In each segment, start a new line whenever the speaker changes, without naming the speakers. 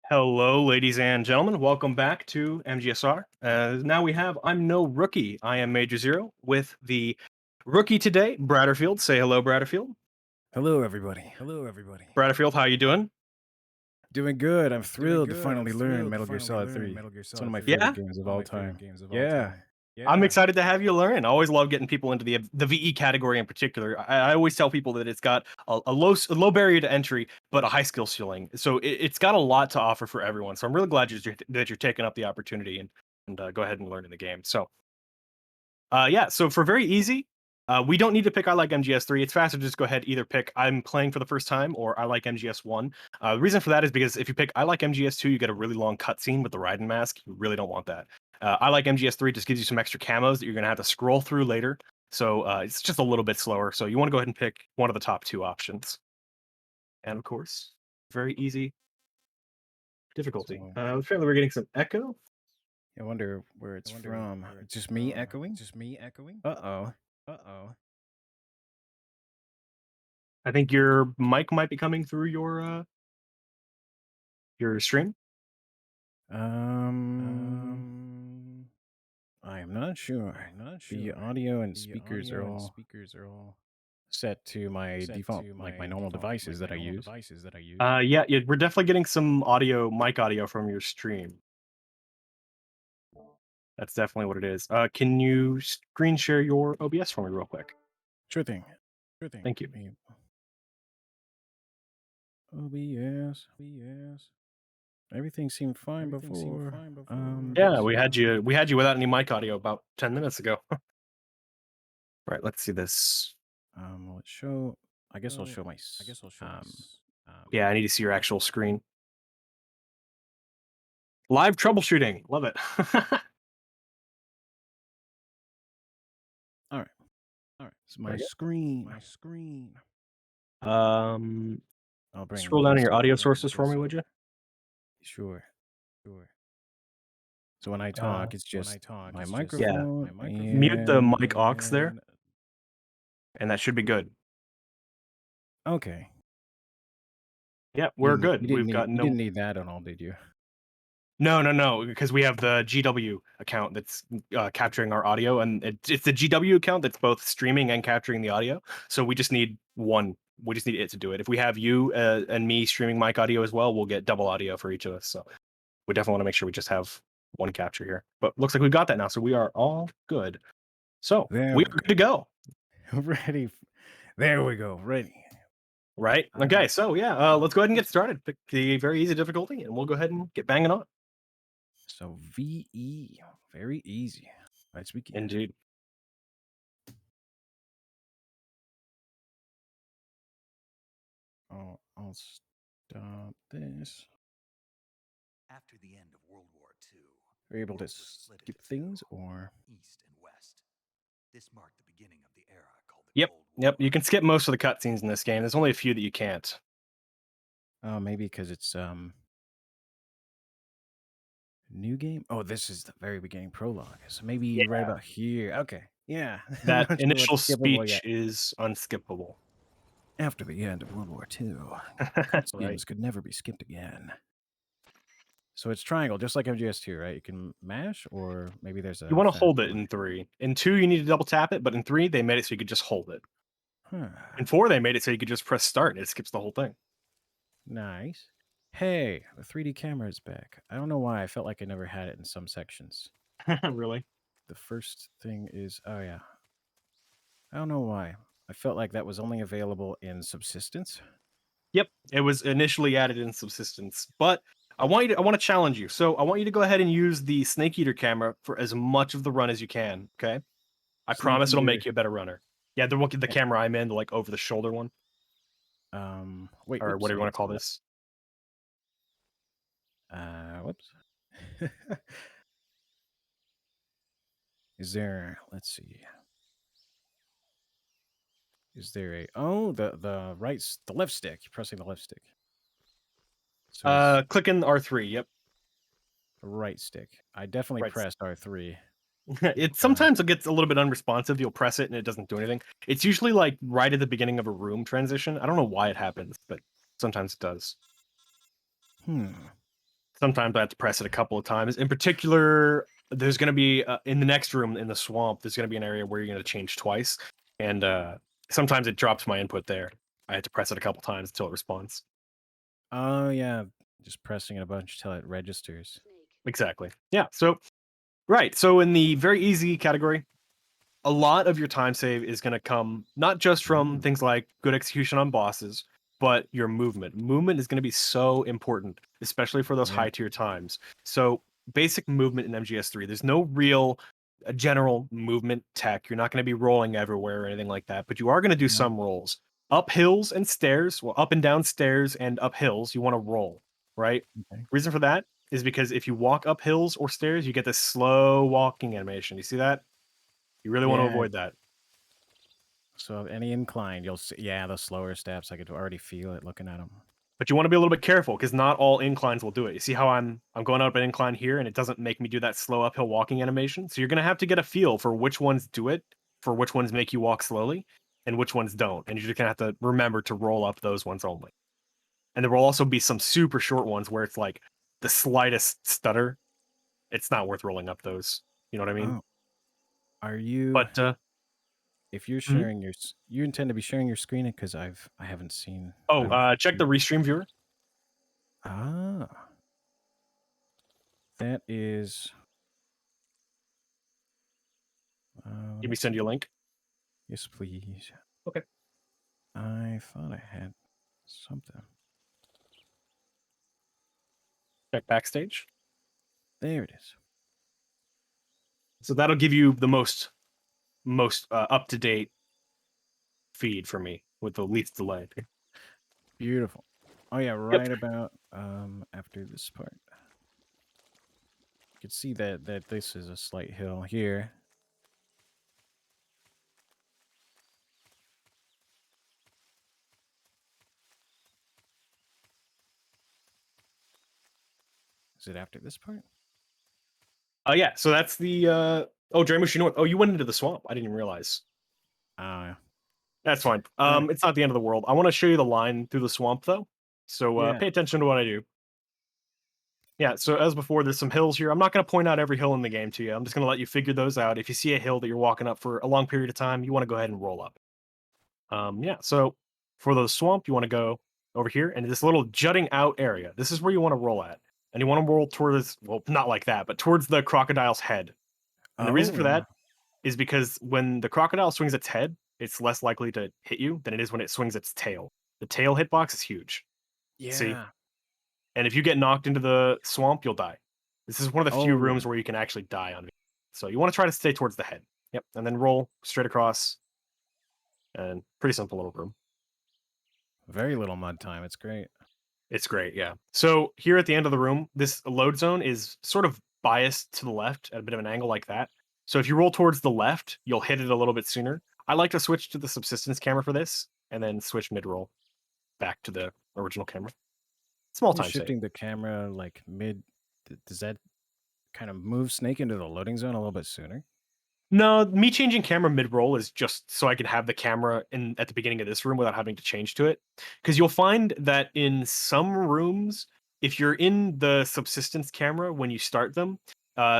Hello, ladies and gentlemen. Welcome back to MGSR. Now we have I'm no rookie. I am Major Zero with the rookie today, Bradderfield. Say hello, Bradderfield.
Hello, everybody. Hello, everybody.
Bradderfield, how you doing?
Doing good. I'm thrilled to finally learn Metal Gear Solid 3. It's one of my favorite
Yeah,
games of all time. Yeah.
I'm excited to have you learn. I always love getting people into the VE category in particular. I always tell people that it's got a low barrier to entry, but a high skill ceiling. So it's got a lot to offer for everyone. So I'm really glad that you're taking up the opportunity and go ahead and learn in the game. So yeah, so for very easy, we don't need to pick I like MGS3. It's faster to just go ahead, either pick I'm playing for the first time or I like MGS1. The reason for that is because if you pick I like MGS2, you get a really long cutscene with the Raiden mask. You really don't want that. I like MGS3 just gives you some extra camos that you're going to have to scroll through later. So it's just a little bit slower. So you want to go ahead and pick one of the top two options. And of course, very easy difficulty.
So
Apparently, we're getting some echo.
I wonder where it's from. It's just me echoing? Uh-oh.
I think your mic might be coming through your stream.
I am not sure. The audio and speakers are all set to my default, like my normal devices that I use.
Yeah, we're definitely getting some mic audio from your stream. That's definitely what it is. Can you screen share your OBS for me real quick?
Sure thing.
Thank you.
OBS. Everything seemed fine before.
Yeah, we had you without any mic audio about 10 minutes ago. Right, let's see this.
Let's show. I guess I'll show my.
Yeah, I need to see your actual screen. Live troubleshooting. Love it.
All right. So my
Very good.
screen.
Um,
I'll bring
Scroll down in
this
your
up.
audio sources for me, would you?
Sure. So when I talk, it's just my
Yeah,
microphone
mute the
and
mic aux there, and that should be good.
okay.
Yeah, we're good. We've got
You
no.
didn't need that at all, did you?
No, because we have the GW account that's capturing our audio, and it's the GW account that's both streaming and capturing the audio. So we just need one. We just need it to do it. If we have you and me streaming mic audio as well, we'll get double audio for each of us. So we definitely want to make sure we just have one capture here. But looks like we've got that now, so we are all good. So
There
we
we
are good to go,
go. Ready. There we go. Ready.
right? Okay, so yeah, let's go ahead and get started. Pick the very easy difficulty, and we'll go ahead and get banging on.
So VE, very easy. Let's begin.
Indeed.
I'll stop this.
After the end of World War II,
Are you able to
world was split
skip
into two,
things or?
East and West. This marked the beginning of the era called the
Yep,
Cold
yep.
War.
You can skip most of the cutscenes in this game. There's only a few that you can't.
Oh, maybe because it's new game. Oh, this is the very beginning prologue. So maybe right
Yeah.
about here. Okay, yeah. I'm
That
not sure
initial
what's skippable
speech
yet.
is unskippable.
After the end of World War II,
Right.
cutscenes could never be skipped again. So it's triangle, just like MGS2, right? You can mash, or maybe there's a
You want to
fast
hold it
button.
in 3. In 2, you need to double tap it, but in 3, they made it so you could just hold it.
Huh.
In 4, they made it so you could just press start and it skips the whole thing.
Nice. Hey, the 3D camera is back. I don't know why. I felt like I never had it in some sections.
Really?
The first thing is, oh yeah. I don't know why. I felt like that was only available in Subsistence.
Yep. It was initially added in Subsistence, but I want to challenge you. So I want you to go ahead and use the Snake Eater camera for as much of the run as you can. Okay. I
Snake
promise it'll
Eater.
make you a better runner. Yeah, the camera I'm in, the like over the shoulder one,
Wait,
or
whoops.
whatever you want to call this.
Whoops. Is there, let's see. Is there a, oh, the left stick. You're pressing the left stick. So
Click in R3. Yep.
the right stick. I definitely
Right.
pressed R3.
It sometimes it gets a little bit unresponsive. You'll press it and it doesn't do anything. It's usually like right at the beginning of a room transition. I don't know why it happens, but sometimes it does. Sometimes I have to press it a couple of times. In particular, there's going to be in the next room in the swamp. There's going to be an area where you're going to change twice, and sometimes it drops my input there. I had to press it a couple times until it responds.
Oh yeah, just pressing it a bunch till it registers.
Exactly. Yeah. So right. So in the very easy category, a lot of your time save is going to come not just from things like good execution on bosses, but your movement. Movement is going to be so important, especially for those
Yeah.
high tier times. So basic movement in MGS3, there's no real general movement tech. You're not going to be rolling everywhere or anything like that, but you are going to do some rolls. Up hills and stairs, well, up and down stairs and up hills, you want to roll, right?
Okay.
Reason for that is because if you walk up hills or stairs, you get this slow walking animation. You see that? You really want to
Yeah.
avoid that.
So any incline, you'll see. Yeah, the slower steps. I could already feel it looking at them.
But you want to be a little bit careful because not all inclines will do it. You see how I'm going up an incline here and it doesn't make me do that slow uphill walking animation. So you're going to have to get a feel for which ones do it, for which ones make you walk slowly, and which ones don't. And you're just going to have to remember to roll up those ones only. And there will also be some super short ones where it's like the slightest stutter. It's not worth rolling up those. You know what I mean?
Oh, are you?
But
if you're sharing your, you intend to be sharing your screen because I haven't seen.
check the restream viewer.
Ah, that is.
Let me send you a link.
Yes, please.
Okay.
I thought I had something.
Check backstage.
There it is.
So that'll give you the most up to date feed for me with the least delay.
Beautiful. Oh yeah, right about after this part. You can see that this is a slight hill here. Is it after this part?
Yeah, so that's the Dramushi North. Oh, you went into the swamp. I didn't even realize. That's fine. It's not the end of the world. I want to show you the line through the swamp though. So pay attention to what I do. Yeah, so as before, there's some hills here. I'm not going to point out every hill in the game to you. I'm just going to let you figure those out. If you see a hill that you're walking up for a long period of time, you want to go ahead and roll up. Yeah, so for the swamp, you want to go over here and this little jutting out area. This is where you want to roll at. And you want to roll towards, well, not like that, but towards the crocodile's head. And the reason for that is because when the crocodile swings its head, it's less likely to hit you than it is when it swings its tail. The tail hitbox is huge.
Yeah.
See? And if you get knocked into the swamp, you'll die. This is one of the few rooms where you can actually die on. So you want to try to stay towards the head. Yep. And then roll straight across. And pretty simple little room.
Very little mud time. It's great.
It's great, yeah. So here at the end of the room, this load zone is sort of biased to the left at a bit of an angle like that. So if you roll towards the left, you'll hit it a little bit sooner. I like to switch to the subsistence camera for this, and then switch mid-roll back to the original camera. Small time
shifting
save.
the camera like mid, does that kind of move Snake into the loading zone a little bit sooner?
No, me changing camera mid-roll is just so I can have the camera in at the beginning of this room without having to change to it. Because you'll find that in some rooms, if you're in the subsistence camera when you start them,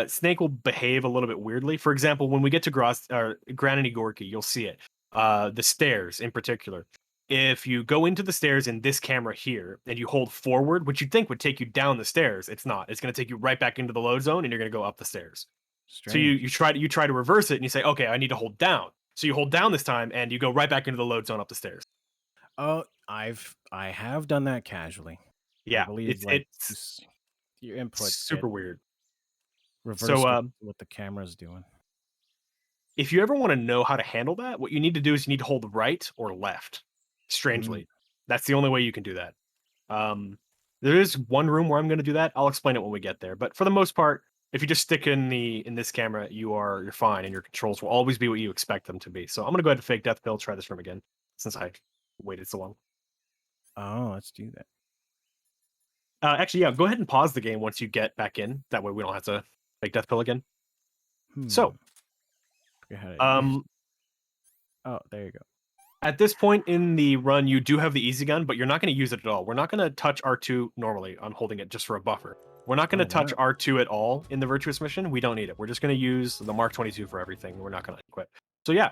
Snake will behave a little bit weirdly. For example, when we get to Granity Gorky, you'll see it. The stairs in particular. If you go into the stairs in this camera here and you hold forward, which you'd think would take you down the stairs, it's not. It's going to take you right back into the load zone and you're going to go up the stairs.
Strange.
So you try to reverse it and you say, okay, I need to hold down. So you hold down this time and you go right back into the load zone up the stairs.
Oh, I have done that casually.
Yeah,
I believe
it's
your input
super weird.
Reverse what the camera's doing.
If you ever want to know how to handle that, what you need to do is you need to hold right or left. Strangely, that's the only way you can do that. There is one room where I'm going to do that. I'll explain it when we get there. But for the most part, if you just stick in this camera, you're fine, and your controls will always be what you expect them to be. So I'm going to go ahead and fake death pill, try this room again, since I waited so long.
Oh, let's do that.
Actually, yeah, go ahead and pause the game once you get back in. That way we don't have to fake death pill again. So,
oh, there you go.
At this point in the run, you do have the easy gun, but you're not going to use it at all. We're not going to touch R2 normally. I'm holding it just for a buffer. We're not going to touch R2 at all in the Virtuous mission. We don't need it. We're just going to use the Mark 22 for everything. We're not going to equip. So yeah,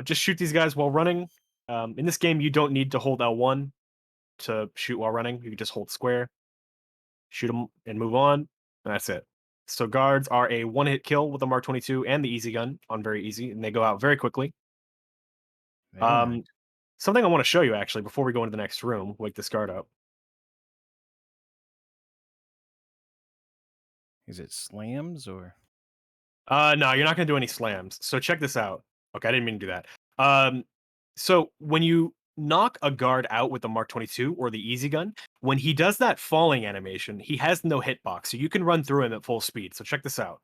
just shoot these guys while running. In this game, you don't need to hold L1 to shoot while running. You can just hold square, shoot them, and move on. And that's it. So guards are a one-hit kill with the Mark 22 and the easy gun on very easy, and they go out very quickly. Something I want to show you actually before we go into the next room. Wake this guard up.
Is it slams or?
No, you're not going to do any slams. So check this out. Okay, I didn't mean to do that. So when you knock a guard out with the Mark 22 or the easy gun, when he does that falling animation, he has no hitbox, so you can run through him at full speed. So check this out.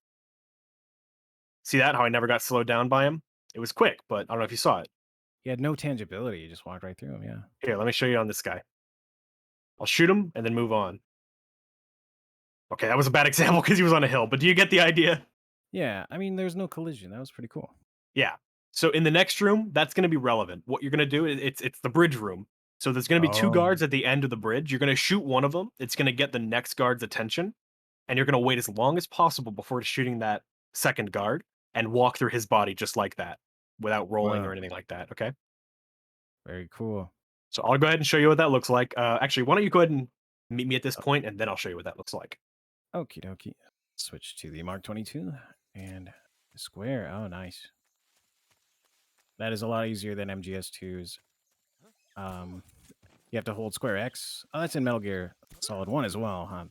See that? How I never got slowed down by him? It was quick, but I don't know if you saw it.
He had no tangibility. You just walked right through him. Yeah.
Here, let me show you on this guy. I'll shoot him and then move on. Okay, that was a bad example because he was on a hill, but do you get the idea?
Yeah, I mean, there's no collision. That was pretty cool.
Yeah. So in the next room, that's going to be relevant. What you're going to do is it's the bridge room. So there's going to be two guards at the end of the bridge. You're going to shoot one of them. It's going to get the next guard's attention, and you're going to wait as long as possible before shooting that second guard and walk through his body just like that without rolling or anything like that. Okay.
Very cool.
So I'll go ahead and show you what that looks like. Actually, why don't you go ahead and meet me at this point, and then I'll show you what that looks like.
Okie dokie. Switch to the Mark 22 and the square. Oh, nice. That is a lot easier than MGS2's. You have to hold square X. Oh, that's in Metal Gear Solid 1 as well, huh?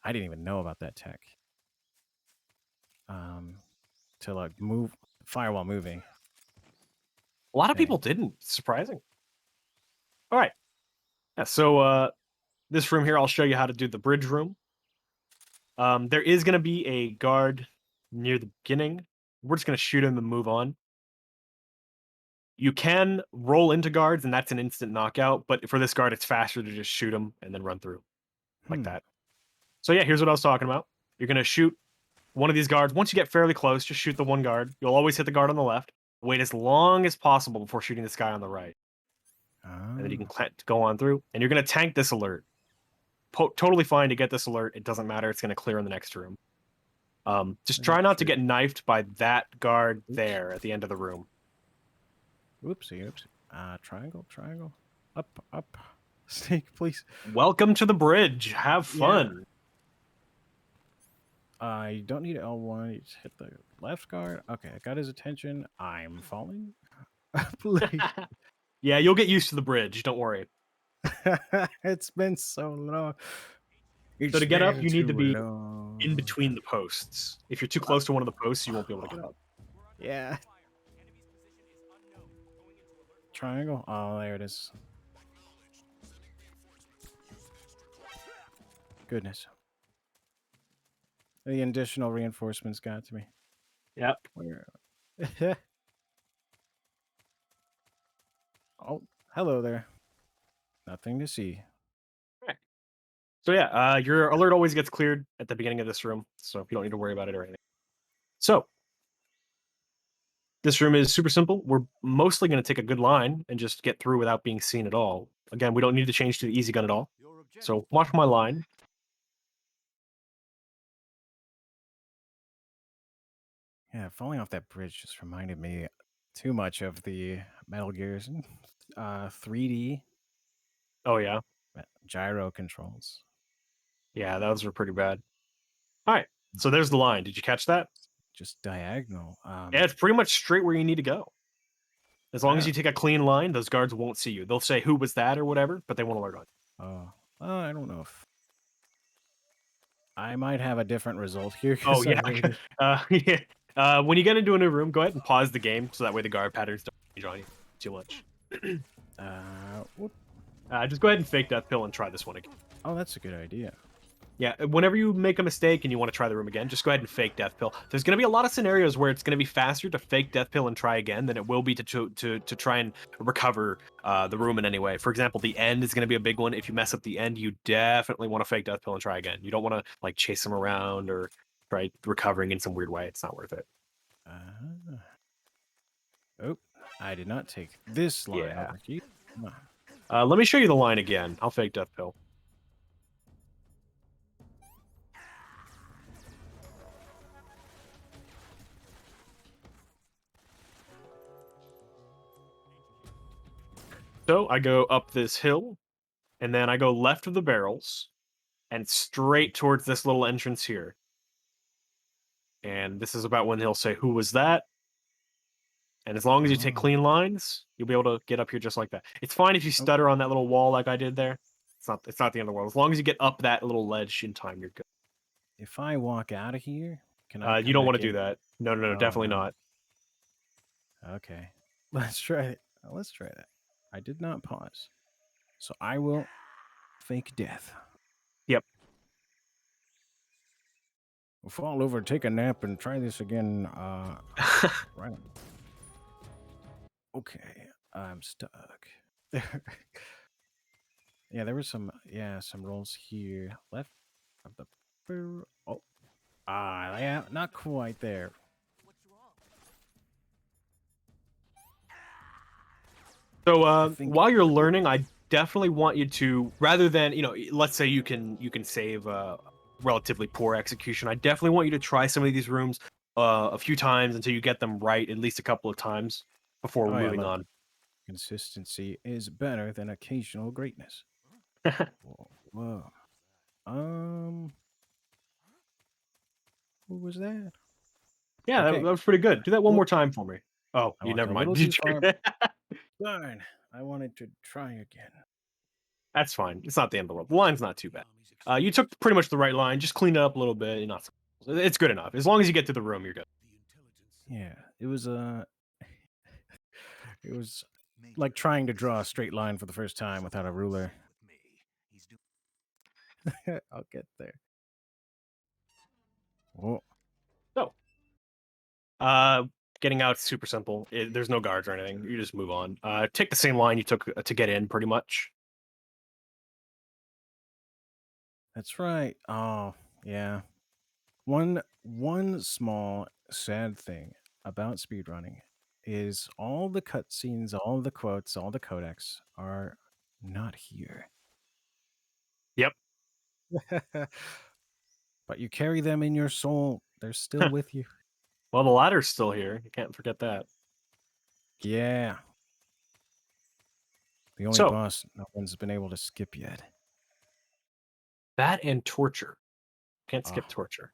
I didn't even know about that tech. To like fire while moving.
A lot of people didn't. Surprising. All right. Yeah, so this room here, I'll show you how to do the bridge room. There is going to be a guard near the beginning. We're just going to shoot him and move on. You can roll into guards, and that's an instant knockout. But for this guard, it's faster to just shoot him and then run through like that. So yeah, here's what I was talking about. You're going to shoot one of these guards. Once you get fairly close, just shoot the one guard. You'll always hit the guard on the left. Wait as long as possible before shooting this guy on the right. And then you can go on through. And you're going to tank this alert. Totally fine to get this alert. It doesn't matter. It's going to clear in the next room. Just try not to get knifed by that guard there at the end of the room.
Oopsie. Triangle. Up. Snake, please.
Welcome to the bridge. Have fun.
You don't need L1. You just hit the left guard. Okay, I got his attention. I'm falling. Please.
Yeah, you'll get used to the bridge. Don't worry.
It's been so long.
So to get up, you need to be in between the posts. If you're too close to one of the posts, you won't be able to get up.
Yeah. Triangle? Oh, there it is. Goodness. The additional reinforcements got to me.
Yep.
Where? Oh, hello there. Nothing to see.
Right. So yeah, your alert always gets cleared at the beginning of this room, so you don't need to worry about it or anything. So this room is super simple. We're mostly going to take a good line and just get through without being seen at all. Again, we don't need to change to the easy gun at all. So watch my line.
Yeah, falling off that bridge just reminded me too much of the Metal Gears 3D.
Oh yeah.
Gyro controls.
Yeah, those were pretty bad. All right. So there's the line. Did you catch that?
Just diagonal.
Yeah, it's pretty much straight where you need to go. As long as you take a clean line, those guards won't see you. They'll say, "Who was that?" or whatever, but they won't alert on you.
Oh, I don't know if I might have a different result here.
Oh yeah. Yeah. When you get into a new room, go ahead and pause the game so that way the guard patterns don't change on you too much. Just go ahead and fake death pill and try this one again.
Oh, that's a good idea.
Yeah, whenever you make a mistake and you want to try the room again, just go ahead and fake death pill. There's going to be a lot of scenarios where it's going to be faster to fake death pill and try again than it will be to try and recover the room in any way. For example, the end is going to be a big one. If you mess up the end, you definitely want to fake death pill and try again. You don't want to like chase them around or try recovering in some weird way. It's not worth it.
Oh, I did not take this line
Yeah.
over here. Come on.
Let me show you the line again. I'll fake death pill. So I go up this hill, and then I go left of the barrels, and straight towards this little entrance here. And this is about when he'll say, "Who was that?" And as long as you take
Oh,
clean lines, you'll be able to get up here just like that. It's fine if you stutter on that little wall like I did there. It's not the end of the world. As long as you get up that little ledge in time, you're good.
if I walk out of here, can I
You
come
don't want
back
to do
in?
that. No, no, no,
Oh,
definitely
no.
not.
Okay. Let's try it. Let's try that. I did not pause. So I will fake death.
Yep.
We'll fall over, take a nap, and try this again. Right. Okay. I'm stuck. Yeah, there were some rolls here. Left of the oh. Yeah, not quite there.
So
I think
while you're learning, I definitely want you to, rather than let's say you can save relatively poor execution. I definitely want you to try some of these rooms a few times until you get them right, at least a couple of times before
oh yeah,
moving
look.
on.
Consistency is better than occasional greatness. Whoa. Whoa. Who was that?
Yeah, that
Okay.
was pretty good. Do that one
Well,
more time for me. Oh,
I
you
walked
never
a
mind.
little too far. Darn. I wanted to try again.
That's fine. It's not the end of the world. The line's not too bad. You took pretty much the right line. Just clean it up a little bit. You're not. It's good enough. As long as you get to the room, you're good.
Yeah. It was it was like trying to draw a straight line for the first time without a ruler. I'll get there. Whoa.
So, getting out is super simple. There's no guards or anything. You just move on. Take the same line you took to get in, pretty much.
That's right. Oh, yeah. One small sad thing about speedrunning is all the cutscenes, all the quotes, all the codex are not here.
Yep.
But you carry them in your soul. They're still with you.
Well, the ladder's still here. You can't forget that.
Yeah. The only
So,
boss no one's been able to skip yet.
that and torture. Can't
Oh.
skip torture.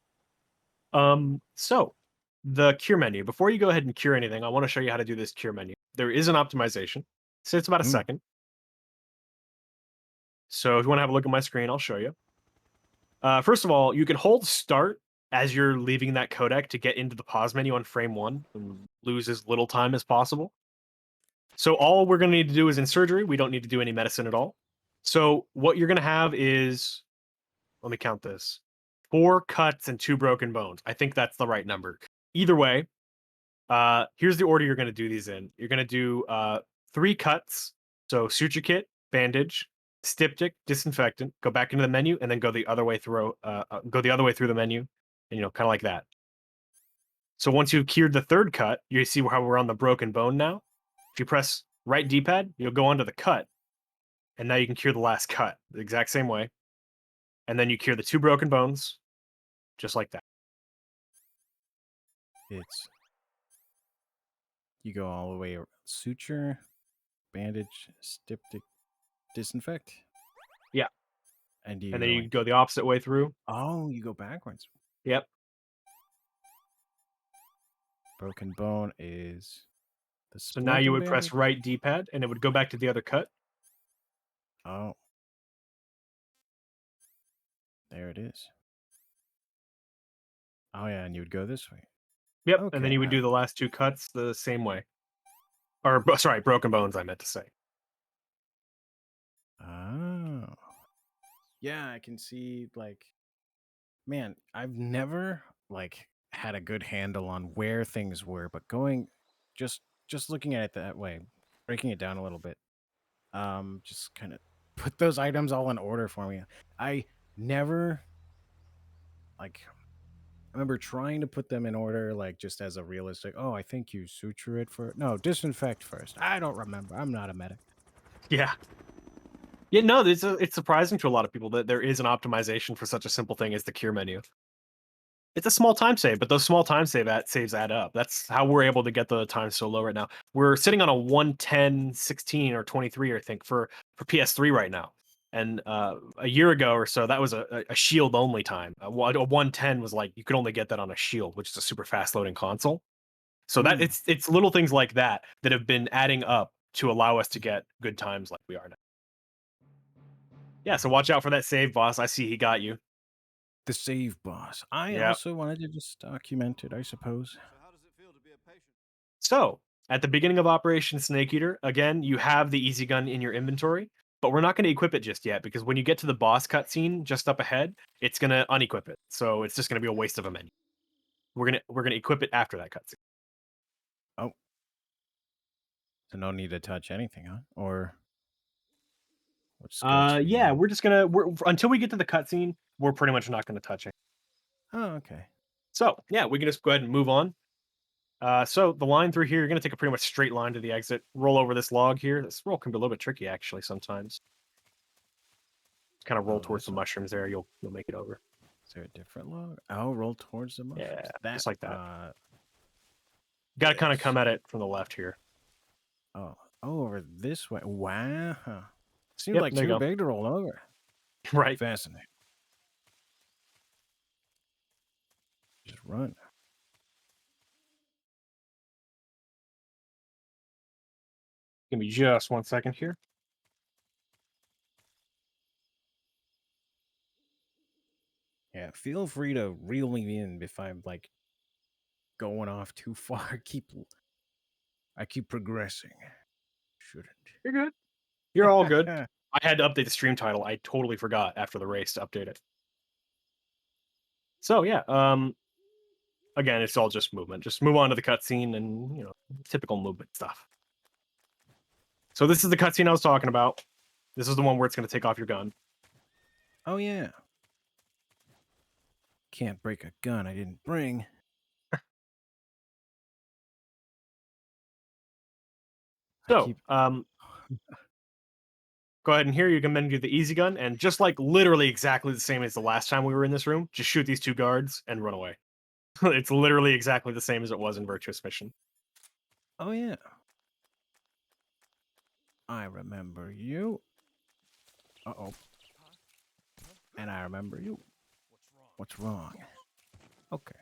So the cure menu. Before you go ahead and cure anything, I want to show you how to do this cure menu. There is an optimization. So it's about a
Mm.
second. So if you want to have a look at my screen, I'll show you. First of all, you can hold start as you're leaving that codec to get into the pause menu on frame 1 and lose as little time as possible. So all we're going to need to do is in surgery. We don't need to do any medicine at all. So what you're going to have is, let me count this, 4 cuts and 2 broken bones. I think that's the right number. Either way, here's the order you're going to do these in. You're going to do 3 cuts. So suture kit, bandage, styptic, disinfectant. Go back into the menu and then go the other way through. Go the other way through the menu, and kind of like that. So once you've cured the 3rd cut, you see how we're on the broken bone now. If you press right D-pad, you'll go onto the cut, and now you can cure the last cut the exact same way. And then you cure the 2 broken bones, just like that.
It's you go all the way suture, bandage, styptic, disinfect.
Yeah.
And you
And then
go
you
in.
go the opposite way through.
Oh, you go backwards.
Yep.
Broken bone is the
So now you
splinter
would press
bandage.
right D-pad, and it would go back to the other cut.
Oh. There it is. Oh, yeah, and you would go this way.
Yep, and then
Okay.
you would do the last 2 cuts the same way. Or, sorry, broken bones, I meant to say.
Oh. Yeah, I can see, like, man, I've never, like, had a good handle on where things were, but going, just looking at it that way, breaking it down a little bit, just kind of put those items all in order for me. I never, like, remember trying to put them in order, like just as a realistic. Oh, I think you suture it for no disinfect first. I don't remember. I'm not a medic.
Yeah. Yeah, no, it's surprising to a lot of people that there is an optimization for such a simple thing as the cure menu. It's a small time save, but those small time saves add up. That's how we're able to get the time so low right now. We're sitting on a 110, 16, or 23, I think, for PS3 right now. And a year ago or so, that was a shield only time. A 110 was like you could only get that on a shield, which is a super fast loading console. So that
Hmm.
it's little things like that that have been adding up to allow us to get good times like we are now. Yeah, so watch out for that save, boss. I see he got you.
The save boss. I
Yeah.
also wanted to just document it, I suppose.
So, at the beginning of Operation Snake Eater, again, you have the easy gun in your inventory, but we're not going to equip it just yet because when you get to the boss cutscene just up ahead, it's going to unequip it. So it's just going to be a waste of a menu. We're gonna equip it after that cutscene.
Oh, so no need to touch anything, huh? Or what skills do you
Yeah,
have?
we're just until we get to the cutscene, we're pretty much not going to touch it.
Oh, okay.
So yeah, we can just go ahead and move on. So the line through here, you're going to take a pretty much straight line to the exit. Roll over this log here. This roll can be a little bit tricky actually sometimes. Kind of roll
Oh,
towards
this
the
one.
mushrooms there. You'll make it over.
Is there a different log? Oh, roll towards the
Yeah,
mushrooms. That
just like that. Got to kind of
this.
come at it from the left here.
Oh, over this way. Wow. Seems
Yep,
like
there you
too
go.
big to roll over.
Right.
Fascinating. Just run.
Give me just 1 second here.
Yeah, feel free to reel me in if I'm like going off too far. I keep progressing. Shouldn't.
You're good. You're all good. I had to update the stream title. I totally forgot after the race to update it. So yeah, again, it's all just movement. Just move on to the cutscene and typical movement stuff. So this is the cutscene I was talking about. This is the one where it's going to take off your gun.
Oh yeah. Can't break a gun I didn't bring. I
So,
keep
go ahead and here you can then do the easy gun, and just like literally exactly the same as the last time we were in this room, just shoot these two guards and run away. It's literally exactly the same as it was in Virtuous Mission.
Oh yeah. I remember you. Uh-oh. And I remember you. What's wrong? Okay.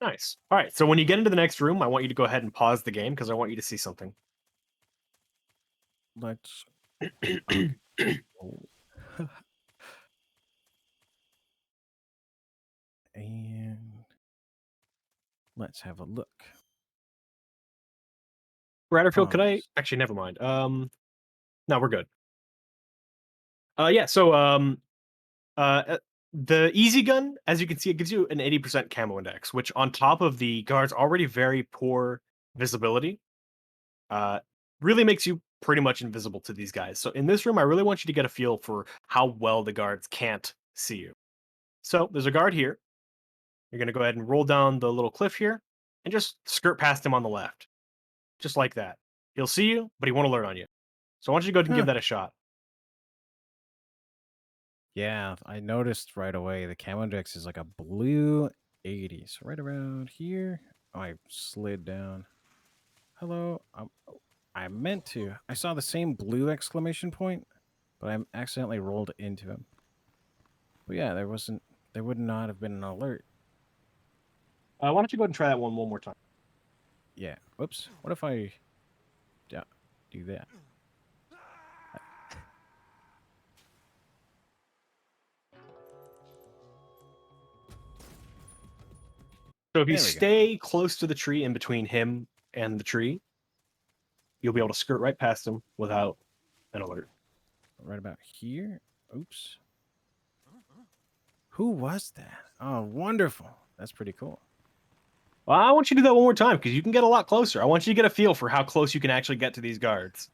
Nice. All right, so when you get into the next room, I want you to go ahead and pause the game because I want you to see something.
Let's okay. Oh. And let's have a look.
Bradderfield, could I
Pause.
actually never mind. No, we're good. Yeah, so the easy gun, as you can see, it gives you an 80% camo index, which on top of the guard's already very poor visibility, uh, really makes you pretty much invisible to these guys. So in this room, I really want you to get a feel for how well the guards can't see you. So there's a guard here. You're gonna go ahead and roll down the little cliff here and just skirt past him on the left. Just like that. He'll see you, but he won't alert on you. So I want you to go ahead and give
Huh.
that a shot.
Yeah, I noticed right away the camo index is like a blue 80. So right around here. Oh, I slid down. Hello. I meant to. I saw the same blue exclamation point, but I accidentally rolled into him. But yeah, there would not have been an alert.
Why don't you go ahead and try that one more time?
Yeah. Whoops. What if I do that?
So if you
There we go.
stay close to the tree in between him and the tree, you'll be able to skirt right past him without an alert.
Right about here. Oops. Who was that? Oh, wonderful. That's pretty cool.
Well, I want you to do that one more time because you can get a lot closer. I want you to get a feel for how close you can actually get to these guards.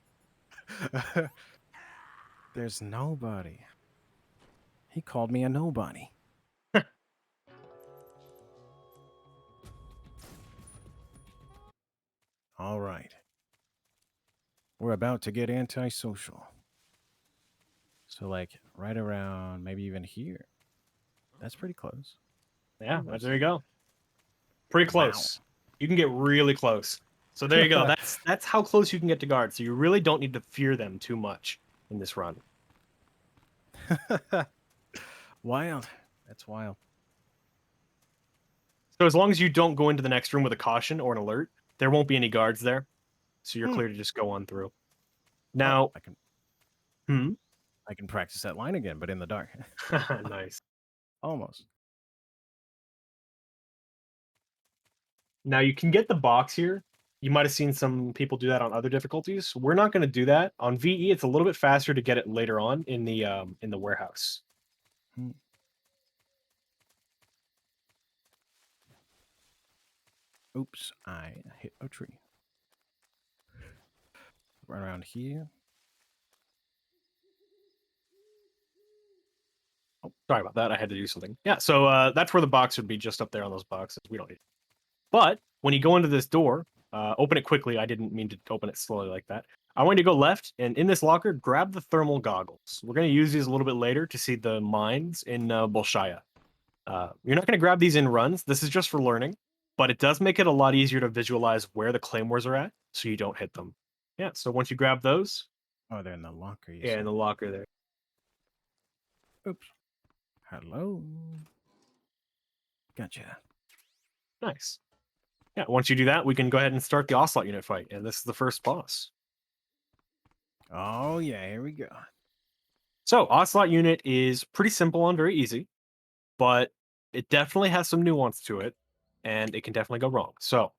There's nobody. He called me a nobody. All right. We're about to get antisocial. So, like, right around maybe even here. That's pretty close.
Yeah,
Ooh,
there you go. Pretty
Wow.
close. You can get really close. So there you go. That's how close you can get to guards. So you really don't need to fear them too much in this run.
Wild. That's wild.
So as long as you don't go into the next room with a caution or an alert, there won't be any guards there. So you're
Hmm.
clear to just go on through.
Oh,
Now,
I can practice that line again, but in the dark.
nice.
Almost.
Now you can get the box here. You might have seen some people do that on other difficulties. We're not going to do that on VE. It's a little bit faster to get it later on in the warehouse.
Hmm. Oops, I hit a tree. Right around here.
Oh, sorry about that. I had to do something. Yeah, so that's where the box would be, just up there on those boxes. We don't need it. But when you go into this door, open it quickly. I didn't mean to open it slowly like that. I want you to go left, and in this locker, grab the thermal goggles. We're going to use these a little bit later to see the mines in Bolshaya. You're not going to grab these in runs. This is just for learning, but it does make it a lot easier to visualize where the claymores are at, so you don't hit them. Yeah, so once you grab those,
Oh, they're in the locker, you
yeah,
said.
in the locker there.
Oops. Hello. Gotcha.
Nice. Yeah, once you do that, we can go ahead and start the Ocelot unit fight, and this is the first boss.
Oh, yeah, here we go.
So, Ocelot unit is pretty simple and very easy, but it definitely has some nuance to it, and it can definitely go wrong. So,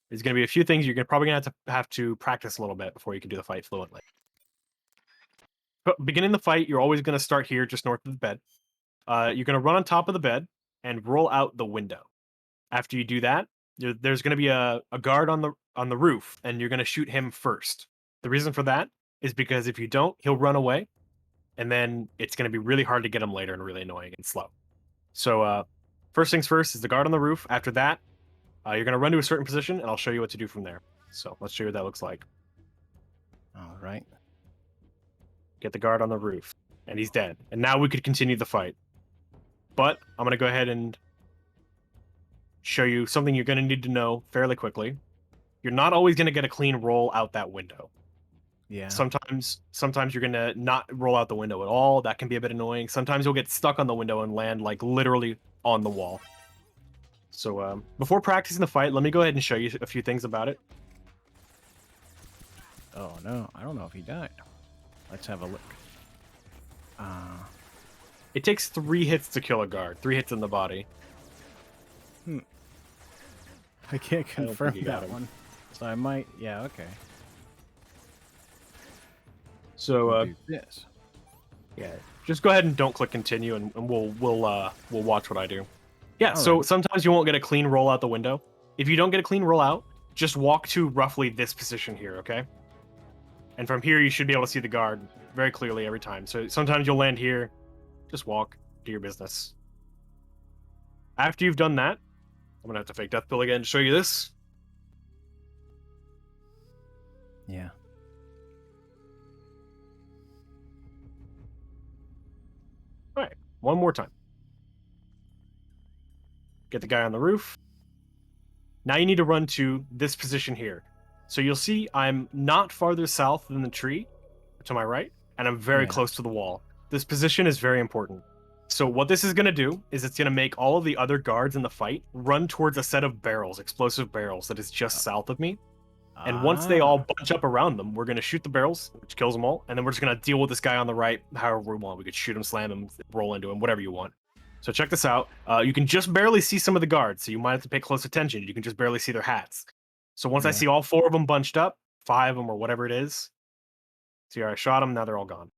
there's going to be a few things you're probably going to have to practice a little bit before you can do the fight fluently. But beginning the fight, you're always going to start here, just north of the bed. You're going to run on top of the bed and roll out the window. After you do that, there's going to be a guard on the roof, and you're going to shoot him first. The reason for that is because if you don't, he'll run away, and then it's going to be really hard to get him later and really annoying and slow. So first things first is the guard on the roof. After that, you're going to run to a certain position, and I'll show you what to do from there. So let's show you what that looks like.
All right.
Get the guard on the roof, and he's dead. And now we could continue the fight. But I'm going to go ahead and show you something you're going to need to know fairly quickly. You're not always going to get a clean roll out that window.
Yeah.
Sometimes you're going to not roll out the window at all. That can be a bit annoying. Sometimes you'll get stuck on the window and land like literally on the wall. So before practicing the fight, let me go ahead and show you a few things about it.
Oh, no. I don't know if he died. Let's have a look.
It takes 3 hits to kill a guard. 3 hits in the body.
I can't
don't think
confirm
you got
that
him.
one. So I might. Yeah, okay.
So
We'll do this.
yeah, just go ahead and don't click continue, and we'll watch what I do. Yeah, so
Alright.
sometimes you won't get a clean roll out the window. If you don't get a clean roll out, just walk to roughly this position here, okay? And from here, you should be able to see the guard very clearly every time. So sometimes you'll land here. Just walk, do your business. After you've done that, I'm gonna have to fake death pill again to show you this.
Yeah.
All right, one more time. Get the guy on the roof. Now you need to run to this position here. So you'll see I'm not farther south than the tree to my right, and I'm very
Yeah.
close to the wall. This position is very important. So what this is going to do is it's going to make all of the other guards in the fight run towards a set of barrels, explosive barrels, that is just south of me. And once they all bunch up around them, we're going to shoot the barrels, which kills them all, and then we're just going to deal with this guy on the right however we want. We could shoot him, slam him, roll into him, whatever you want. So check this out. You can just barely see some of the guards, so you might have to pay close attention. You can just barely see their hats. So once I
Yeah.
see all 4 of them bunched up, 5 of them or whatever it is, see, I shot them, now they're all gone.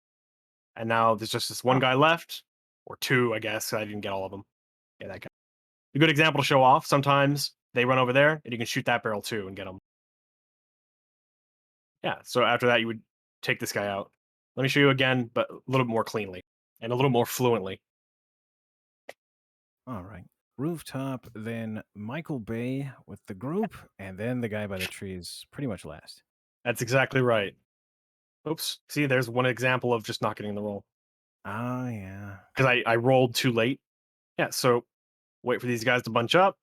And now there's just this one
Oh.
guy left, or 2, I guess. I didn't get all of them. Yeah, that guy. A good example to show off. Sometimes they run over there, and you can shoot that barrel too and get them. Yeah, so after that, you would take this guy out. Let me show you again, but a little bit more cleanly and a little more fluently.
All right. rooftop, then Michael Bay with the group, and then the guy by the trees pretty much last.
That's exactly right. Oops. See, there's one example of just not getting the roll.
Ah, yeah.
Because I rolled too late. Yeah, so wait for these guys to bunch up.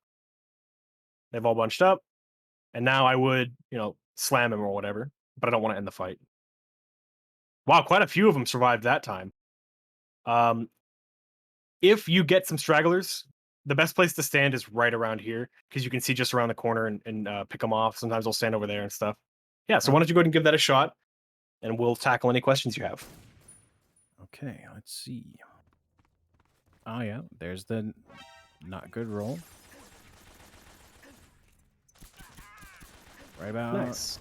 They've all bunched up. And now I would, slam him or whatever. But I don't want to end the fight. Wow, quite a few of them survived that time. If you get some stragglers, the best place to stand is right around here because you can see just around the corner and pick them off. Sometimes they'll stand over there and stuff. Yeah, so why don't you go ahead and give that a shot, and we'll tackle any questions you have.
Okay, let's see. Oh, yeah, there's the not good roll. Right about...
Nice.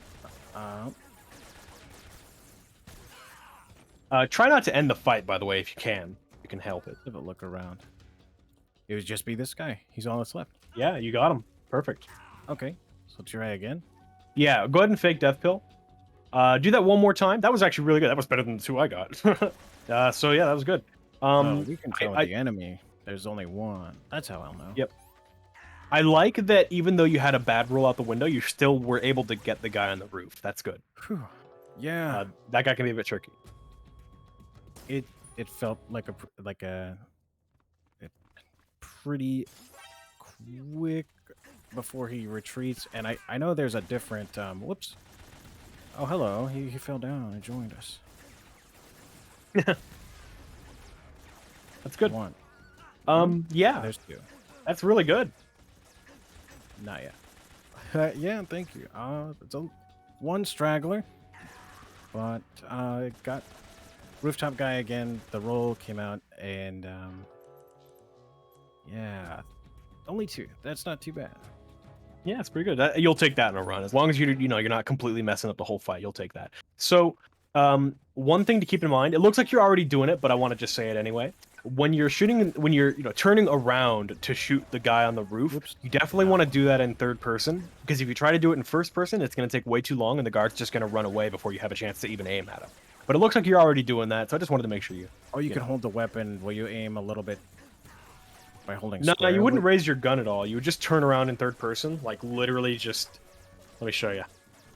Uh,
Try not to end the fight, by the way, if you can. You can help it.
have a look around. It would just be this guy. He's all that's left.
Yeah, you got him. Perfect.
Okay, so try again.
Yeah, go ahead and fake death pill. Do that one more time. That was actually really good. That was better than the two I got. So yeah, that was good.
We can tell the enemy there's only one. That's how I'll know.
Yep. I like that even though you had a bad roll out the window, you still were able to get the guy on the roof. That's good.
Whew. Yeah.
That guy can be a bit tricky.
It felt like a pretty quick before he retreats, and I know there's a different whoops. Oh, hello. He fell down and joined us.
That's good.
One.
Yeah,
There's two.
that's really good.
Not yet. Yeah, thank you. It's one straggler, but it got rooftop guy again. The roll came out, and yeah, only two. That's not too bad.
Yeah, it's pretty good. You'll take that in a run as long as you're not completely messing up the whole fight. You'll take that. So, one thing to keep in mind. It looks like you're already doing it, but I want to just say it anyway. When you're shooting, when you're turning around to shoot the guy on the roof,
Oops.
you definitely want to do that in third person because if you try to do it in first person, it's going to take way too long, and the guard's just going to run away before you have a chance to even aim at him. But it looks like you're already doing that, so I just wanted to make sure you.
Or you can hold the weapon while you aim a little bit by holding.
No,
square
you wouldn't
with-
raise your gun at all. You would just turn around in third person, like literally just. Let me show you.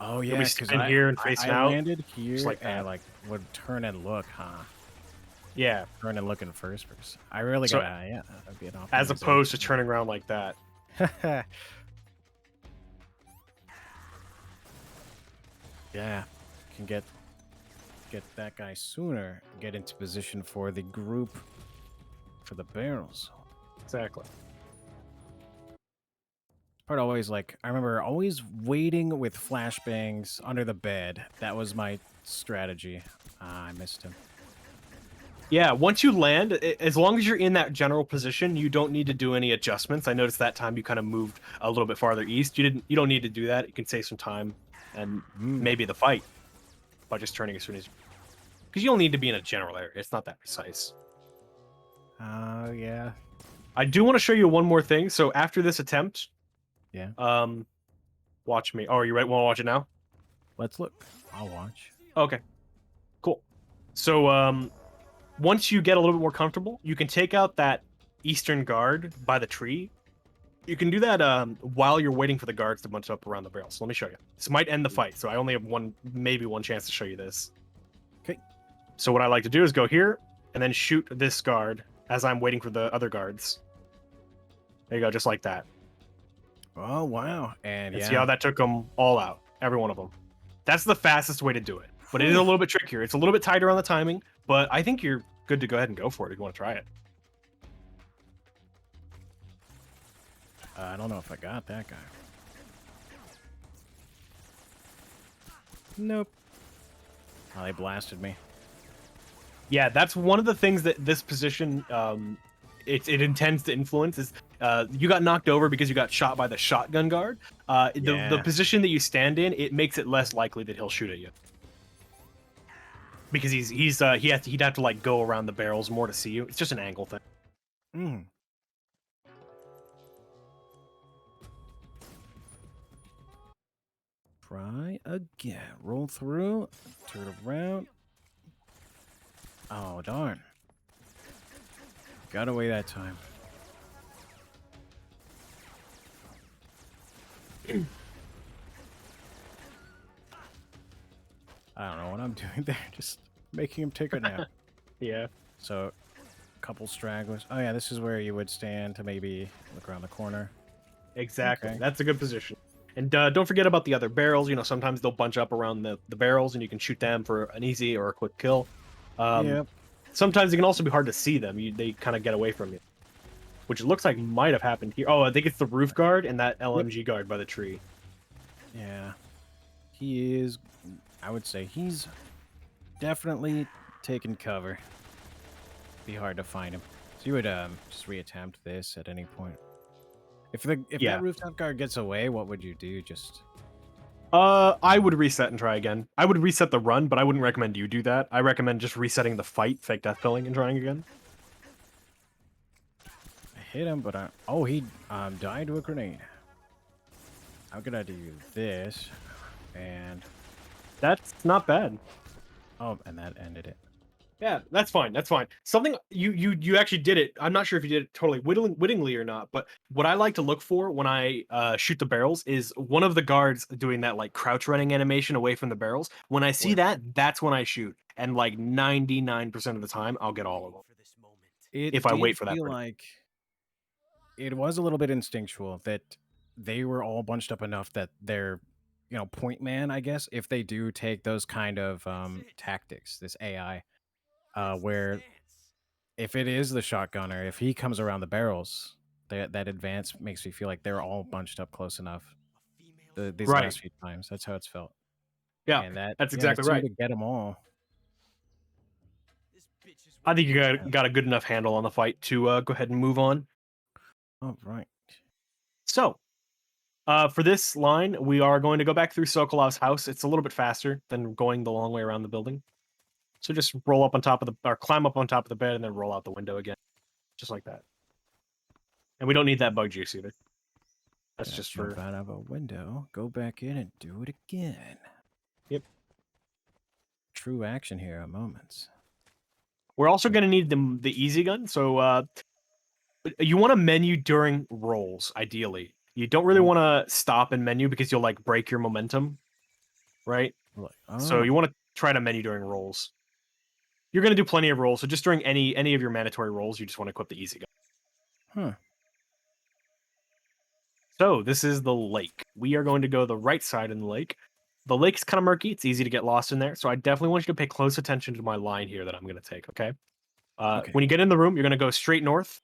Oh
You'll
yeah,
be
because
standing here and facing out,
landed here
just like
and
that.
would turn and look, huh?
Yeah,
Turn and look in first person. I really
So,
gotta, yeah, that'd be an
as opposed to
optimization.
turning around like that.
Yeah, can get that guy sooner. Get into position for the group for the barrels.
Exactly.
Part always I remember always waiting with flashbangs under the bed. That was my strategy. I missed him.
Yeah, once you land, as long as you're in that general position, you don't need to do any adjustments. I noticed that time you kind of moved a little bit farther east. You don't need to do that. You can save some time and maybe the fight by just turning as soon as, because you don't need to be in a general area. It's not that precise.
Oh yeah.
I do want to show you one more thing. So after this attempt,
Yeah.
watch me. Oh, are you right? Want to watch it now?
Let's look. I'll watch.
Okay, cool. So once you get a little bit more comfortable, you can take out that eastern guard by the tree. You can do that while you're waiting for the guards to bunch up around the barrel. So let me show you. This might end the fight, so I only have maybe one chance to show you this.
Okay.
So what I like to do is go here and then shoot this guard as I'm waiting for the other guards. There you go, just like that.
Oh wow. And
And
yeah.
see how that took them all out, every one of them. That's the fastest way to do it, but it is a little bit trickier. It's a little bit tighter on the timing, but I think you're good to go ahead and go for it if you want to try it.
I don't know if I got that guy. Nope. Oh, they blasted me.
Yeah, that's one of the things that this position it intends to influence is you got knocked over because you got shot by the shotgun guard. The
Yeah.
position that you stand in, it makes it less likely that he'll shoot at you. Because he'd have to like go around the barrels more to see you. It's just an angle thing.
Mm. Try again. Roll through. Turn around. Oh, darn. Got away that time. I don't know what I'm doing there. Just making him take a nap.
Yeah.
So, couple stragglers. Oh yeah, this is where you would stand to maybe look around the corner.
Exactly.
Okay.
That's a good position. And don't forget about the other barrels. You know, sometimes they'll bunch up around the barrels, and you can shoot them for an easy or a quick kill.
Yep.
Sometimes it can also be hard to see them. They kind of get away from you, which it looks like might have happened here. Oh, I think it's the roof guard and that LMG guard by the tree.
Yeah. He is. I would say he's definitely taking cover. Be hard to find him. So you would just reattempt this at any point. If
Yeah.
that rooftop guard gets away, what would you do? Just
I would reset and try again. I would reset the run, but I wouldn't recommend you do that. I recommend just resetting the fight, fake death pilling, and trying again.
hit him, but he died to a grenade. How could I do this? And
That's not bad.
oh, and that ended it.
Yeah, that's fine. That's fine. Something you actually did it. I'm not sure if you did it totally wittingly or not, but what I like to look for when I shoot the barrels is one of the guards doing that like crouch running animation away from the barrels. When I see that, that's when I shoot, and like 99% of the time, I'll get all of them
It
if I
did
wait for that.
feel like it was a little bit instinctual that they were all bunched up enough that they're, point man, I guess, if they do take those kind of tactics, this AI, where if it is the shotgunner, if he comes around the barrels, that advance makes me feel like they're all bunched up close enough. These
Right.
last few times, that's how it's felt.
Yeah,
And that,
that's
yeah,
exactly
it seemed
right.
to get them all.
I think you got a good enough handle on the fight to go ahead and move on.
All right.
So, for this line, we are going to go back through Sokolov's house. It's a little bit faster than going the long way around the building. So just roll up on top of or climb up on top of the bed and then roll out the window again, just like that. And we don't need that bug juice either. That's
Gonna
just
jump
for.
out of a window, go back in, and do it again.
Yep.
True action here at moments.
We're also going to need the easy gun. So you want to menu during rolls, ideally. You don't really
Oh.
want to stop and menu because you'll like break your momentum, right? So you want to try to menu during rolls. You're going to do plenty of rolls, so just during any of your mandatory rolls, you just want to equip the easy gun.
Huh.
So this is the lake. We are going to go the right side in the lake. The lake's kind of murky. It's easy to get lost in there. So I definitely want you to pay close attention to my line here that I'm going to take, okay?
Okay.
When you get in the room, you're going to go straight north,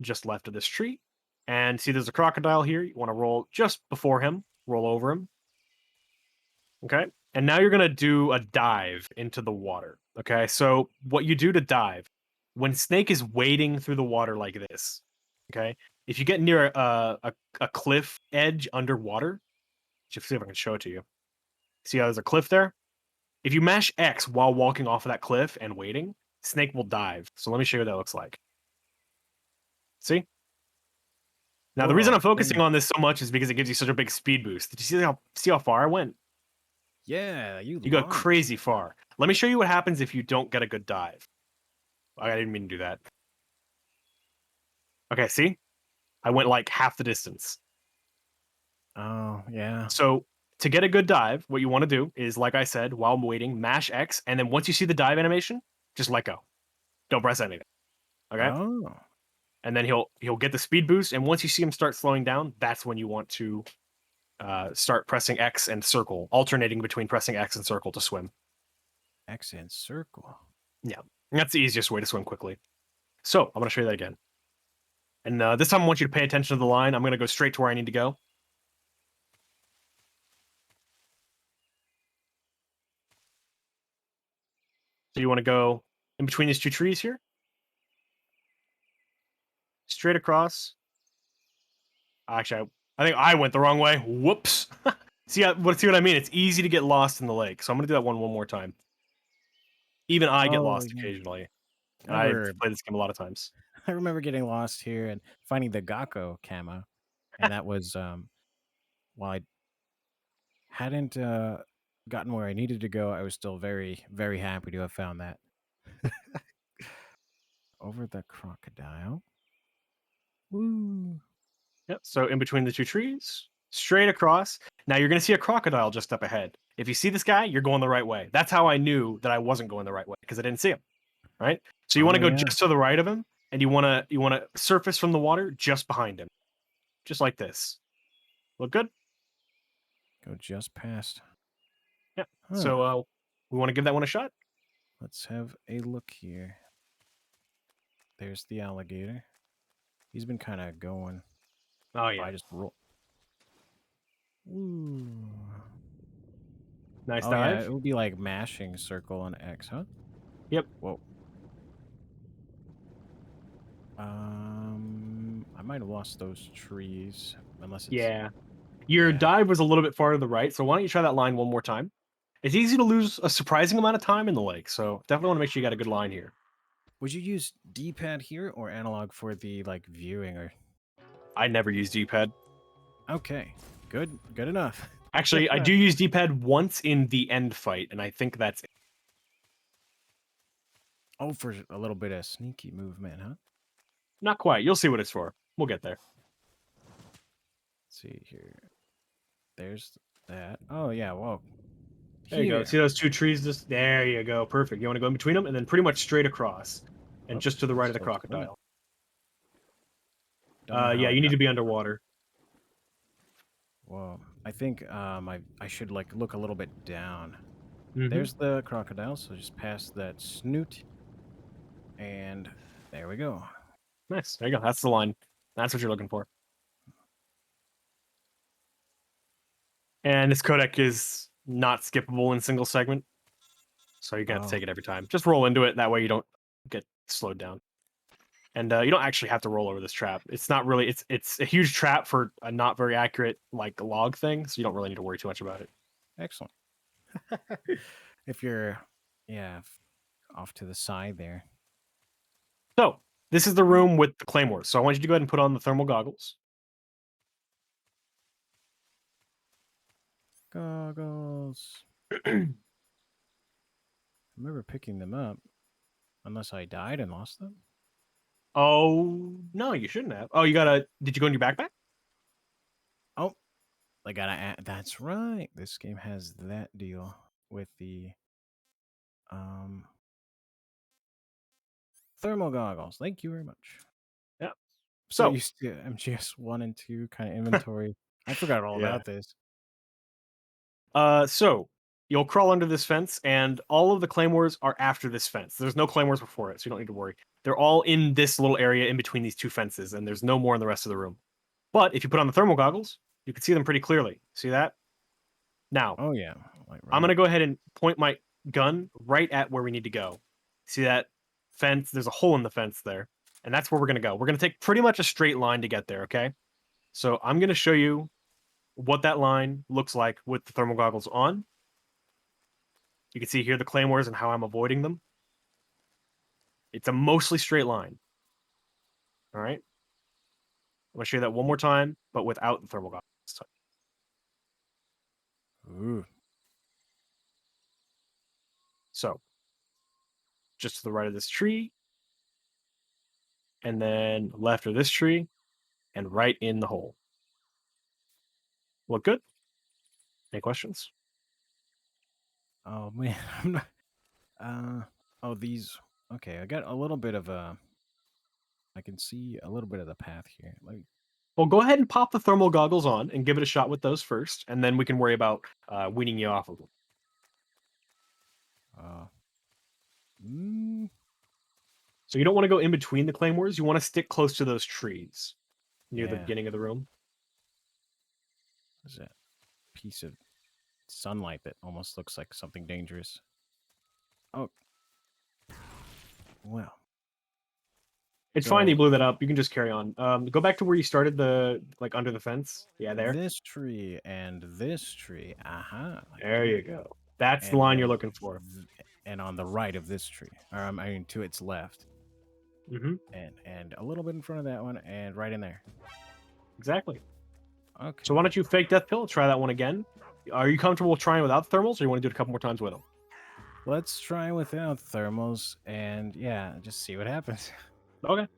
just left of this tree. And see there's a crocodile here. You want to roll just before him, roll over him. Okay? And now you're going to do a dive into the water. Okay? So what you do to dive, when Snake is wading through the water like this, okay? If you get near a cliff edge underwater, just see if I can show it to you. See how there's a cliff there? If you mash X while walking off of that cliff and waiting, Snake will dive. So let me show you what that looks like. See? Now the reason
Whoa,
I'm focusing
yeah.
on this so much is because it gives you such a big speed boost. Did you see how far I went?
Yeah, you
You go
launched.
crazy far. Let me show you what happens if you don't get a good dive. I didn't mean to do that. Okay, see? I went like half the distance.
Oh, yeah.
So to get a good dive, what you want to do is, like I said, while I'm waiting, mash X, and then once you see the dive animation, just let go. Don't press anything. Okay?
Oh.
And then he'll get the speed boost, and once you see him start slowing down, that's when you want to start pressing X and circle, alternating between pressing X and circle to swim.
X and circle.
Yeah, that's the easiest way to swim quickly. So I'm going to show you that again. And this time I want you to pay attention to the line. I'm going to go straight to where I need to go. So you want to go in between these two trees here. Straight across. Actually, I think I went the wrong way. Whoops. See what I mean? It's easy to get lost in the lake. So I'm going to do that one more time. Even I get lost
yeah.
occasionally. And
I
I've
remember,
played this game a lot of times.
I remember getting lost here and finding the Gakko camo. And that was while I hadn't gotten where I needed to go, I was still very, very happy to have found that. Over the crocodile. Woo.
Yep. So in between the two trees, straight across. Now you're going to see a crocodile just up ahead. If you see this guy, you're going the right way. That's how I knew that I wasn't going the right way, because I didn't see him. Right? So you want
Oh,
to go
yeah.
just to the right of him, and you want to surface from the water just behind him. Just like this. Look good?
Go just past.
Yeah.
Huh.
So we want to give that one a shot.
Let's have a look here. There's the alligator. He's been kind of going.
Oh yeah.
I just roll. Ooh.
Nice
Oh yeah,
dive.
it would be like mashing circle and X, huh?
Yep.
Whoa. I might have lost those trees unless it's
Yeah. Your
yeah.
dive was a little bit far to the right, so why don't you try that line one more time? It's easy to lose a surprising amount of time in the lake, so definitely want to make sure you got a good line here.
Would you use D-pad here or analog for the like viewing or?
I never use D-pad.
Okay, good enough.
Actually, I do use D-pad once in the end fight, and I think that's it.
Oh, for a little bit of sneaky movement, huh?
Not quite. You'll see what it's for. We'll get there.
Let's see here. There's that. Oh yeah, whoa.
There you go.
Here.
See those two trees? Just there you go. Perfect. You want to go in between them, and then pretty much straight across, and
Oh,
just to the right of the
still swimming.
crocodile.
Don't know how
Yeah,
I
you need
got-
to be underwater.
Whoa. I think I should like look a little bit down.
Mhm.
There's the crocodile, so just past that snoot. And there we go.
Nice. There you go. That's the line. That's what you're looking for. And this codec is not skippable in single segment, so you're gonna have to
Oh.
take it every time. Just roll into it. That way you don't get slowed down. And you don't actually have to roll over this trap. It's not really. It's a huge trap for a not very accurate like log thing, so you don't really need to worry too much about it.
Excellent. If you're off to the side there.
So this is the room with the claymores. So I want you to go ahead and put on the thermal goggles.
Goggles. I remember picking them up. Unless I died and lost them.
Oh no, you shouldn't have. Oh, you gotta. Did you go in your backpack?
Oh, I gotta add. That's right. This game has that deal with the thermal goggles. Thank you very much.
Yeah.
So
So
used to MGS 1 and 2 kind of inventory. I forgot all
Yeah.
about this.
So you'll crawl under this fence, and all of the claymores are after this fence. There's no claymores before it, so you don't need to worry. They're all in this little area in between these two fences, and there's no more in the rest of the room. But if you put on the thermal goggles, you can see them pretty clearly. See that? Now,
Oh yeah. Like
I'm
right.
gonna go ahead and point my gun right at where we need to go. See that fence? There's a hole in the fence there, and that's where we're gonna go. We're gonna take pretty much a straight line to get there, okay? So I'm gonna show you what that line looks like with the thermal goggles on. You can see here the claymores and how I'm avoiding them. It's a mostly straight line. All right. I'm gonna show you that one more time, but without the thermal goggles. this time.
Ooh.
So, just to the right of this tree, and then left of this tree, and right in the hole. Look good? Any questions?
Oh man. I'm not, oh these okay, I got a little bit of a I can see a little bit of the path here. Like
Well, go ahead and pop the thermal goggles on and give it a shot with those first, and then we can worry about weaning you off of them.
mm,
So you don't want to go in between the claymores. You want to stick close to those trees near the
Yeah.
beginning of the room.
There's a piece of sunlight that almost looks like something dangerous. Oh. Well.
It's fine that you
So
blew that up. You can just carry on. Go back to where you started the like under the fence. Yeah, there.
this tree and this tree. Uh-huh. Like
There
here.
you go. That's the
And
line you're
then
looking for.
and on the right of this tree. Or I mean to its left.
Mm-hmm.
And a little bit in front of that one and right in there.
Exactly.
Okay.
So why don't you fake death pill? Try that one again. Are you comfortable trying without thermals, or you want to do it a couple more times with them?
Let's try without thermals and yeah, just see what happens.
Okay.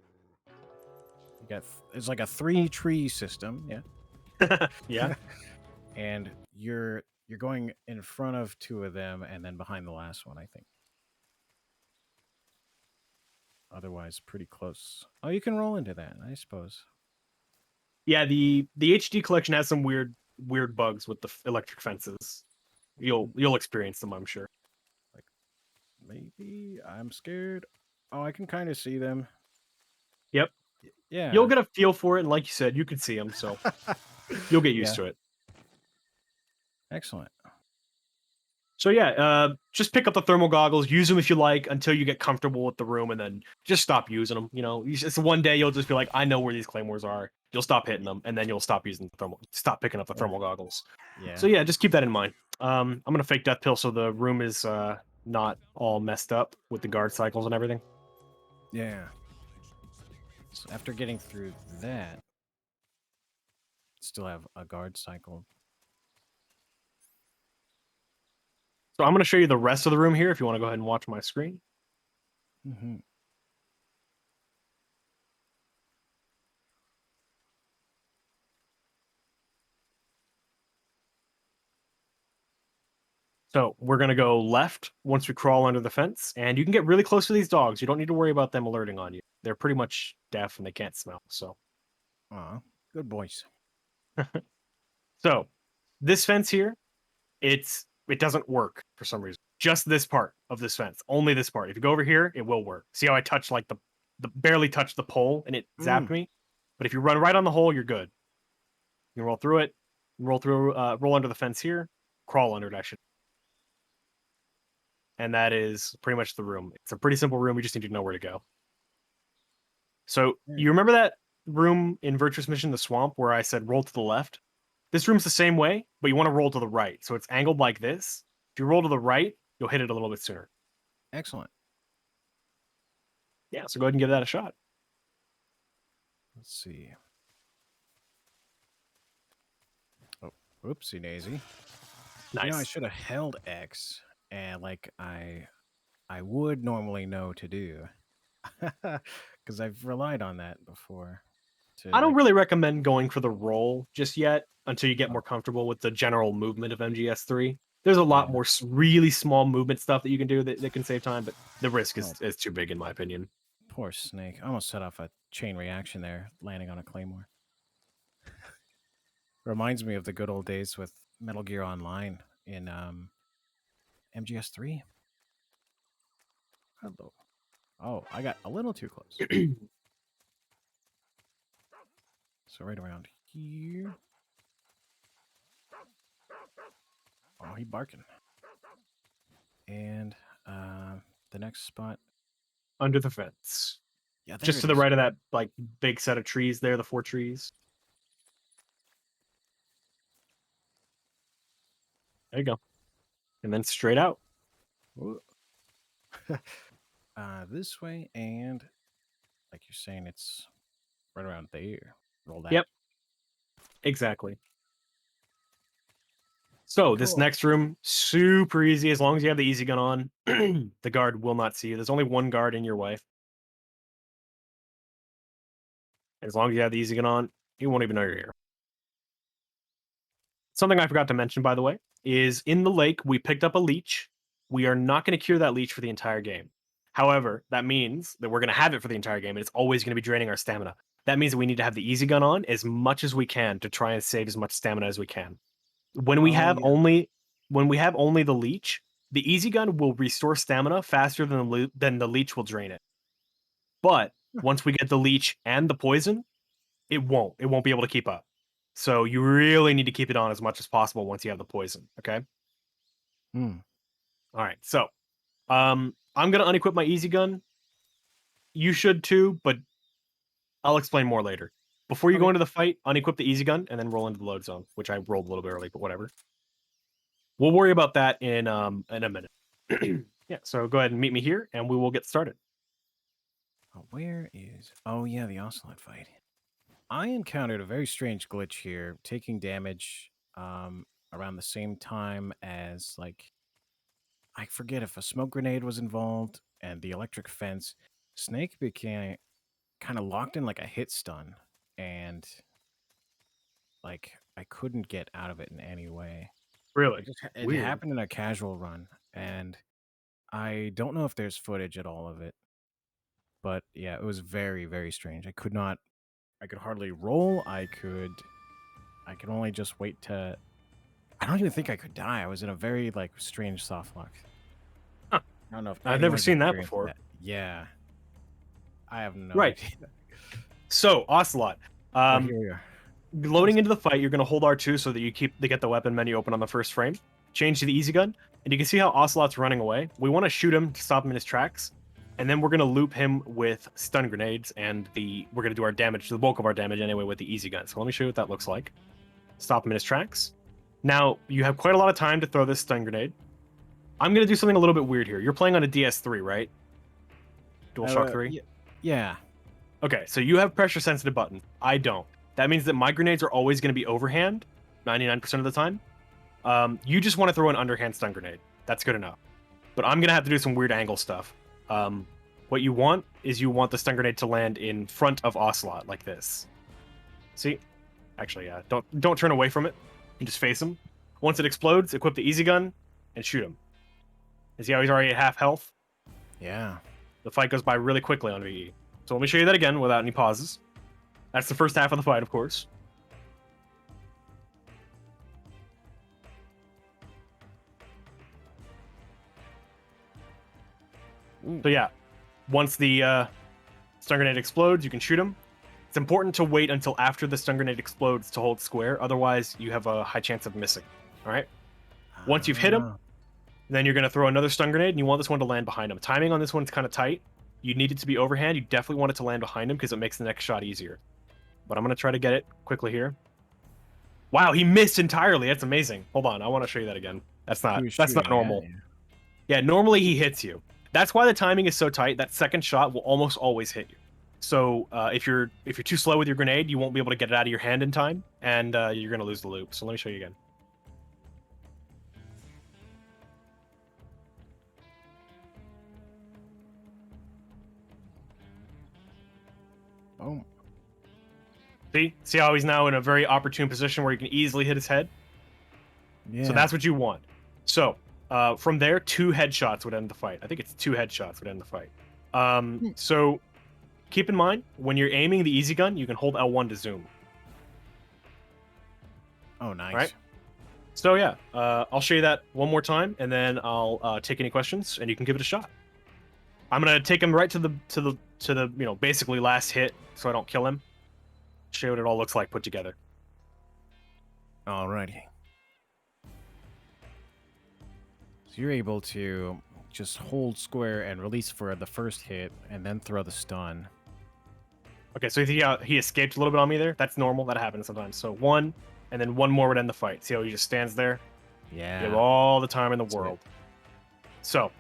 You got it's like a 3 tree system, yeah.
Yeah.
And you're going in front of two of them and then behind the last one, I think. Otherwise, pretty close. Oh, you can roll into that, I suppose.
Yeah, the HD collection has some weird bugs with the electric fences. You'll experience them, I'm sure.
Like, maybe I'm scared. Oh, I can kind of see them.
Yep.
Yeah.
You'll get a feel for it, and like you said, you could see them, so you'll get used
Yeah.
to it.
Excellent.
So yeah, just pick up the thermal goggles, use them if you like until you get comfortable with the room, and then just stop using them. You know, it's one day you'll just be like, I know where these claymores are. You'll stop hitting them, and then you'll stop stop picking up the thermal goggles.
Yeah.
So yeah, just keep that in mind. I'm gonna fake death pill so the room is not all messed up with the guard cycles and everything.
Yeah. So after getting through that, still have a guard cycle.
So I'm gonna show you the rest of the room here if you want to go ahead and watch my screen.
Mm-hmm.
So we're gonna go left once we crawl under the fence, and you can get really close to these dogs. You don't need to worry about them alerting on you. They're pretty much deaf and they can't smell.
Aw, good boys.
So this fence here, it doesn't work for some reason. Just this part of this fence, only this part. If you go over here, it will work. See how I touched like the barely touched the pole and it zapped me. But if you run right on the hole, you're good. You can roll through it, roll under the fence here, crawl under it. I should. And that is pretty much the room. It's a pretty simple room. We just need to know where to go. So
Yeah.
you remember that room in Virtuous Mission, the swamp, where I said roll to the left? This room's the same way, but you want to roll to the right. So it's angled like this. If you roll to the right, you'll hit it a little bit sooner.
Excellent.
Yeah, so go ahead and give that a shot.
Let's see. Oh, whoopsie daisy.
Nice.
You know, I should have held X, and like I would normally know to do, because I've relied on that before.
I don't really recommend going for the roll just yet until you get
Oh.
more comfortable with the general movement of MGS3. There's a lot
Yeah.
more really small movement stuff that you can do that can save time, but the risk is too big in my opinion.
Poor Snake. I almost set off a chain reaction there, landing on a claymore. Reminds me of the good old days with Metal Gear Online in MGS3. Hello. Oh, I got a little too close. So right around here. Oh, he barking. And the next spot.
Under the fence.
Yeah,
Just to the right of that like big set of trees there, the 4 trees. There you go. And then straight out.
This way, and like you're saying, it's right around there. Roll that.
Yep. Exactly. So this
Cool.
next room, super easy. As long as you have the easy gun on, the guard will not see you. There's only one guard in your way. As long as you have the easy gun on, he won't even know you're here. Something I forgot to mention, by the way, is in the lake, we picked up a leech. We are not going to cure that leech for the entire game. However, that means that we're going to have it for the entire game, and it's always going to be draining our stamina. That means that we need to have the easy gun on as much as we can to try and save as much stamina as we can. When we have only the leech, the easy gun will restore stamina faster than the leech will drain it. But once we get the leech and the poison, it won't be able to keep up. So you really need to keep it on as much as possible once you have the poison. Okay. All right. So I'm gonna unequip my easy gun. You should too, but I'll explain more later. Before you go into the fight, unequip the easy gun and then roll into the load zone, which I rolled a little bit early, but whatever. We'll worry about that in a minute. Yeah, so go ahead and meet me here, and we will get started.
Where is... Oh, yeah, the Ocelot fight. I encountered a very strange glitch here, taking damage around the same time as, like... I forget if a smoke grenade was involved and the electric fence. Snake became kind of locked in like a hit stun, and like I couldn't get out of it in any way.
Really
It
weird.
happened in a casual run, and I don't know if there's footage at all of it, but yeah, it was very, very strange. I could hardly roll. I could only just wait to. I don't even think I could die. I was in a very like strange soft lock.
Huh.
I don't know if
I've never
anyone's
seen that
experienced
before.
that. Yeah, I have no
Right.
idea.
So Ocelot,
Oh, here we are.
loading into the fight, you're going to hold R2 so that you get the weapon menu open on the first frame. Change to the easy gun, and you can see how Ocelot's running away. We want to shoot him to stop him in his tracks, and then we're going to loop him with stun grenades, and we're going to do our damage, the bulk of our damage anyway, with the easy gun. So let me show you what that looks like. Stop him in his tracks. Now, you have quite a lot of time to throw this stun grenade. I'm going to do something a little bit weird here. You're playing on a DS3, right? DualShock 3?
Yeah.
Okay, so you have pressure-sensitive buttons. I don't. That means that my grenades are always going to be overhand, 99% of the time. You just want to throw an underhand stun grenade. That's good enough. But I'm going to have to do some weird angle stuff. What you want is you want the stun grenade to land in front of Ocelot, like this. See? Actually, yeah. Don't turn away from it. You just face him. Once it explodes, equip the easy gun and shoot him. You see how he's already at half health?
Yeah.
The fight goes by really quickly on VE. So let me show you that again without any pauses. That's the first half of the fight, of course. So yeah, once the stun grenade explodes, you can shoot him. It's important to wait until after the stun grenade explodes to hold square, otherwise you have a high chance of missing. All right? Once you've hit him, then you're going to throw another stun grenade, and you want this one to land behind him. Timing on this one's kind of tight. You need it to be overhand. You definitely want it to land behind him because it makes the next shot easier. But I'm going to try to get it quickly here. Wow, he missed entirely. That's amazing. Hold on, I want to show you that again. That's not normal. Yeah, normally he hits you. That's why the timing is so tight. That second shot will almost always hit you. So if you're too slow with your grenade, you won't be able to get it out of your hand in time, and you're going to lose the loop. So let me show you again.
Oh.
See how he's now in a very opportune position where he can easily hit his head?
Yeah.
So that's what you want. So from there, 2 headshots would end the fight. I think it's 2 headshots would end the fight. So keep in mind, when you're aiming the easy gun, you can hold L1 to zoom.
Oh, nice.
Right? So yeah, I'll show you that one more time, and then I'll take any questions, and you can give it a shot. I'm gonna take him right to the basically last hit, so I don't kill him. Show you what it all looks like put together.
Alrighty. So you're able to just hold square and release for the first hit, and then throw the stun.
Okay, so he escaped a little bit on me there. That's normal. That happens sometimes. So 1, and then 1 more would end the fight. See how he just stands there?
Yeah.
You have all the time in the
That's
world. So,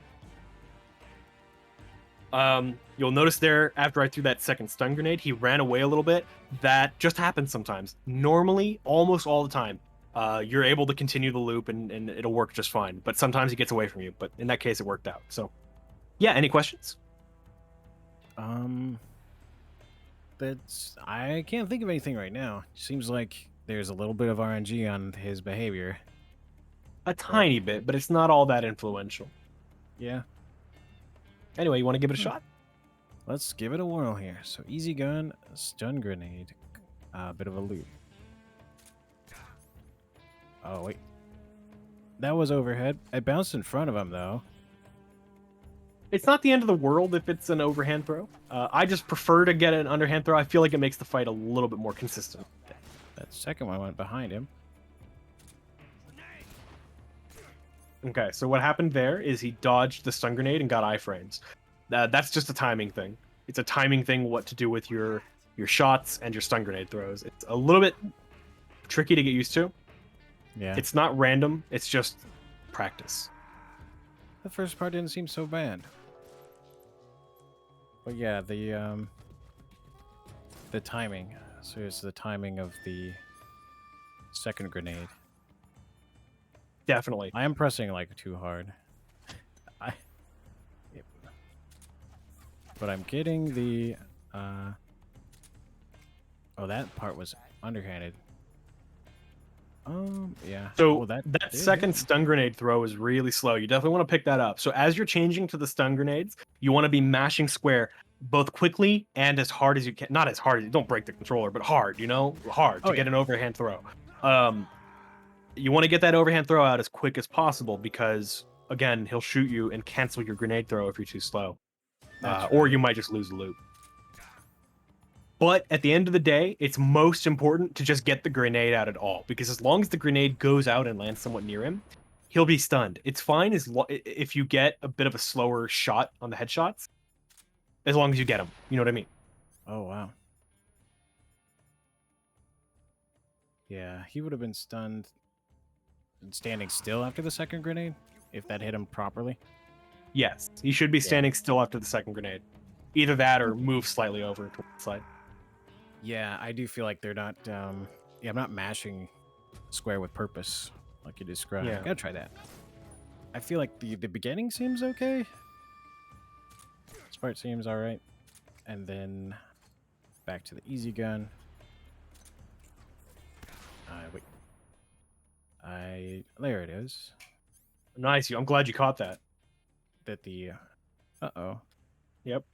you'll notice there, after I threw that second stun grenade, he ran away a little bit. That just happens sometimes. Normally, almost all the time, you're able to continue the loop and it'll work just fine. But sometimes he gets away from you. But in that case, it worked out. So, yeah, any questions?
I can't think of anything right now. Seems like there's a little bit of RNG on his behavior.
A tiny bit, but it's not all that influential.
Yeah.
Anyway, you want to give it a shot?
Let's give it a whirl here. So easy gun, stun grenade, a bit of a loop. Oh, wait. That was overhead. It bounced in front of him, though.
It's not the end of the world if it's an overhand throw. I just prefer to get an underhand throw. I feel like it makes the fight a little bit more consistent.
That second one went behind him.
Okay, so what happened there is he dodged the stun grenade and got iframes. That's just a timing thing. It's a timing thing what to do with your shots and your stun grenade throws. It's a little bit tricky to get used to.
Yeah.
It's not random. It's just practice.
The first part didn't seem so bad. But yeah, the timing. So it's the timing of the second grenade.
Definitely.
I am pressing like too hard. But I'm getting the oh, that part was underhanded. Yeah.
So
Oh, that
that
did
second
hit.
stun grenade throw is really slow. You definitely want to pick that up. So as you're changing to the stun grenades, you want to be mashing square both quickly and as hard as you can. Not as hard as you don't break the controller, but hard, hard
Oh,
to get
yeah.
an overhand throw. You want to get that overhand throw out as quick as possible because again, he'll shoot you and cancel your grenade throw if you're too slow.
That's
Or you
right.
might just lose the loop. But at the end of the day, it's most important to just get the grenade out at all, because as long as the grenade goes out and lands somewhat near him, he'll be stunned. It's fine if you get a bit of a slower shot on the headshots, as long as you get him. You know what I mean?
Oh, wow. Yeah, he would have been stunned and standing still after the second grenade if that hit him properly.
Yes, he should be
Yeah.
standing still after the second grenade. Either that or move slightly over to one side.
Yeah, I do feel like they're not. Yeah, I'm not mashing square with purpose like you described.
Yeah.
Gotta try that. I feel like the beginning seems okay. This part seems all right, and then back to the easy gun. Wait. There it is.
Nice. I'm glad you caught that.
That the. Uh-oh.
Yep.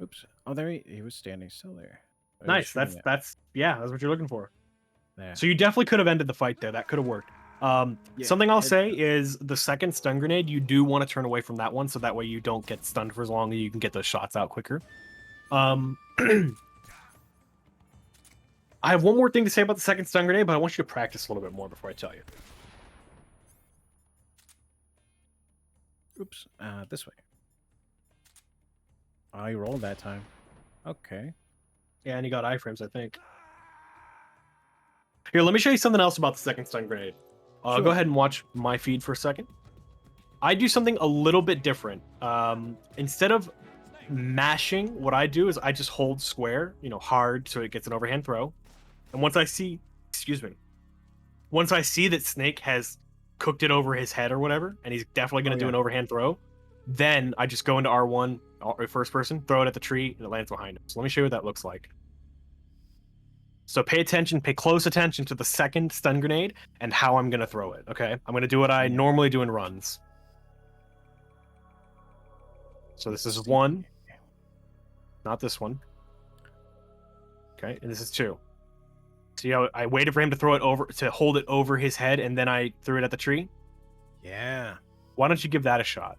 Oops. Oh, there he was standing still there. Or he was
Nice.
shooting it.
That's what you're looking for.
There.
So you definitely could have ended the fight there. That could have worked.
Yeah,
Something I'll say is the second stun grenade, you do want to turn away from that one, so that way you don't get stunned for as long, and you can get those shots out quicker. I have one more thing to say about the second stun grenade, but I want you to practice a little bit more before I tell you.
Oops. This way. Oh, he rolled that time. Okay.
Yeah, and you got iframes, I think. Here, let me show you something else about the second stun grenade.
Sure.
Go ahead and watch my feed for a second. I do something a little bit different. Instead of mashing, what I do is I just hold square, hard, so it gets an overhand throw. And once I see that Snake has cooked it over his head or whatever, and he's definitely going to do an overhand throw, then I just go into R1, first person, throw it at the tree, and it lands behind him. So let me show you what that looks like. So pay close attention to the second stun grenade and how I'm going to throw it, okay? I'm going to do what I normally do in runs. So this is 1, not this one. Okay, and this is 2. See how I waited for him to hold it over his head, and then I threw it at the tree?
Yeah.
Why don't you give that a shot?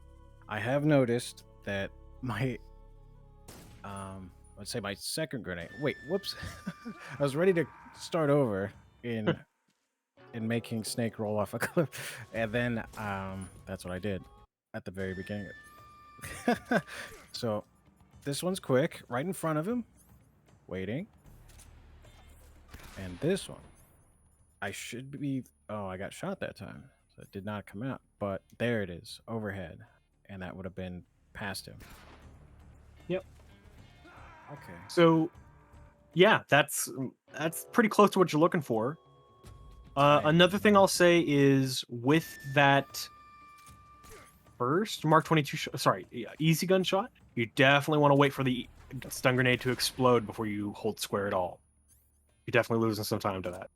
I have noticed that my let's say my second grenade. Wait, whoops. I was ready to start over in making Snake roll off a cliff. And then that's what I did at the very beginning. So this one's quick, right in front of him, waiting. And this one, I should be. Oh, I got shot that time, so it did not come out. But there it is, overhead, and that would have been past him.
Yep.
Okay.
So, yeah, that's pretty close to what you're looking for. Another thing I'll say is with that first Mark 22, easy gun shot, you definitely want to wait for the stun grenade to explode before you hold square at all. You're definitely losing some time to that.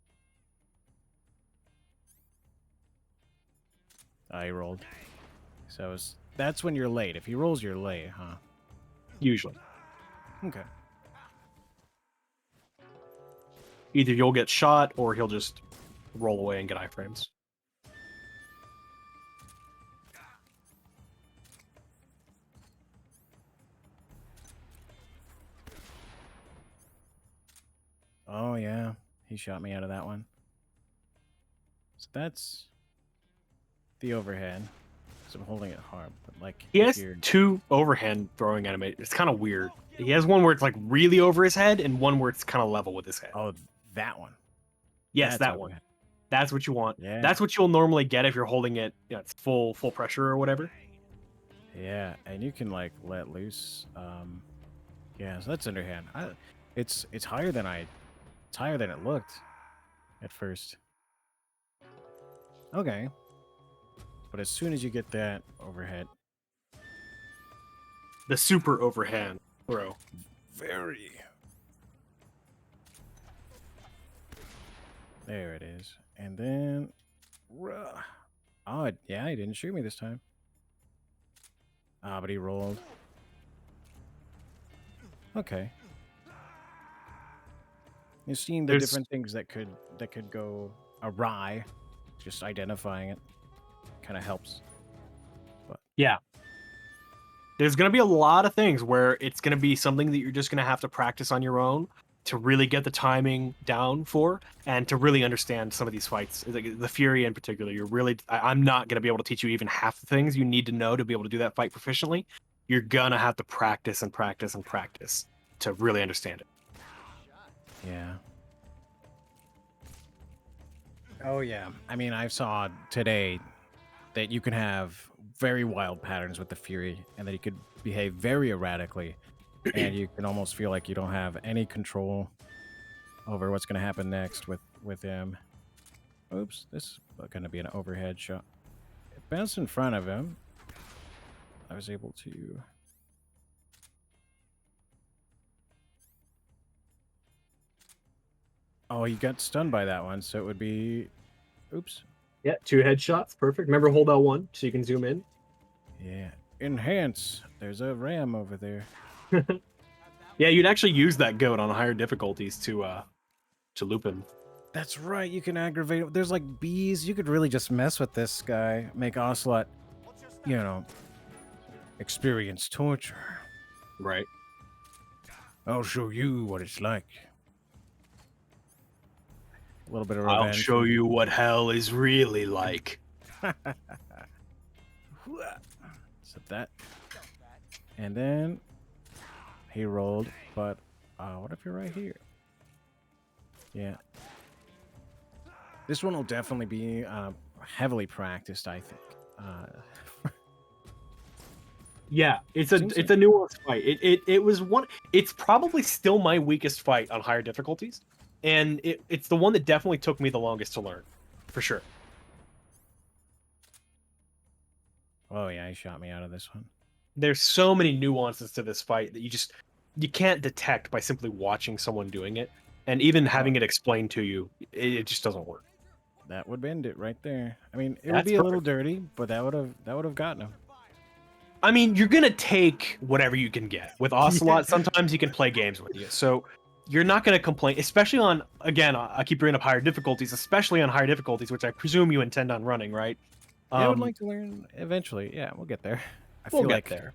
I rolled. So that's when you're late. If he rolls, you're late, huh?
Usually.
Okay.
Either you'll get shot or he'll just roll away and get iframes.
Oh, yeah. He shot me out of that one. So that's the overhead. So I'm holding it hard. But like,
He has 2 overhand throwing animations. It's kind of weird. He has one where it's like really over his head and one where it's kind of level with his head.
Oh, that one.
Yes,
That's
that
overhead.
one. That's what you want.
Yeah.
That's what you'll normally get if you're holding it. It's full pressure or whatever.
Yeah, and you can like let loose. Yeah, so that's underhand. It's higher than it's higher than it looked at first. Okay, but as soon as you get that overhead,
The super overhand throw.
very. There it is. And then... Oh, yeah, he didn't shoot me this time. Ah, but he rolled. Okay. You've seen the
There's-
different things that could go awry. Just identifying it kind of helps.
Yeah. There's going to be a lot of things where it's going to be something that you're just going to have to practice on your own to really get the timing down for and to really understand some of these fights. Like the Fury in particular, I'm not going to be able to teach you even half the things you need to know to be able to do that fight proficiently. You're going to have to practice and practice and practice to really understand it.
Yeah. Oh, yeah. I mean, I saw today that you can have very wild patterns with the Fury and that he could behave very erratically, and you can almost feel like you don't have any control over what's going to happen next with him. Oops, this is going to be an overhead shot. It bounced in front of him. I was able to... Oh, he got stunned by that one, so it would be... Oops.
Yeah, 2 headshots. Perfect. Remember, hold L1 so you can zoom in.
Yeah. Enhance. There's a ram over there.
Yeah, you'd actually use that goat on higher difficulties to loop him.
That's right. You can aggravate it. There's like bees. You could really just mess with this guy. Make Ocelot, you know, experience torture.
Right.
I'll show you what it's like. A little bit of
I'll
revenge.
show you what hell is really like.
So that. And then he rolled, but what if you're right here? Yeah. This one will definitely be heavily practiced, I think.
Yeah, it's a nuanced fight. It was one. It's probably still my weakest fight on higher difficulties, and it's the one that definitely took me the longest to learn, for sure.
Oh yeah, he shot me out of this one.
There's so many nuances to this fight that you can't detect by simply watching someone doing it, and even having it explained to you, it just doesn't work.
That would bend it right there. I mean, it would
That's
be a little
perfect.
dirty, but that would have gotten him.
I mean, you're gonna take whatever you can get. With Ocelot, sometimes you can play games with you, so you're not gonna complain, especially on, again, I keep bringing up higher difficulties, especially on higher difficulties, which I presume you intend on running, right?
I would like to learn eventually. Yeah, we'll get there. I feel like
there.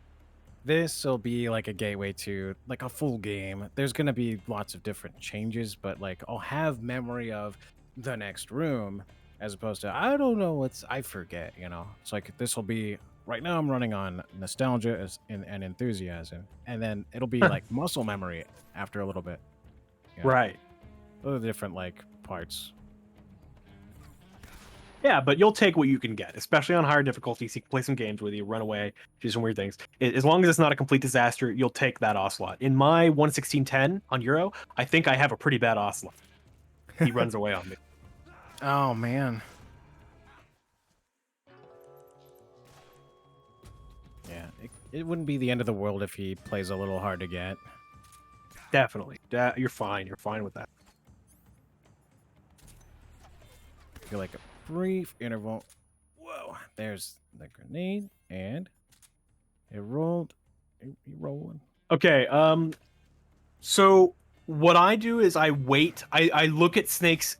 this will be like a gateway to like a full game. There's gonna be lots of different changes, but like I'll have memory of the next room as opposed to I don't know I forget. You know, it's like this will be right now. I'm running on nostalgia and enthusiasm, and then it'll be like muscle memory after a little bit. You know?
Right.
Those are the different like parts.
Yeah, but you'll take what you can get, especially on higher difficulties. You can play some games with you, run away, do some weird things. As long as it's not a complete disaster, you'll take that Ocelot. In my 1:16:10 on Euro, I think I have a pretty bad Ocelot. He runs away on me.
Oh man. Yeah, it wouldn't be the end of the world if he plays a little hard to get.
Definitely. You're fine. You're fine with that.
I feel like a brief interval. Whoa, there's the grenade, and it rolled. He rolling.
Okay, so what I do is I wait. I look at Snake's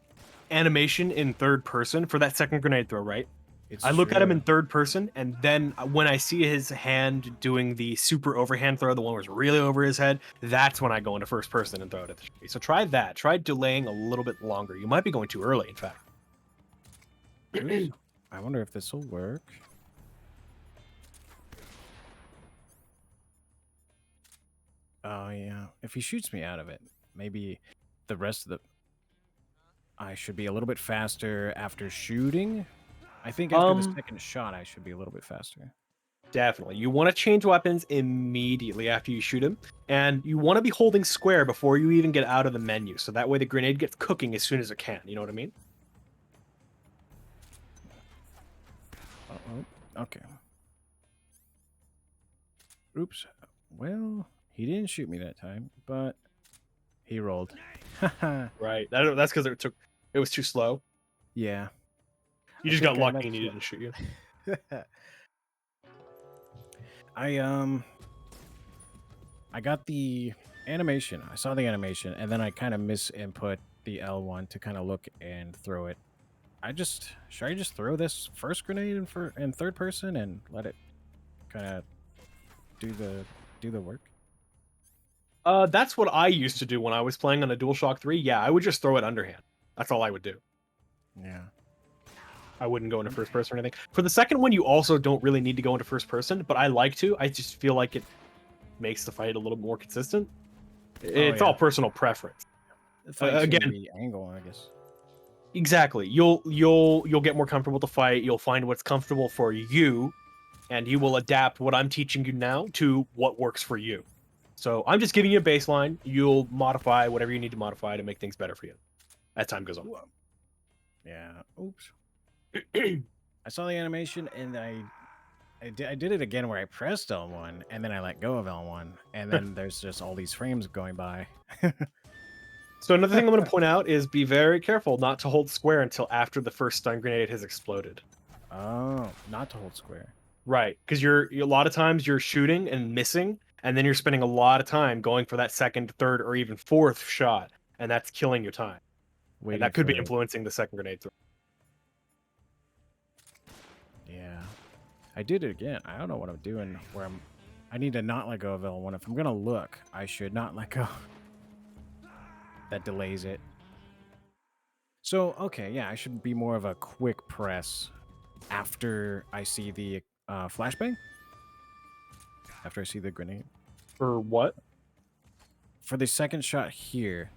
animation in third person for that second grenade throw, right?
It's
I look at him
true.
in third person, and then when I see his hand doing the super overhand throw, the one where it's really over his head, that's when I go into first person and throw it at the tree. So try that. Try delaying a little bit longer. You might be going too early, in fact.
Oops. I wonder if this will work. Oh yeah, if he shoots me out of it, maybe the rest of the... I should be a little bit faster after shooting. I think after the second shot, I should be a little bit faster.
Definitely. You want to change weapons immediately after you shoot him, and you want to be holding square before you even get out of the menu, so that way the grenade gets cooking as soon as it can. You know what I mean?
Uh-oh. Okay. Oops. Well, he didn't shoot me that time, but he rolled.
Right. That's because it took It was too slow.
Yeah.
You
I
just got
think I
lucky and he
messed
didn't shoot you.
I got the animation. I saw the animation, and then I kind of misinput the L1 to kind of look and throw it. Should I just throw this first grenade in third person and let it kind of do the work?
That's what I used to do when I was playing on a DualShock 3. Yeah, I would just throw it underhand. That's all I would do.
Yeah.
I wouldn't go into first person or anything. For the second one, you also don't really need to go into first person, but I like to. I just feel like it makes the fight a little more consistent. It's all personal preference.
The fight's
Again,
gonna be angle, I guess.
exactly. You'll get more comfortable to fight. You'll find what's comfortable for you, and you will adapt what I'm teaching you now to what works for you. So I'm just giving you a baseline. You'll modify whatever you need to modify to make things better for you as time goes on.
Yeah. Oops. I saw the animation and I did it again where I pressed L1 and then I let go of L1 and then there's just all these frames going by.
So another thing I'm going to point out is be very careful not to hold square until after the first stun grenade has exploded.
Oh, not to hold square.
Right, because a lot of times you're shooting and missing, and then you're spending a lot of time going for that second, third, or even fourth shot, and that's killing your time. And that could be influencing the second grenade throw.
Yeah. I did it again. I don't know what I'm doing where I need to not let go of L1. If I'm going to look, I should not let go. That delays it. So, okay, yeah, I should be more of a quick press after I see the flashbang. After I see the grenade.
For what?
For the second shot here,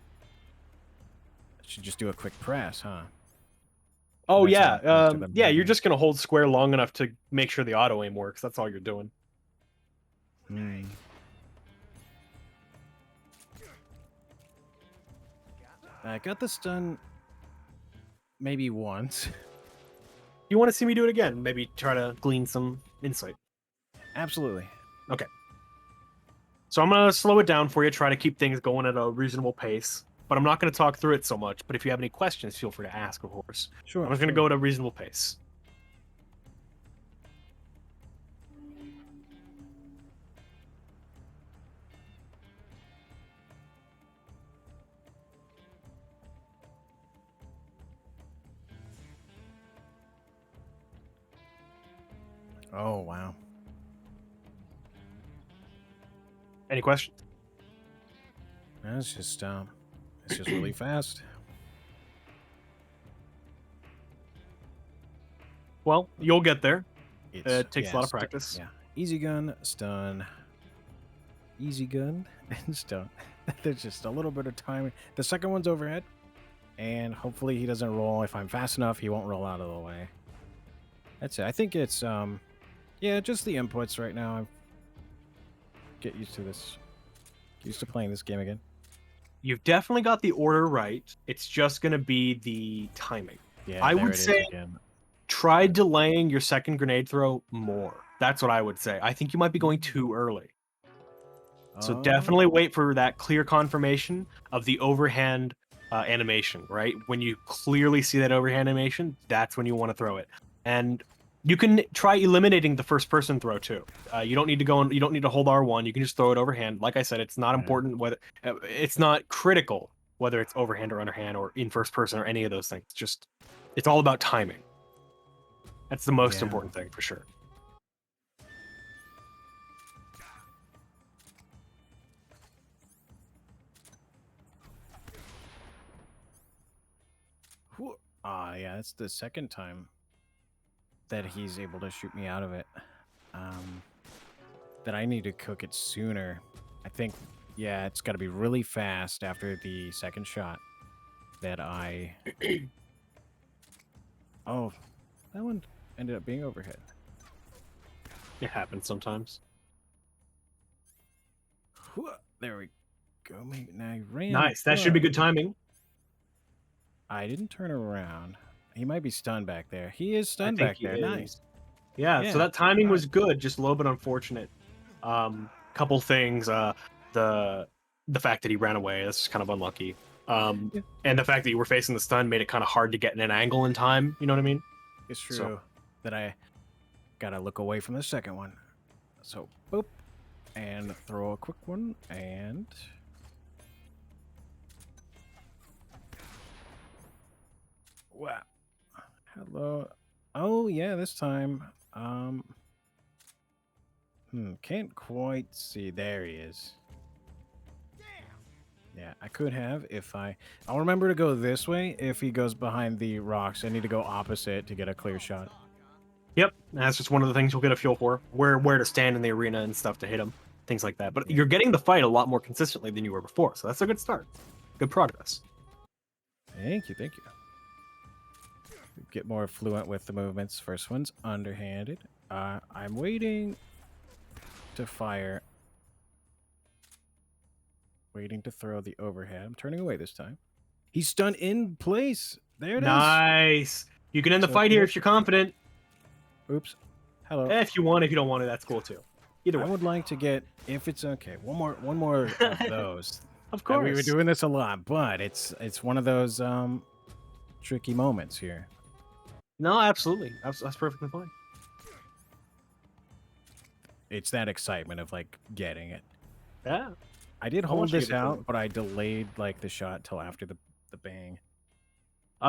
I should just do a quick press, huh?
Oh,
That's
yeah.
after the
Yeah, you're
movement.
just going to hold square long enough to make sure the auto aim works. That's all you're doing.
I got this done maybe once.
You want to see me do it again? Maybe try to glean some insight.
Absolutely.
Okay. So I'm going to slow it down for you, try to keep things going at a reasonable pace. But I'm not going to talk through it so much. But if you have any questions, feel free to ask, of course.
Sure.
I'm just going to go at a reasonable pace.
Oh, wow.
Any questions?
It's just really fast.
Well, you'll get there. It takes
yeah,
a lot of practice.
Yeah. Easy gun, stun. Easy gun and stun. There's just a little bit of time. The second one's overhead. And hopefully he doesn't roll. If I'm fast enough, he won't roll out of the way. That's it. I think it's, yeah, just the inputs right now. I get used to this. Get used to playing this game again.
You've definitely got the order right. It's just going to be the timing.
Yeah,
I
there
would
it is
say
again.
try delaying your second grenade throw more. That's what I would say. I think you might be going too early. So definitely wait for that clear confirmation of the overhand animation, right? When you clearly see that overhand animation, that's when you want to throw it. And you can try eliminating the first person throw too. You don't need to you don't need to hold R1. You can just throw it overhand. Like I said, it's not important whether it's not critical whether it's overhand or underhand or in first person or any of those things. Just it's all about timing. That's the most important thing for sure.
Yeah, that's the second time that he's able to shoot me out of it. That I need to cook it sooner. I think, yeah, it's got to be really fast after the second shot that I... Oh, that one ended up being overhead.
It happens sometimes.
There we go. Maybe now I ran.
Nice. That should be good timing.
I didn't turn around. He might be stunned back there. He is stunned back there. Nice.
Yeah, so that timing was good, just a little bit unfortunate. Couple things. The fact that he ran away, that's kind of unlucky.
Yeah.
And the fact that you were facing the stun made it kind of hard to get in an angle in time. You know what I mean?
It's true
So-
that I gotta look away from the second one. So, boop. And throw a quick one. And... wow. Hello. Oh, yeah, this time. Can't quite see. There he is. Yeah, I could have if I'll remember to go this way if he goes behind the rocks. I need to go opposite to get a clear shot.
Yep, that's just one of the things you'll get a feel for, where to stand in the arena and stuff to hit him, things like that. But
Yeah.
you're getting the fight a lot more consistently than you were before, so that's a good start. Good progress.
Thank you, thank you. Get more fluent with the movements. First one's underhanded. I'm waiting to fire. Waiting to throw the overhead. I'm turning away this time. He's stunned in place. There it is.
Nice. You can end the
So
fight here if
connect-
you're confident.
Oops. Hello.
If you want, if you don't want to, that's cool too. Either
I
way.
would like to get, if it's okay, one more of those.
Of
We were
course.
doing this a lot, but it's one of those tricky moments here.
No, absolutely. That's perfectly fine.
It's that excitement of like getting it.
Yeah.
I did
I
hold
want you to
this
get the
out,
feeling.
but I delayed like the shot till after the bang.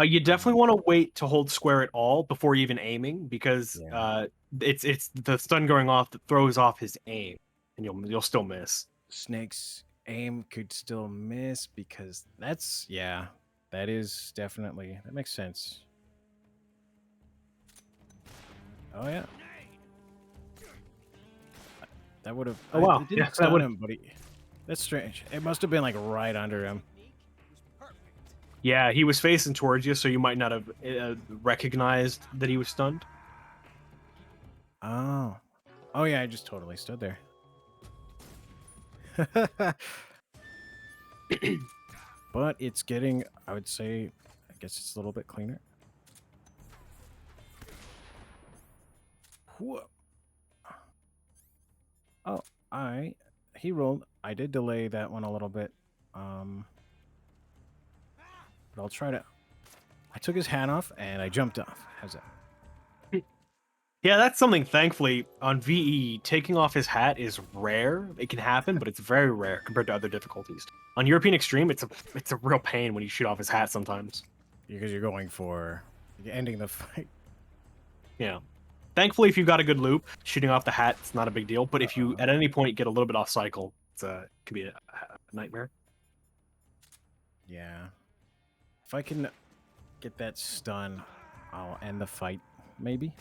You definitely want to wait to hold square at all before even aiming, because
Yeah.
it's the stun going off that throws off his aim, and you'll still miss.
Snake's aim could still miss because that is definitely, that makes sense. Oh yeah. That would have.
Oh, wow.
It didn't
Yeah, that
stun
would-
him, but that's strange. It must have been like right under him.
Yeah, he was facing towards you, so you might not have recognized that he was stunned.
Oh. Oh yeah, I just totally stood there. But it's getting, I would say, I guess it's a little bit cleaner. Whoa. Oh, he rolled. I did delay that one a little bit. But I'll try to. I took his hat off and I jumped off. How's that?
Yeah, that's something. Thankfully, on VE, taking off his hat is rare. It can happen, but it's very rare compared to other difficulties. On European Extreme, it's a real pain when you shoot off his hat sometimes.
Because you're going for ending the fight.
Yeah. Thankfully, if you've got a good loop, shooting off the hat, it's not a big deal. But if you, at any point, get a little bit off cycle, it could be a nightmare.
Yeah. If I can get that stun, I'll end the fight, maybe.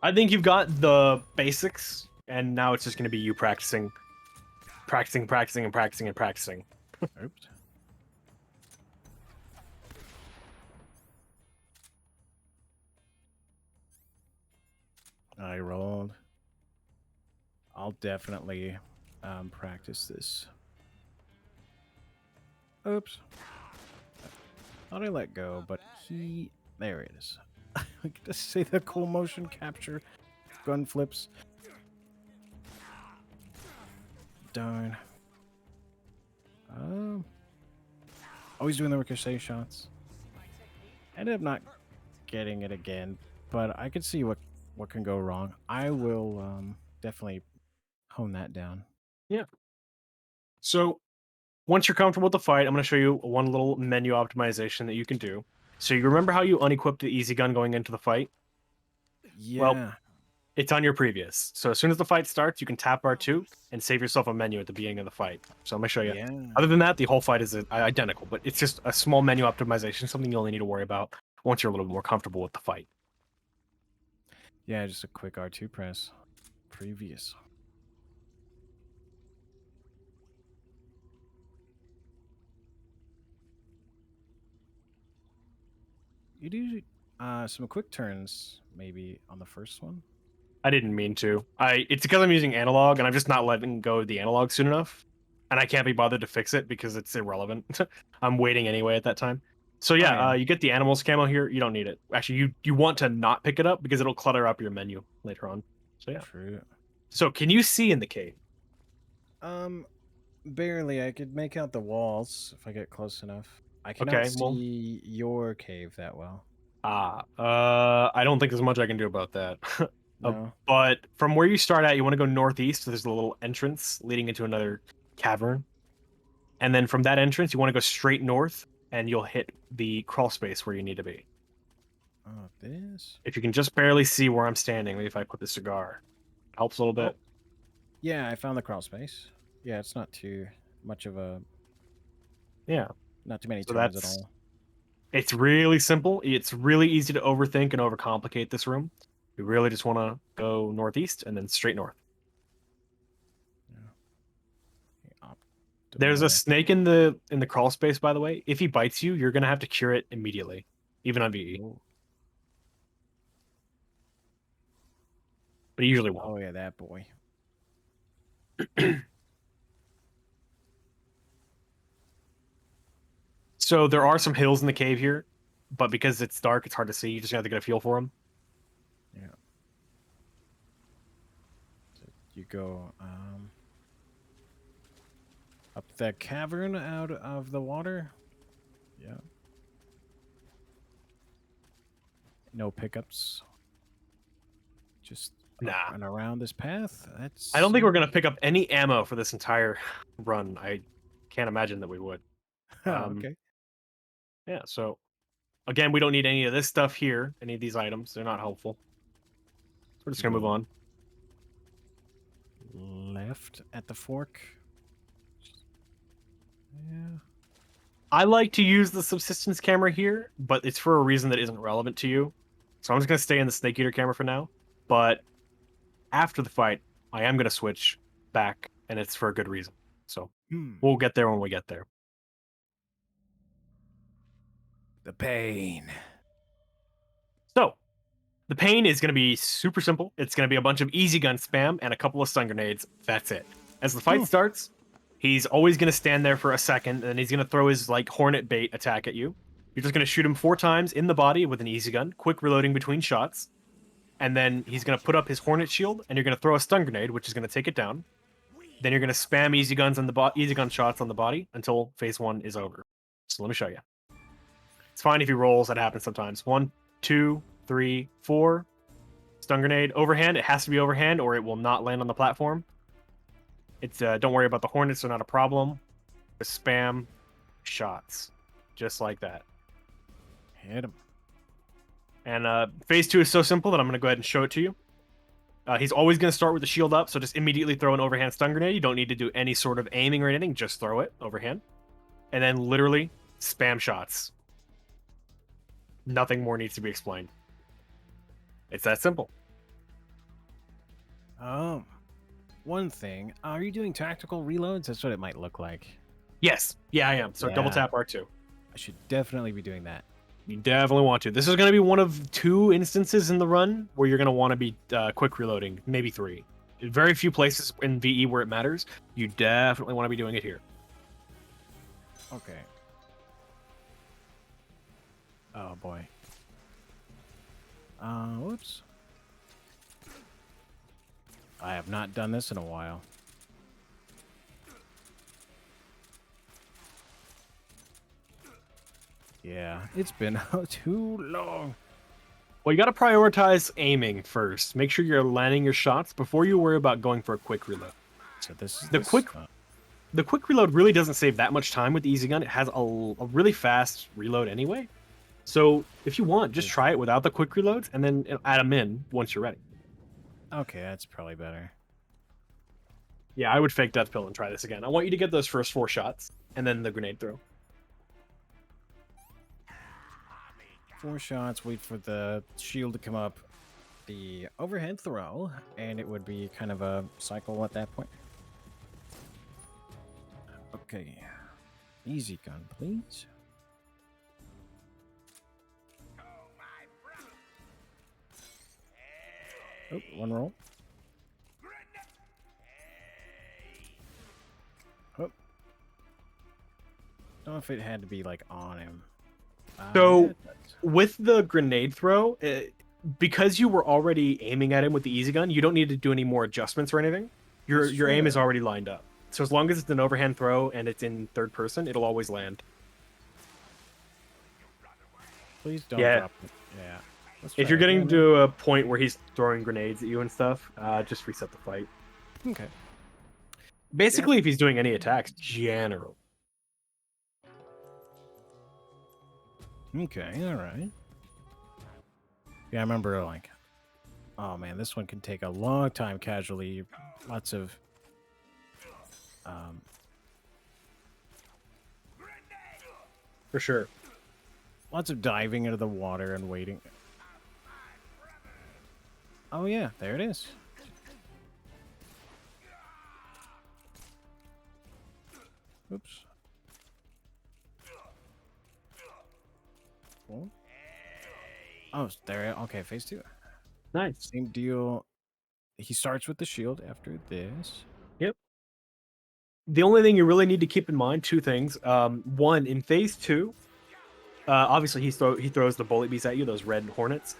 I think you've got the basics, and now it's just going to be you practicing. Oops.
I rolled. I'll definitely practice this. Oops. Thought I let go, but there it is. I get to see the cool motion capture gun flips. Darn. Always doing the ricochet shots. Ended up not getting it again, but I could see what can go wrong. I will definitely hone that down.
So, once you're comfortable with the fight, I'm going to show you one little menu optimization that you can do. So, you remember how you unequipped the easy gun going into the fight?
Yeah.
It's on your previous. So, as soon as the fight starts, you can tap R2 and save yourself a menu at the beginning of the fight. So, I'm going to show you.
Yeah.
Other than that, the whole fight is identical, but it's just a small menu optimization, something you only need to worry about once you're a little bit more comfortable with the fight.
Yeah, just a quick R2 press. Previous. You do some quick turns maybe on the first one.
I didn't mean to. It's because I'm using analog, and I'm just not letting go of the analog soon enough, and I can't be bothered to fix it because it's irrelevant. I'm waiting anyway at that time. So yeah,
yeah.
you get the animals camo here. You don't need it. Actually, you want to not pick it up because it'll clutter up your menu later on. So yeah.
True.
So can you see in the cave?
Barely. I could make out the walls if I get close enough. I cannot
Okay, well,
see your cave that well.
I don't think there's much I can do about that.
No.
But from where you start at, you want to go northeast. There's a little entrance leading into another cavern. And then from that entrance, you want to go straight north, and you'll hit the crawl space where you need to be.
Oh, this?
If you can just barely see where I'm standing, maybe if I put the cigar. Helps a little bit.
Yeah, I found the crawl space. Yeah, it's not too much of a...
Yeah.
Not too many
So
turns at
that's...
all.
It's really simple. It's really easy to overthink and overcomplicate this room. You really just want to go northeast and then straight north. There's a snake in the crawl space, by the way. If he bites you, you're gonna have to cure it immediately, even on VE.
Oh.
But he usually won't.
Oh yeah, that boy.
So there are some hills in the cave here, but because it's dark, it's hard to see. You just have to get a feel for them.
Yeah. So you go up the cavern out of the water. Yeah. No pickups. Just
Nah.
and around this path. That's.
I don't think we're gonna pick up any ammo for this entire run. I can't imagine that we would.
Okay.
Yeah. So again, we don't need any of this stuff here. Any of these items, they're not helpful. So we're just gonna move on.
Left at the fork. Yeah.
I like to use the subsistence camera here, but it's for a reason that isn't relevant to you. So I'm just gonna stay in the Snake Eater camera for now. But after the fight, I am gonna switch back, and it's for a good reason. So we'll get there when we get there.
The pain.
So the pain is gonna be super simple. It's gonna be a bunch of easy gun spam and a couple of stun grenades. That's it. As the fight starts, he's always gonna stand there for a second, and then he's gonna throw his like hornet bait attack at you. You're just gonna shoot him 4 times in the body with an easy gun, quick reloading between shots. And then he's going to put up his Hornet shield, and you're going to throw a stun grenade, which is going to take it down. Then you're going to spam easy guns on the easy gun shots on the body until phase 1 is over. So let me show you. It's fine if he rolls. That happens sometimes. 1, 2, 3, 4. Stun grenade overhand. It has to be overhand, or it will not land on the platform. It's don't worry about the Hornets; they're not a problem. Just spam shots, just like that.
Hit him.
And phase 2 is so simple that I'm going to go ahead and show it to you. He's always going to start with the shield up, so just immediately throw an overhand stun grenade. You don't need to do any sort of aiming or anything. Just throw it overhand. And then literally spam shots. Nothing more needs to be explained. It's that simple.
One thing. Are you doing tactical reloads? That's what it might look like.
Yes. Yeah, I am. So double tap R2.
I should definitely be doing that.
You definitely want to. This is going to be one of 2 instances in the run where you're going to want to be quick reloading, maybe 3. Very few places in VE where it matters. You definitely want to be doing it here.
Okay. Oh boy. Whoops. I have not done this in a while. Yeah, it's been too long.
Well, you got to prioritize aiming first. Make sure you're landing your shots before you worry about going for a quick reload.
So this is
the quick reload really doesn't save that much time with the easy gun. It has a really fast reload anyway. So if you want, just try it without the quick reloads and then add them in once you're ready.
Okay, that's probably better.
Yeah, I would fake death pill and try this again. I want you to get those first 4 shots and then the grenade throw.
4 shots, wait for the shield to come up, the overhead throw, and it would be kind of a cycle at that point. Okay. Easy gun, please. Oh, 1 roll. Oh. Don't know if it had to be like on him.
So with the grenade throw, because you were already aiming at him with the easy gun, you don't need to do any more adjustments or anything. Your aim is already lined up. So as long as it's an overhand throw and it's in third person, it'll always land.
Please don't
Yeah.
drop it. Yeah. Let's
If
try
you're getting
again.
to a point where he's throwing grenades at you and stuff, just reset the fight.
Okay.
Basically, if he's doing any attacks, general.
Okay, all right. Yeah, I remember like, oh man, this one can take a long time casually. Lots of
For sure.
lots of diving into the water and waiting. Oh yeah, there it is. Oops. Cool. Oh, there. Okay, phase 2.
Nice.
Same deal. He starts with the shield after this.
Yep. The only thing you really need to keep in mind, two things. One, in phase 2, obviously he throws the bullet bees at you, those red hornets.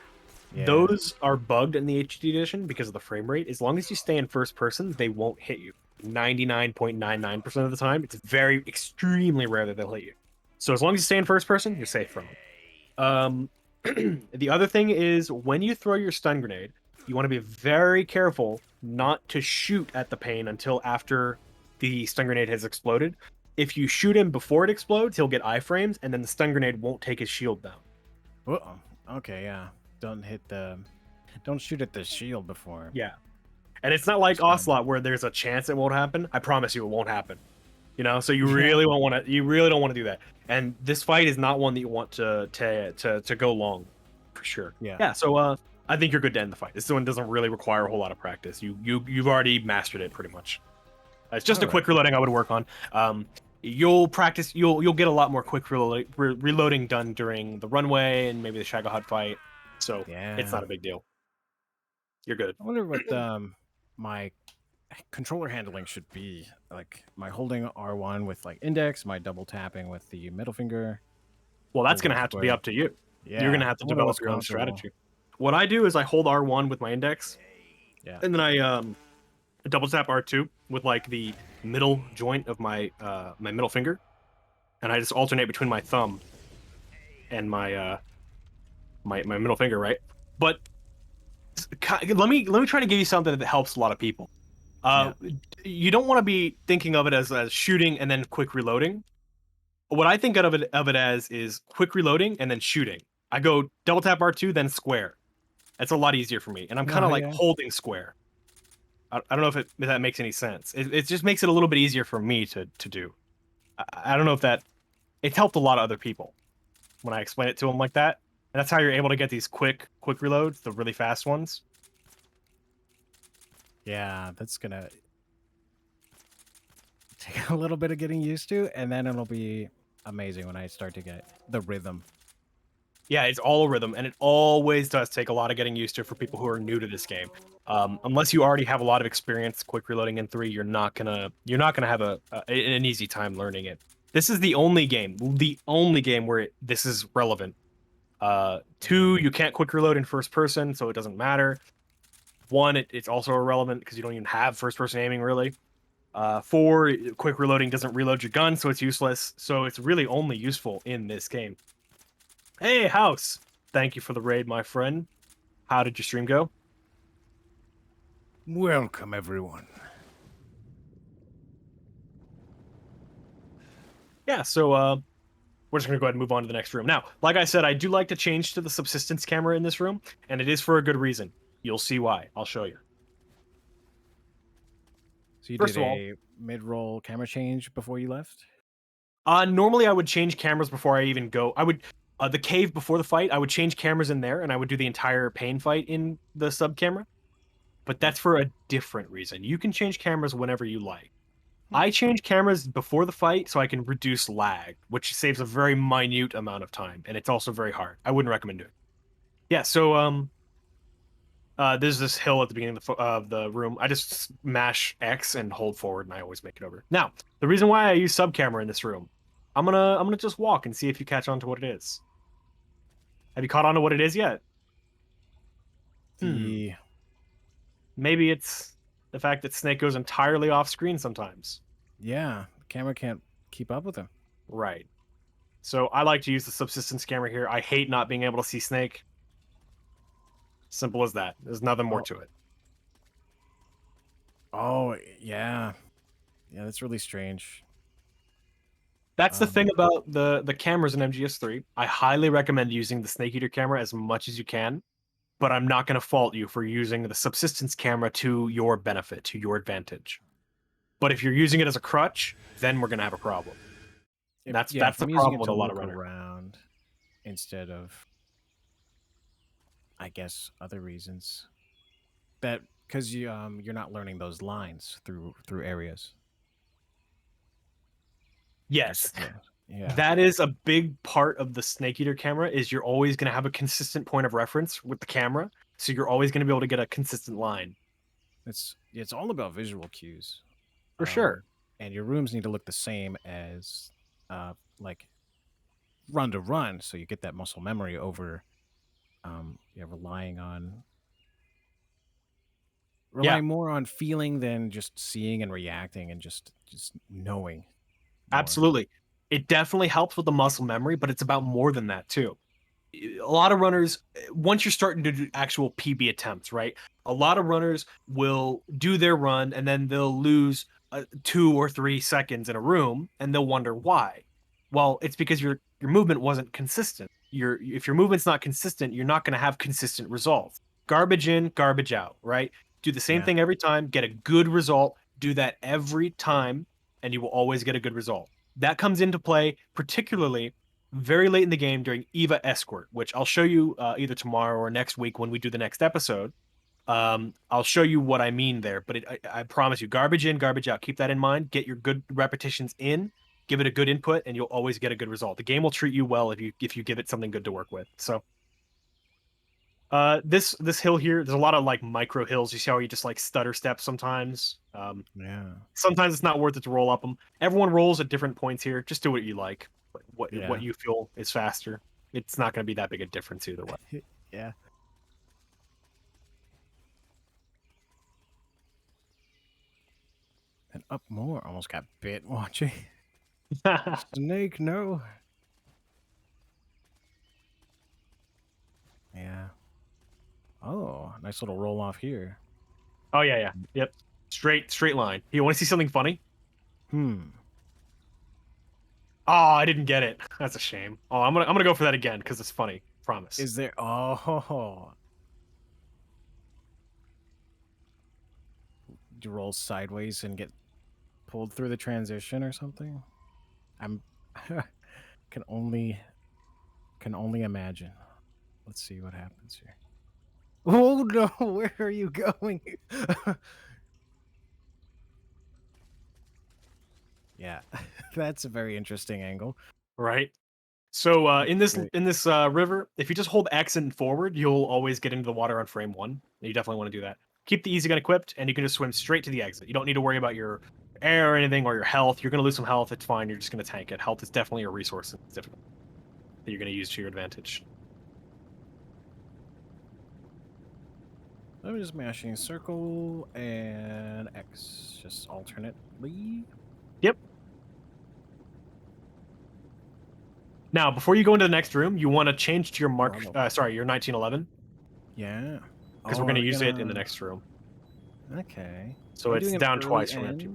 Yeah.
Those are bugged in the HD edition because of the frame rate. As long as you stay in first person, they won't hit you. 99.99% of the time. It's very extremely rare that they'll hit you. So as long as you stay in first person, you're safe from them. The other thing is when you throw your stun grenade, you want to be very careful not to shoot at the pain until after the stun grenade has exploded. If you shoot him before it explodes, he'll get iframes, and then the stun grenade won't take his shield down.
Uh-oh. Okay, yeah. Don't shoot at the shield before.
Yeah. And it's not like
Stun.
Ocelot where there's a chance it won't happen. I promise you it won't happen. You know, so you really don't want to do that. And this fight is not one that you want to go long, for sure.
Yeah.
So I think you're good to end the fight. This one doesn't really require a whole lot of practice. You've already mastered it pretty much. It's just a quick reloading I would work on. You'll practice. You'll get a lot more quick reloading done during the runway and maybe the Shagahut fight. So it's not a big deal. You're good.
I wonder what my controller handling should be. Like my holding R1 with like index, my double tapping with the middle finger.
Well, that's going to have to be up to you.
Yeah.
You're going to have to develop your own strategy. What I do is I hold R1 with my index.
Yeah.
And then I double tap R2 with like the middle joint of my my middle finger. And I just alternate between my thumb and my my middle finger, right? But let me try to give you something that helps a lot of people. You don't want to be thinking of it as shooting and then quick reloading. What I think of it as is quick reloading and then shooting. I go double tap R2 then square. That's a lot easier for me, and I'm kind of like holding square. I don't know if that makes any sense. It just makes it a little bit easier for me to do. I don't know if it's helped a lot of other people when I explain it to them like that. And that's how you're able to get these quick reloads, the really fast ones.
Yeah, that's gonna take a little bit of getting used to, and then it'll be amazing when I start to get the rhythm.
Yeah, it's all a rhythm, and it always does take a lot of getting used to for people who are new to this game. Unless you already have a lot of experience quick reloading in 3, you're not gonna have an easy time learning it. This is the only game where this is relevant. 2, you can't quick reload in first person, so it doesn't matter. 1, it's also irrelevant because you don't even have first person aiming really. 4, quick reloading doesn't reload your gun, so it's useless. So it's really only useful in this game. Hey, House! Thank you for the raid, my friend. How did your stream go?
Welcome, everyone.
Yeah, so we're just going to go ahead and move on to the next room. Now, like I said, I do like to change to the subsistence camera in this room, and it is for a good reason. You'll see why. I'll show you.
So you did a mid-roll camera change before you left?
Normally I would change cameras before I even go. I would the cave before the fight, I would change cameras in there, and I would do the entire pain fight in the sub camera. But that's for a different reason. You can change cameras whenever you like. I change cameras before the fight so I can reduce lag, which saves a very minute amount of time, and it's also very hard. I wouldn't recommend doing it. Yeah, so there's this hill at the beginning of the room. I just mash X and hold forward, and I always make it over. Now, the reason why I use sub camera in this room, I'm gonna just walk and see if you catch on to what it is. Have you caught on to what it is yet?
The
Maybe it's the fact that Snake goes entirely off screen sometimes.
Yeah, the camera can't keep up with him.
Right. So I like to use the subsistence camera here. I hate not being able to see Snake. Simple as that. There's nothing more
Oh,
to it.
oh, yeah. Yeah, that's really strange.
That's the thing
Um,
about the cameras in MGS3. I highly recommend using the Snake Eater camera as much as you can, but I'm not going to fault you for using the subsistence camera to your benefit, to your advantage. But if you're using it as a crutch, then we're going to have a problem.
if
That's the
I'm using
problem
it
with
to
a lot of
look
runners.
around instead of, I guess, other reasons. That because you're not learning those lines through areas. I
Yes.
suppose. Yeah.
That is a big part of the Snake Eater camera is you're always going to have a consistent point of reference with the camera, so you're always going to be able to get a consistent line.
It's all about visual cues.
For sure.
And your rooms need to look the same as like run to run, so you get that muscle memory over relying
Yeah,
more on feeling than just seeing and reacting and just knowing more.
absolutely. It definitely helps with the muscle memory, but it's about more than that too. A lot of runners, once you're starting to do actual PB attempts, right? A lot of runners will do their run and then they'll lose 2 or 3 seconds in a room and they'll wonder why. Well, it's because your movement wasn't consistent. If your movement's not consistent, you're not going to have consistent results. Garbage in, garbage out, right? Do the same
Yeah.
thing every time, get a good result, do that every time, and you will always get a good result. That comes into play particularly very late in the game during Eva Escort, which I'll show you either tomorrow or next week when we do the next episode. I'll show you what I mean there, but I promise you, garbage in, garbage out. Keep that in mind. Get your good repetitions in, give it a good input, and you'll always get a good result. The game will treat you well if you give it something good to work with. So, this hill here, there's a lot of like micro hills. You see how you just like stutter steps sometimes.
Yeah.
Sometimes it's not worth it to roll up them. Everyone rolls at different points here. Just do what you like.
Yeah.
What you feel is faster. It's not going to be that big a difference either way.
Yeah. And up more. Almost got bit watching. Snake, no. Yeah. Oh, nice little roll off here.
Oh yeah. Yep. Straight line. You want to see something funny?
Hmm.
Oh, I didn't get it. That's a shame. Oh, I'm gonna go for that again because it's funny. Promise.
Is there? Oh. You roll sideways and get pulled through the transition or something? I'm can only imagine. Let's see what happens here. Oh no, where are you going? Yeah, that's a very interesting angle.
Right. So
That's great.
in this river, if you just hold X and forward, you'll always get into the water on frame 1. You definitely want to do that. Keep the easy gun equipped, and you can just swim straight to the exit. You don't need to worry about your air or anything or your health. You're going to lose some health. It's fine. You're just going to tank it. Health is definitely a resource that's difficult that you're going to use to your advantage.
I'm just mashing circle and X, just alternately.
Yep. Now, before you go into the next room, you want to change to your mark. Sorry, your 1911,
Yeah.
because we're going to use it in the next room.
Okay.
So it's down twice from empty.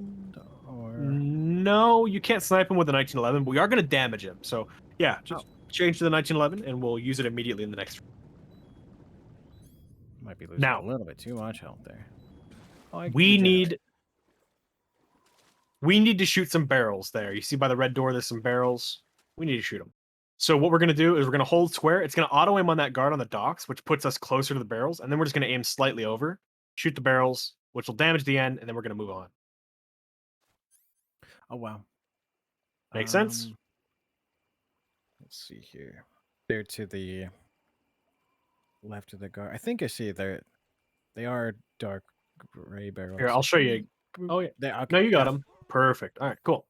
Or...
No, you can't snipe him with the 1911, but we are going to damage him. So yeah, just change to the 1911, and we'll use it immediately in the next room.
Might be losing
Now,
a little bit too much health there. Oh,
we need to shoot some barrels there. You see by the red door, there's some barrels. We need to shoot them. So what we're going to do is we're going to hold square. It's going to auto aim on that guard on the docks, which puts us closer to the barrels. And then we're just going to aim slightly over, shoot the barrels, which will damage the end, and then we're going to move on.
Oh, wow.
Make sense?
Let's see here. They're to the left of the guard. I think I see they are dark gray barrels.
Here, I'll show you. Oh, yeah.
Okay.
No, you got them. Perfect. All right, cool.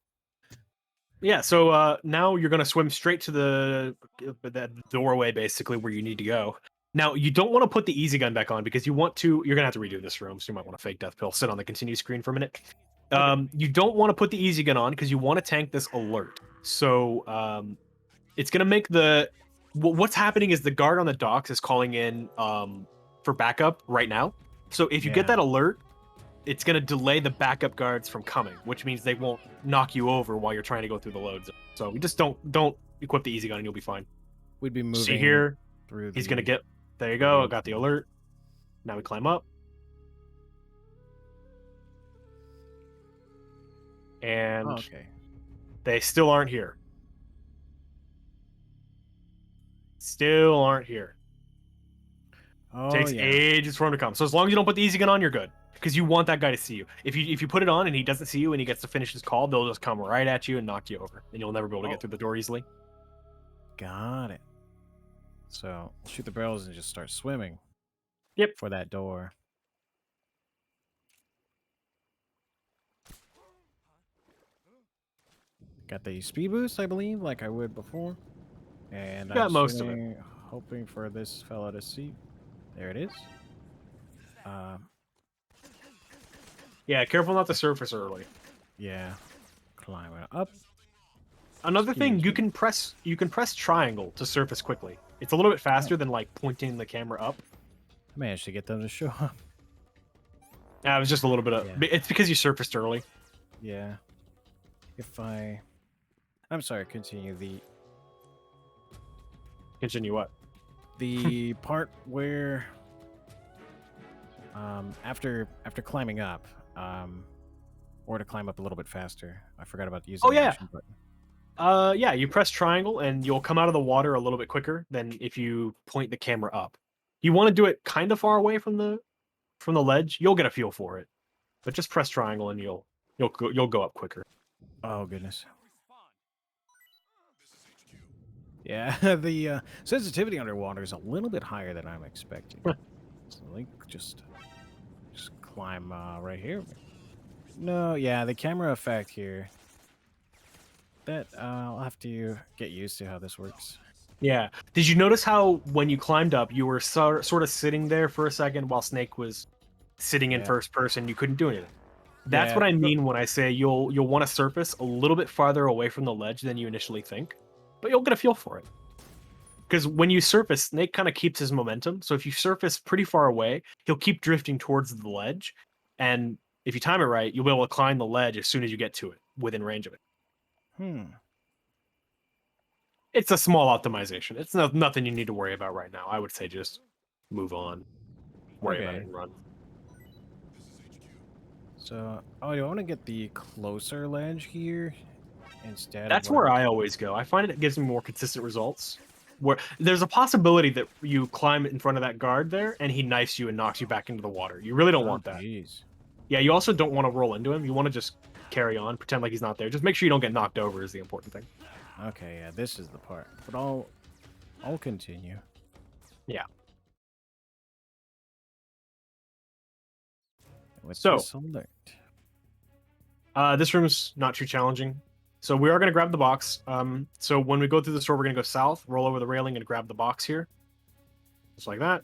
Yeah, so now you're going to swim straight to that doorway, basically, where you need to go. Now, you don't want to put the easy gun back on because you're going to have to redo this room, so you might want to fake death pill, sit on the continue screen for a minute. You don't want to put the easy gun on because you want to tank this alert. So it's gonna make what's happening is the guard on the docks is calling in for backup right now. So if you get that alert, it's gonna delay the backup guards from coming, which means they won't knock you over while you're trying to go through the loads. So we just don't equip the easy gun and you'll be fine.
We'd be moving
See here,
through.
he's gonna get. There you go. I got the alert. Now we climb up. And
okay.
they still aren't here. Still aren't here.
Oh,
Takes ages for him to come. So as long as you don't put the easy gun on, you're good. Because you want that guy to see you. If you put it on and he doesn't see you and he gets to finish his call, they'll just come right at you and knock you over. And you'll never be able to get through the door easily.
Got it. So shoot the barrels and just start swimming.
Yep.
For that door. Got the speed boost, I believe, like I would before. And
Got
I'm
most of it.
swimming, hoping for this fella to see. There it is.
Yeah, careful not to surface early.
Yeah. Climbing up.
Another thing,
Excuse
you can press triangle to surface quickly. It's a little bit faster than like pointing the camera up.
I managed to get them to show up.
It was just a little bit of.
Yeah.
It's because you surfaced early.
Yeah. I'm sorry, continue
Continue what?
the part where after climbing up, or to climb up a little bit faster. I forgot about using the action button.
Yeah, you press triangle and you'll come out of the water a little bit quicker than if you point the camera up. You want to do it kind of far away from the ledge. You'll get a feel for it, but just press triangle and you'll go up quicker.
Oh goodness. Yeah, the sensitivity underwater is a little bit higher than I'm expecting. So like just climb right here. No, yeah, the camera effect here. That I'll have to get used to how this works.
Yeah. Did you notice how when you climbed up, you were sort of sitting there for a second while Snake was sitting in first person? You couldn't do anything. That's what I mean when I say you'll want to surface a little bit farther away from the ledge than you initially think, but you'll get a feel for it. Because when you surface, Snake kind of keeps his momentum. So if you surface pretty far away, he'll keep drifting towards the ledge, and if you time it right, you'll be able to climb the ledge as soon as you get to it, within range of it. It's a small optimization. It's nothing you need to worry about right now. I would say just move on, worry about it, and run.
So, I want to get the closer ledge here instead.
That's where I always go. I find it gives me more consistent results. Where there's a possibility that you climb in front of that guard there and he knifes you and knocks you back into the water. You really don't want that.
Geez.
Yeah, you also don't want to roll into him. You want to just carry on, pretend like he's not there. Just make sure you don't get knocked over is the important thing.
Okay, yeah, this is the part. But I'll continue.
Yeah.
With
So,
this alert.
This room's not too challenging. So we are going to grab the box. So when we go through the store, we're going to go south, roll over the railing, and grab the box here. Just like that.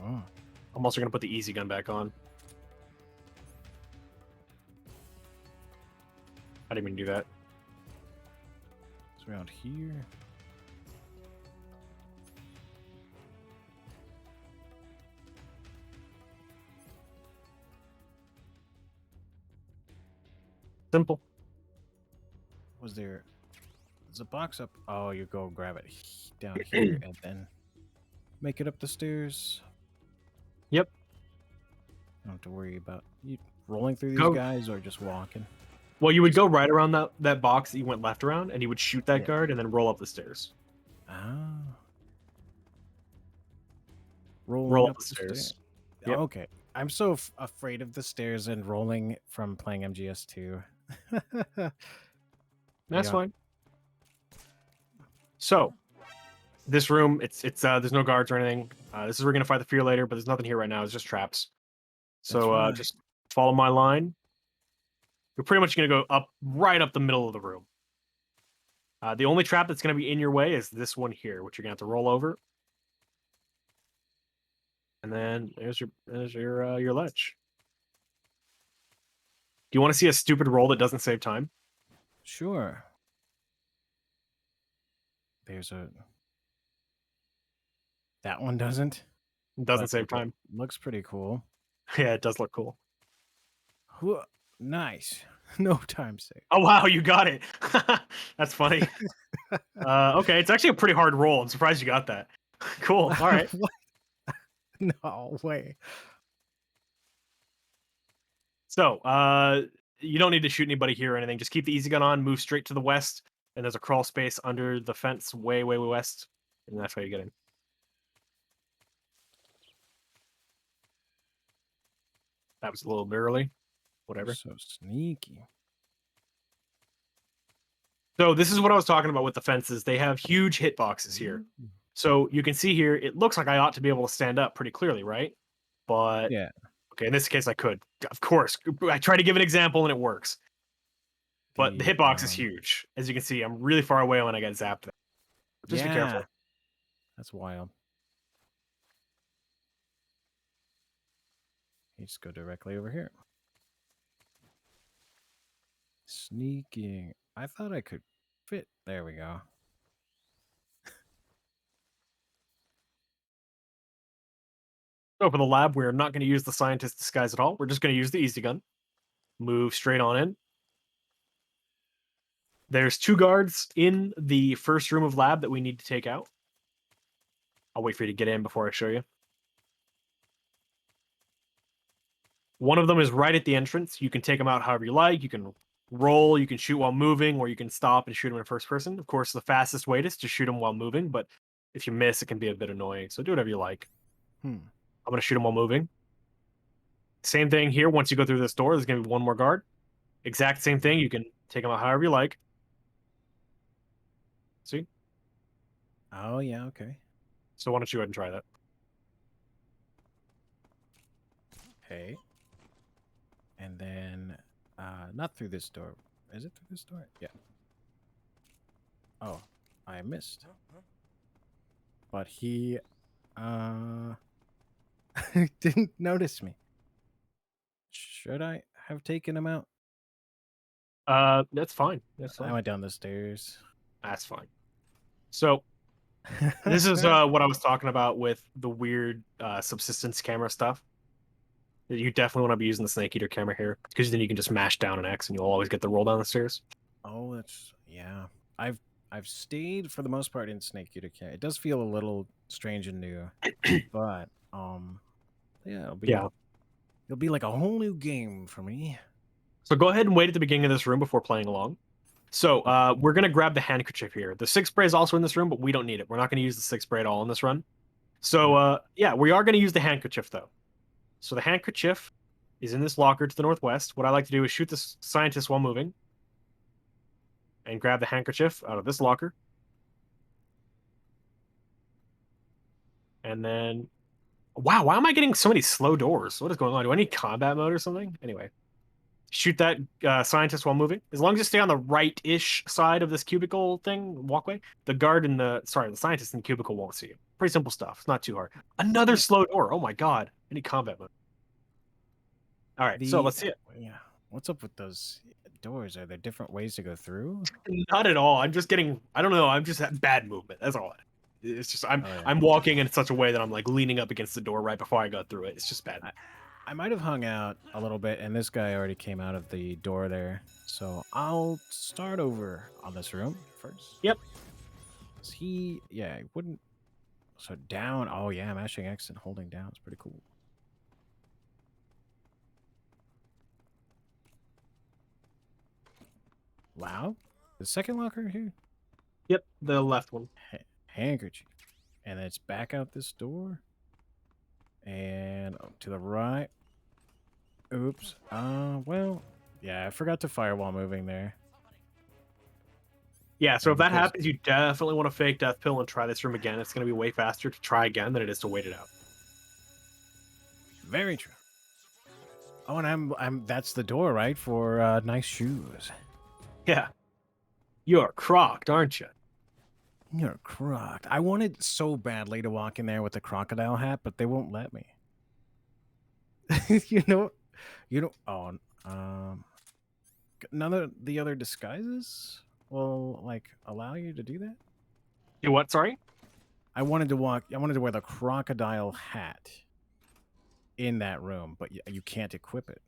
Oh.
I'm also going to put the easy gun back on. I didn't mean to do that.
It's around here.
Simple.
There's a box up? Oh, you go grab it down here and then make it up the stairs.
Yep.
Don't have to worry about you rolling through these guys or just walking.
Well, you would go right around that box that you went left around, and you would shoot that guard and then roll up the stairs.
Ah.
Roll up the stairs.
Yep. Okay. I'm so afraid of the stairs and rolling from playing MGS2.
That's fine. So, this room, it's there's no guards or anything. This is where we're gonna fight the fear later, but there's nothing here right now. It's just traps. So just follow my line. You're pretty much gonna go right up the middle of the room. The only trap that's gonna be in your way is this one here, which you're gonna have to roll over. And then there's your ledge. you want to see a stupid roll that doesn't save time?
Sure. There's a... That one doesn't?
It doesn't
But
save time.
looks pretty cool.
Yeah, it does look cool.
Nice. No time save.
Oh wow, you got it. That's funny. Okay, it's actually a pretty hard roll. I'm surprised you got that. Cool. All right.
What? No way.
So, you don't need to shoot anybody here or anything. Just keep the easy gun on, move straight to the west, and there's a crawl space under the fence way, way west, and that's how you get in. That was a little bit early. Whatever.
So sneaky.
So this is what I was talking about with the fences. They have huge hitboxes here. So you can see here, it looks like I ought to be able to stand up pretty clearly, right? But
Yeah.
okay, in this case I could. Of course. I try to give an example and it works. But the hitbox is huge. As you can see, I'm really far away when I get zapped. Just be careful.
That's wild. You just go directly over here. Sneaking. I thought I could fit. There we go.
So for the lab, we're not going to use the scientist disguise at all. We're just going to use the easy gun. Move straight on in. There's 2 guards in the first room of lab that we need to take out. I'll wait for you to get in before I show you. One of them is right at the entrance. You can take them out however you like. You can roll, you can shoot while moving, or you can stop and shoot them in first person. Of course, the fastest way is to shoot them while moving, but if you miss, it can be a bit annoying. So do whatever you like. I'm going to shoot them while moving. Same thing here. Once you go through this door, there's going to be 1 more guard. Exact same thing. You can take them out however you like. See?
Oh, yeah, okay.
So why don't you go ahead and try that?
Okay. And then, not through this door. Is it through this door? Yeah. Oh, I missed. But he, didn't notice me. Should I have taken him out?
That's fine. That's
I
fine.
went down the stairs.
That's fine. So this is what I was talking about with the weird subsistence camera stuff. You definitely want to be using the snake eater camera here because then you can just mash down an X and you'll always get the roll down the stairs.
Oh, that's yeah. I've stayed for the most part in Snake Eater camera. It does feel a little strange and new, but yeah, it'll be like a whole new game for me.
So go ahead and wait at the beginning of this room before playing along. So we're gonna grab the handkerchief here. The 6 spray is also in this room, but we don't need it. We're not gonna use the 6 spray at all in this run. So yeah, we are gonna use the handkerchief though. So the handkerchief is in this locker to the northwest. What I like to do is shoot the scientist while moving. And grab the handkerchief out of this locker. And then... Wow, why am I getting so many slow doors? What is going on? Do I need combat mode or something? Anyway. Shoot that scientist while moving. As long as you stay on the right-ish side of this cubicle thing, walkway, the guard in the... Sorry, the scientist in the cubicle won't see you. Pretty simple stuff. It's not too hard. Another slow door. Oh my god. I need combat mode. All right, so let's see it.
Yeah. What's up with those doors? Are there different ways to go through?
Not at all. I'm just getting... I don't know. I'm just at bad movement. That's all. It's just... I'm walking in such a way that I'm like leaning up against the door right before I go through it. It's just bad.
I might have hung out a little bit, and this guy already came out of the door there. So I'll start over on this room first.
Yep.
He wouldn't... So down... Oh, yeah, mashing X and holding down is pretty cool. Wow. The second locker here?
Yep, the left one.
Handkerchief. And then it's back out this door. And to the right. Oops. Well, yeah, I forgot to fire while moving there.
Yeah, so if that happens, you definitely want to fake death pill and try this room again. It's going to be way faster to try again than it is to wait it out.
Very true. Oh, and that's the door, right? For nice shoes.
Yeah. You're crocked, aren't you?
You're crocked. I wanted so badly to walk in there with a crocodile hat, but they won't let me. You know. Oh, none of the other disguises will like allow you to do that.
You what? Sorry.
I wanted to wear the crocodile hat in that room, but you can't equip it.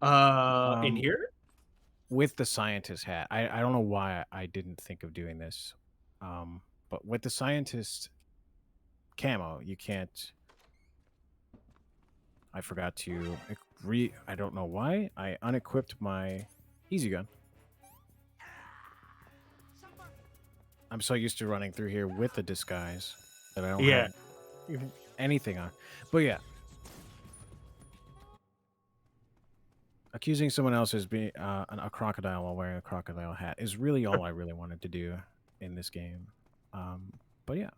In here?
With the scientist hat. I don't know why I didn't think of doing this. But with the scientist camo, you can't. I forgot to I don't know why. I unequipped my easy gun. I'm so used to running through here with the disguise that I don't
Yeah.
have anything on. But yeah. Accusing someone else as being a crocodile while wearing a crocodile hat is really all I really wanted to do in this game. But yeah.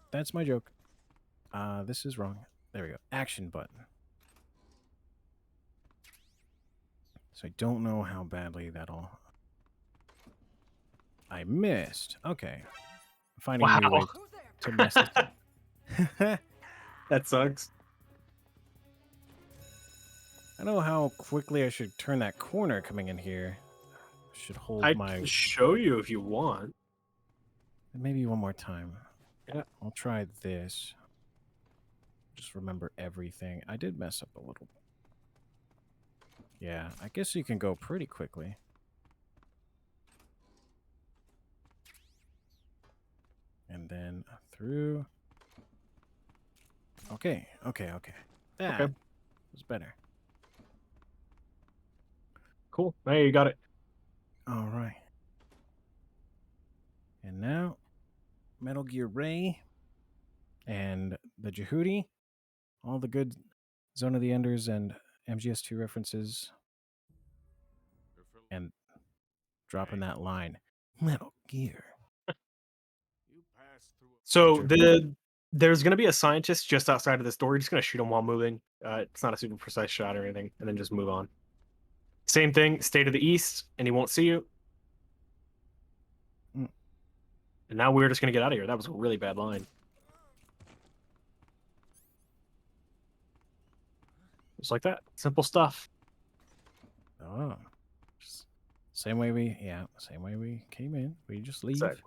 That's my joke. This is wrong. There we go. Action button. So I don't know how badly that'll... I missed. Okay. Finding a new way to mess this up.
That sucks.
I don't know how quickly I should turn that corner coming in here. Should hold
I
my...
can show you if you want.
Maybe one more time.
Yeah.
I'll try this. Just remember everything. I did mess up a little. Yeah, I guess you can go pretty quickly. And then through. Okay. That was better.
Cool. Hey, you got it.
All right. And now, Metal Gear Ray and the Jehudi, all the good Zone of the Enders and MGS2 references, and dropping that line, Metal Gear.
So there's gonna be a scientist just outside of this door. You're just gonna shoot him while moving. It's not a super precise shot or anything, and then just move on. Same thing. Stay to the east, and he won't see you.
Mm.
And now we're just gonna get out of here. That was a really bad line. Just like that. Simple stuff.
Oh. Same way we came in. We just leave.
Exactly.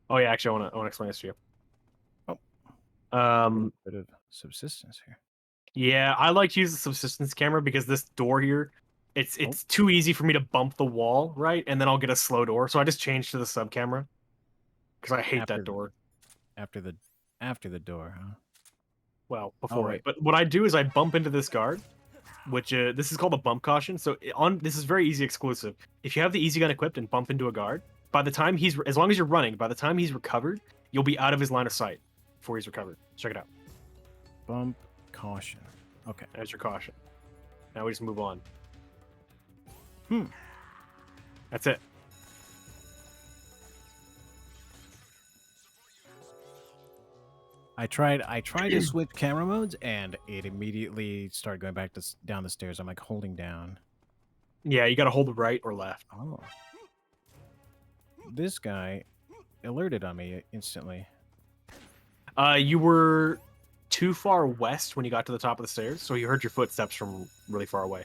Oh yeah, actually, I wanna explain this to you.
Oh. Bit of subsistence here.
Yeah, I like to use the subsistence camera because this door here, it's too easy for me to bump the wall, right? And then I'll get a slow door. So I just changed to the sub camera because I hate that door.
After the door, huh?
Well, before it.
wait.
But what I do is I bump into this guard, which this is called a bump caution. So this is very easy exclusive. If you have the easy gun equipped and bump into a guard, by the time as long as you're running, by the time he's recovered, you'll be out of his line of sight before he's recovered. Check it out.
Bump caution. Okay.
There's your caution. Now we just move on. That's it.
I tried to switch camera modes and it immediately started going back down the stairs. I'm like holding down.
Yeah, you gotta hold right or left.
Oh. This guy alerted on me instantly.
You were too far west when you got to the top of the stairs, so you heard your footsteps from really far away.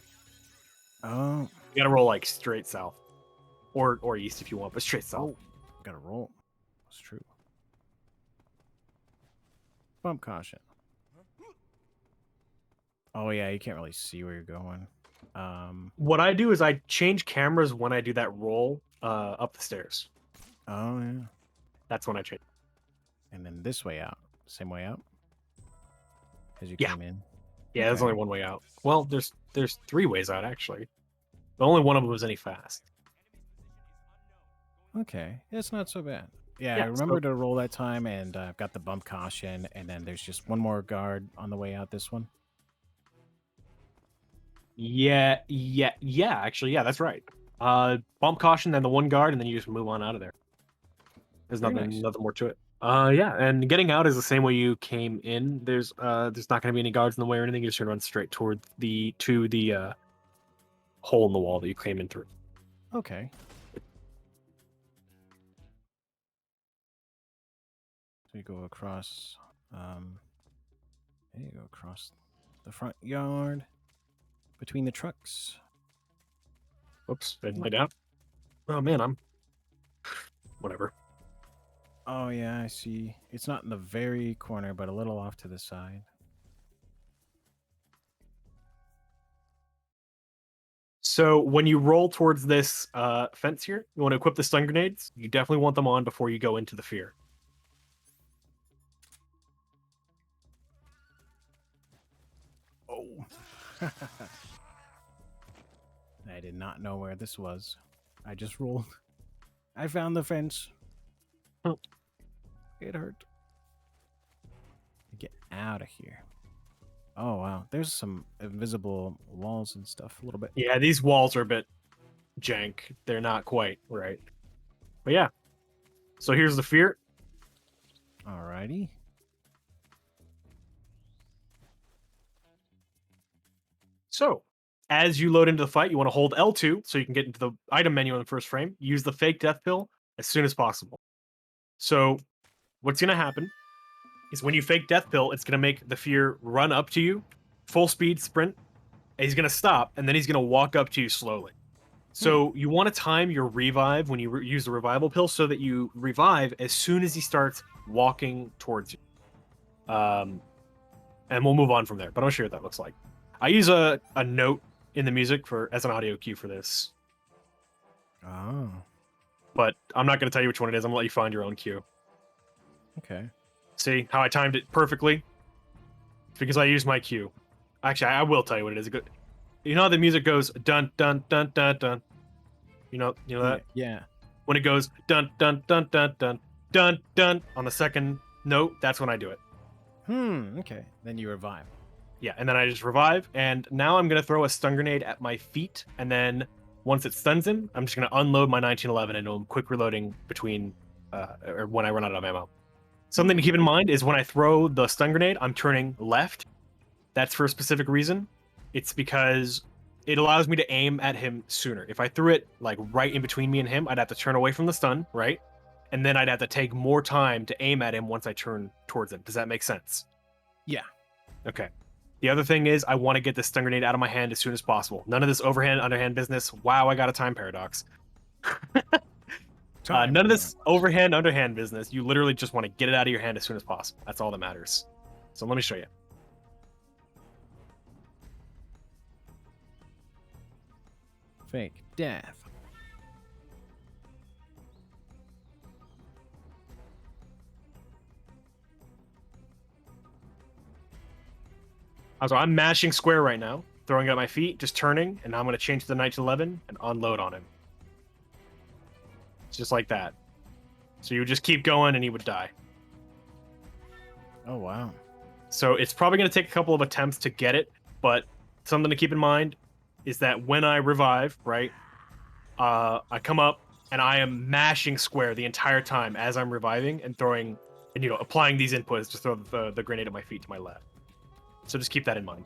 Oh.
You gotta roll like straight south. Or east if you want, but straight south.
Oh. Gotta roll. That's true. Bump caution. Oh yeah, you can't really see where you're going.
What I do is I change cameras when I do that roll up the stairs.
Oh yeah.
That's when I change.
And then this way out. Same way out? As you
Yeah.
came in?
Yeah, there's only one way out. Well, there's 3 ways out actually. But only one of them was any fast.
Okay. It's not so bad. Yeah,
Yeah,
I remember to roll that time, and I've got the bump caution, and then there's just one more guard on the way out this one.
Yeah, actually, yeah, that's right. Bump caution, then the one guard, and then you just move on out of there. There's nothing more to it. Yeah, and getting out is the same way you came in. There's not gonna be any guards in the way or anything. You're just gonna run straight toward the hole in the wall that you came in through.
Okay. So you go across. There you go across the front yard between the trucks.
Oops, didn't lay down. Oh man, I'm whatever.
Oh yeah, I see. It's not in the very corner, but a little off to the side.
So when you roll towards this fence here, you want to equip the stun grenades. You definitely want them on before you go into the fear.
Oh. I did not know where this was. I just rolled. I found the fence.
Oh.
It hurt. Get out of here. Oh, wow. There's some invisible walls and stuff a little bit.
Yeah, these walls are a bit jank. They're not quite right. But yeah. So here's the fear.
Alrighty.
So as you load into the fight, you want to hold L2 so you can get into the item menu in the first frame. Use the fake death pill as soon as possible. So what's going to happen is when you fake death pill, it's going to make the fear run up to you, full speed sprint. And he's going to stop, and then he's going to walk up to you slowly. So you want to time your revive when you use the revival pill so that you revive as soon as he starts walking towards you. And we'll move on from there, but I'll show you what that looks like. I use a note in the music as an audio cue for this.
Oh.
But I'm not going to tell you which one it is. I'm going to let you find your own cue.
Okay.
See how I timed it perfectly? It's because I used my cue. Actually, I will tell you what it is. You know how the music goes dun dun dun dun dun. You know that?
Yeah.
When it goes dun dun dun dun dun dun dun on the second note, that's when I do it.
Okay. Then you revive.
Yeah, and then I just revive, and now I'm gonna throw a stun grenade at my feet, and then once it stuns him, I'm just gonna unload my 1911 and do quick reloading between or when I run out of ammo. Something to keep in mind is when I throw the stun grenade, I'm turning left. That's for a specific reason. It's because it allows me to aim at him sooner. If I threw it like right in between me and him, I'd have to turn away from the stun, right? And then I'd have to take more time to aim at him once I turn towards him. Does that make sense?
Yeah.
Okay. The other thing is I want to get this stun grenade out of my hand as soon as possible. None of this overhand, underhand business. Wow, I got a time paradox. None of this overhand, underhand business. You literally just want to get it out of your hand as soon as possible. That's all that matters. So let me show you.
Fake death.
So I'm mashing square right now, throwing it at my feet, just turning, and now I'm going to change to the 1911 and unload on him. It's just like that. So you would just keep going and he would die.
Oh, wow.
So it's probably going to take a couple of attempts to get it, but something to keep in mind is that when I revive, right, I come up and I am mashing square the entire time as I'm reviving and throwing, and applying these inputs to throw the grenade at my feet to my left. So just keep that in mind.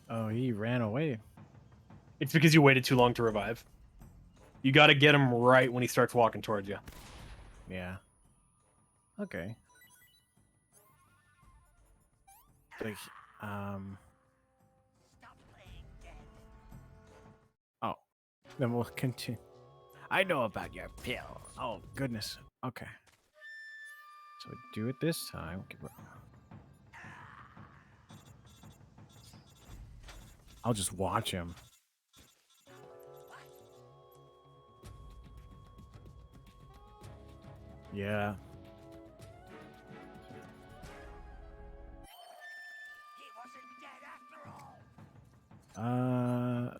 Oh, he ran away.
It's because you waited too long to revive. You got to get him right when he starts walking towards you.
Yeah. Okay. Like, Oh, then we'll continue. I know about your pill. Oh, goodness. Okay. So do it this time. I'll just watch him. Yeah.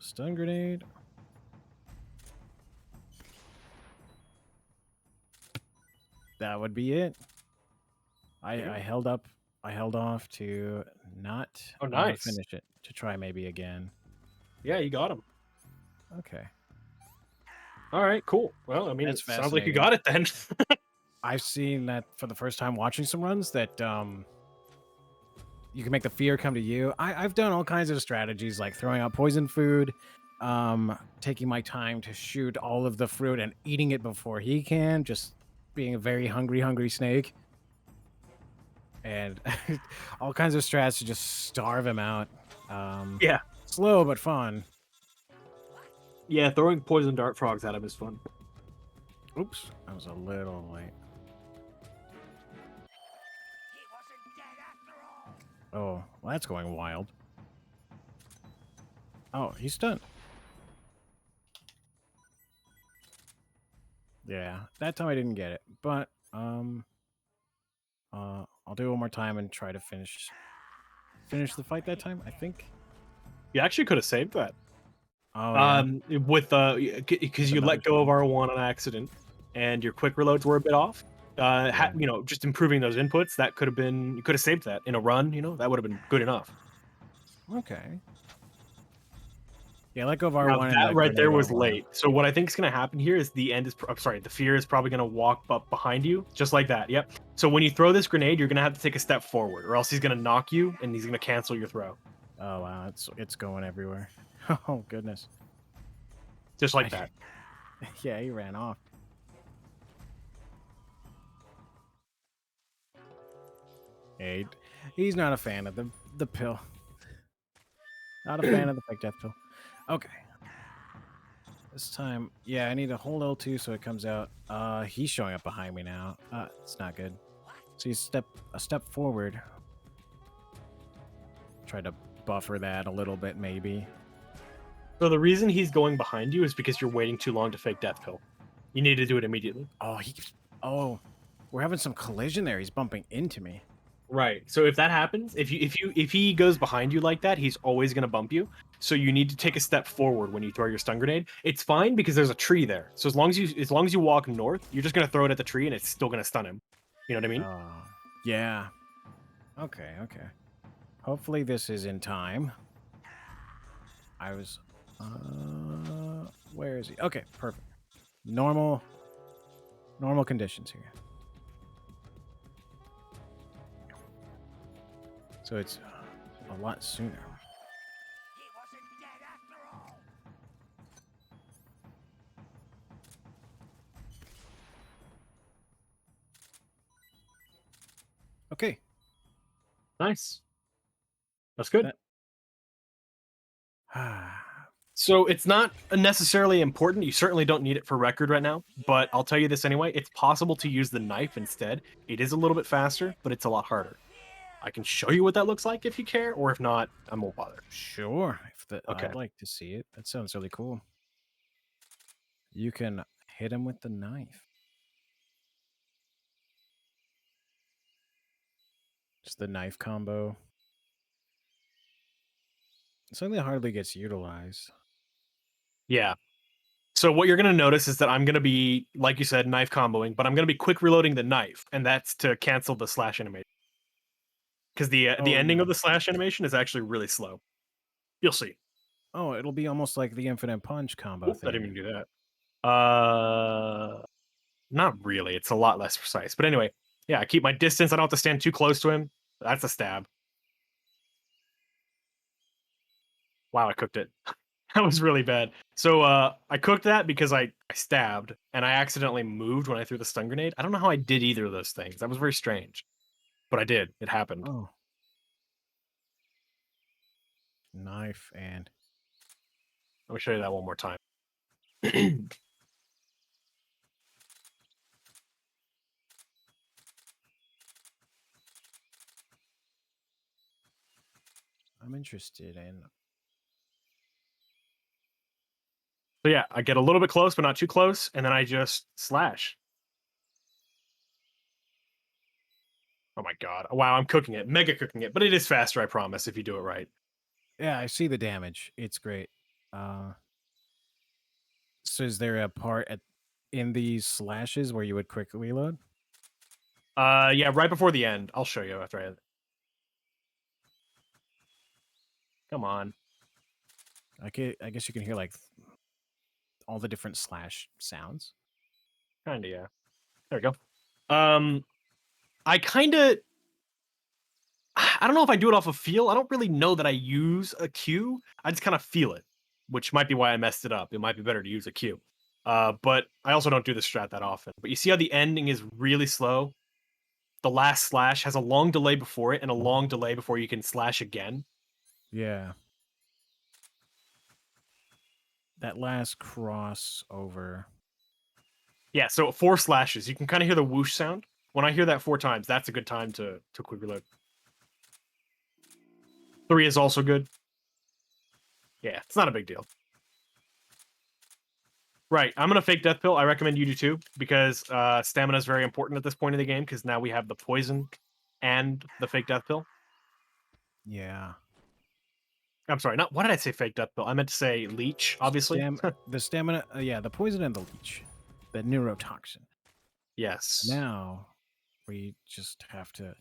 Stun grenade. That would be it. I held off to not finish it, to try maybe again.
Yeah, you got him.
Okay.
All right, cool. Well, I mean,
That's
it sounds like you
fascinating.
got it then.
I've seen that for the first time watching some runs that you can make the fear come to you. I've done all kinds of strategies like throwing out poison food, taking my time to shoot all of the fruit and eating it before he can, just being a very hungry snake. And all kinds of strats to just starve him out.
Yeah.
Slow but fun.
Yeah, throwing poison dart frogs at him is fun.
Oops, I was a little late. Oh, well, that's going wild. Oh, he's stunned. Yeah, that time I didn't get it, but I'll do it one more time and try to finish the fight that time, I think.
You actually could have saved that.
Oh yeah.
With because you
Another
let go of
stun.
R1 on accident, and your quick reloads were a bit off.
Yeah.
You know, just improving those inputs, that could have been, you could have saved that in a run. You know, that would have been good enough.
Okay. Yeah, let go of
Now
R1 and
that
the
right there
grenade
was
went wild.
late. So what I think is going to happen here is the end is, I'm sorry, the fear is probably going to walk up behind you, just like that. Yep. So when you throw this grenade, you're going to have to take a step forward, or else he's going to knock you, and he's going to cancel your throw,
Oh wow, it's going everywhere. Oh goodness.
just like that.
Yeah, he ran off. Hey, he's not a fan of the pill. Not a fan of the fake death pill. Okay. This time, yeah, I need to hold L2 so it comes out. He's showing up behind me now. It's not good. So he's a step forward. Try to buffer that a little bit, maybe.
So the reason he's going behind you is because you're waiting too long to fake death pill. You need to do it immediately.
Oh, he keeps. Oh, we're having some collision there. He's bumping into me.
Right. So if that happens, if he goes behind you like that, he's always going to bump you. So you need to take a step forward when you throw your stun grenade. It's fine because there's a tree there. So as long as you walk north, you're just going to throw it at the tree and it's still going to stun him. You know what I mean?
Yeah. Okay. Okay. Hopefully this is in time. I was. Where is he? Okay. Perfect. Normal conditions here. So it's a lot sooner. Okay.
Nice. That's good.
That-
So it's not necessarily important. You certainly don't need it for record right now, but I'll tell you this anyway. It's possible to use the knife instead. It is a little bit faster, but it's a lot harder. I can show you what that looks like if you care, or if not, I won't bother.
Sure.
Okay.
I'd like to see it. That sounds really cool. You can hit him with the knife. Just the knife combo. Something that hardly gets utilized.
Yeah. So what you're going to notice is that I'm going to be, like you said, knife comboing, but I'm going to be quick reloading the knife, and that's to cancel the slash animation. Because the
Oh,
ending
yeah.
of the slash animation is actually really slow. You'll see.
Oh, it'll be almost like the infinite punch combo
Oops, I
thing.
didn't even do that. Not really. It's a lot less precise. But anyway, yeah, I keep my distance. I don't have to stand too close to him. That's a stab. Wow, I cooked it. That was really bad. So I cooked that because I stabbed and I accidentally moved when I threw the stun grenade. I don't know how I did either of those things. That was very strange. But I did. It happened.
Oh. Knife and...
Let me show you that one more time.
I'm interested in...
So yeah, I get a little bit close, but not too close, and then I just slash. Oh my god. Wow, I'm cooking it. Mega cooking it. But it is faster, I promise, if you do it right.
Yeah, I see the damage. It's great. So is there a part in these slashes where you would quick reload?
Yeah, right before the end. I'll show you after I... Come on.
I guess you can hear like all the different slash sounds.
Kinda, yeah. There we go. I kinda... I don't know if I do it off of feel. I don't really know that I use a cue. I just kind of feel it. which might be why I messed it up. It might be better to use a Q. But I also don't do this strat that often. But you see how the ending is really slow? The last slash has a long delay before it and a long delay before you can slash again.
Yeah. That last crossover.
Yeah, so 4 slashes. You can kind of hear the whoosh sound. When I hear that 4 times, that's a good time to quick reload. 3 is also good. Yeah, it's not a big deal. Right, I'm gonna fake death pill. I recommend you do too, because stamina is very important at this point in the game, because now we have the poison and the fake death pill.
Yeah.
I'm sorry, not what did I say fake death pill? I meant to say leech, obviously.
The stamina, yeah, the poison and the leech. The neurotoxin.
Yes.
Now, we just have to...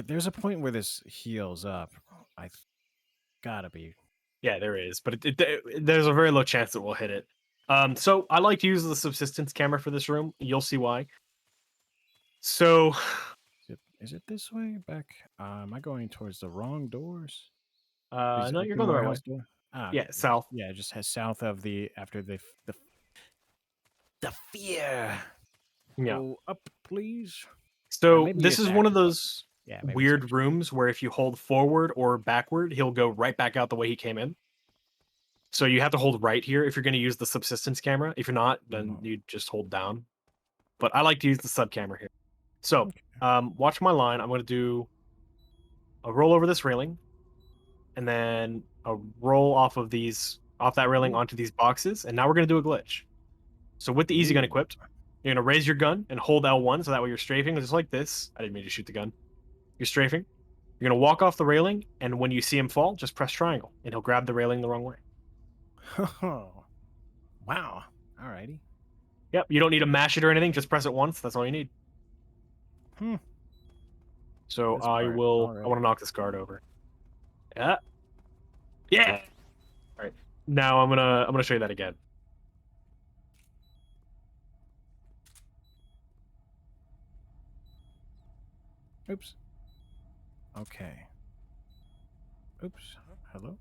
there's a point where this heals up. Gotta be.
Yeah, there is, but there's a very low chance that we'll hit it. So I like to use the subsistence camera for this room. You'll see why. So,
Is it this way? Back? Am I going towards the wrong doors?
no, you're going the right way.
Door? Ah,
Yeah,
okay.
south.
Yeah, just has south of the after the fear.
Yeah.
Go up, please.
So
maybe
this is one of those
maybe it's
weird
actually-
rooms where if you hold forward or backward, he'll go right back out the way he came in. So you have to hold right here if you're going to use the subsistence camera. If you're not, then you just hold down. But I like to use the sub camera here. So watch my line. I'm going to do a roll over this railing, and then a roll off that railing onto these boxes. And now we're going to do a glitch. So with the easy gun equipped, you're going to raise your gun and hold L1 so that way you're strafing, just like this. I didn't mean to shoot the gun. You're strafing. You're going to walk off the railing, and when you see him fall, just press triangle, and he'll grab the railing the wrong way.
Oh, wow. Alrighty.
Yep, you don't need to mash it or anything. Just press it once. That's all you need. So I want to knock this guard over. Yeah. Yeah. All right. Now I'm gonna show you that again.
Oops. Okay. Oops. Hello?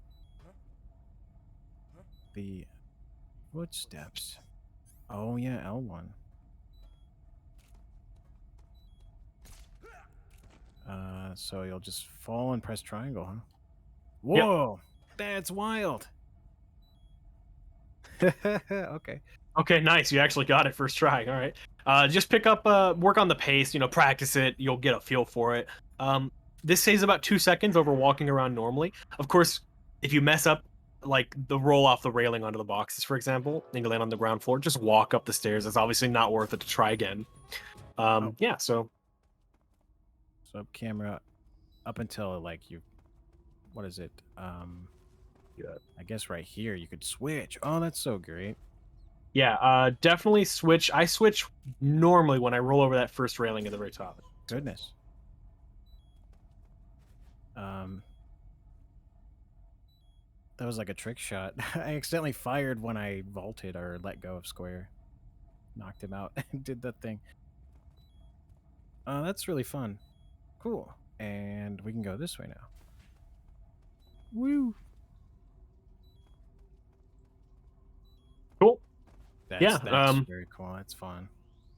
The footsteps. Oh, yeah, L1. So you'll just fall and press triangle, huh? Whoa! Yep. That's wild! Okay.
Okay, nice. You actually got it first try. All right. Just pick up, work on the pace. Practice it. You'll get a feel for it. This saves about 2 seconds over walking around normally. Of course, if you mess up, like the roll off the railing onto the boxes, for example, and you land on the ground floor, just walk up the stairs. It's obviously not worth it to try again. Yeah. So
up camera up until like what is it?
Yeah.
I guess right here you could switch. Oh, that's so great.
Yeah, definitely switch. I switch normally when I roll over that first railing at the very top.
Goodness. That was like a trick shot. I accidentally fired when I vaulted or let go of square. Knocked him out and did that thing. That's really fun. Cool. And we can go this way now. Woo!
Cool.
That's very cool. That's fun.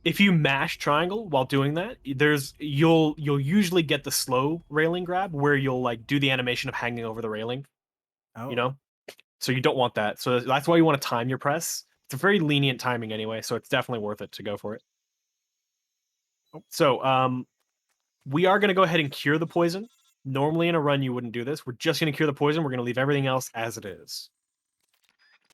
If you mash triangle while doing that, you'll usually get the slow railing grab where you'll like do the animation of hanging over the railing.
Oh.
So you don't want that. So that's why you want to time your press. It's a very lenient timing anyway, so it's definitely worth it to go for it.
Oh.
So we are going to go ahead and cure the poison. Normally in a run you wouldn't do this. We're just going to cure the poison. We're going to leave everything else as it is.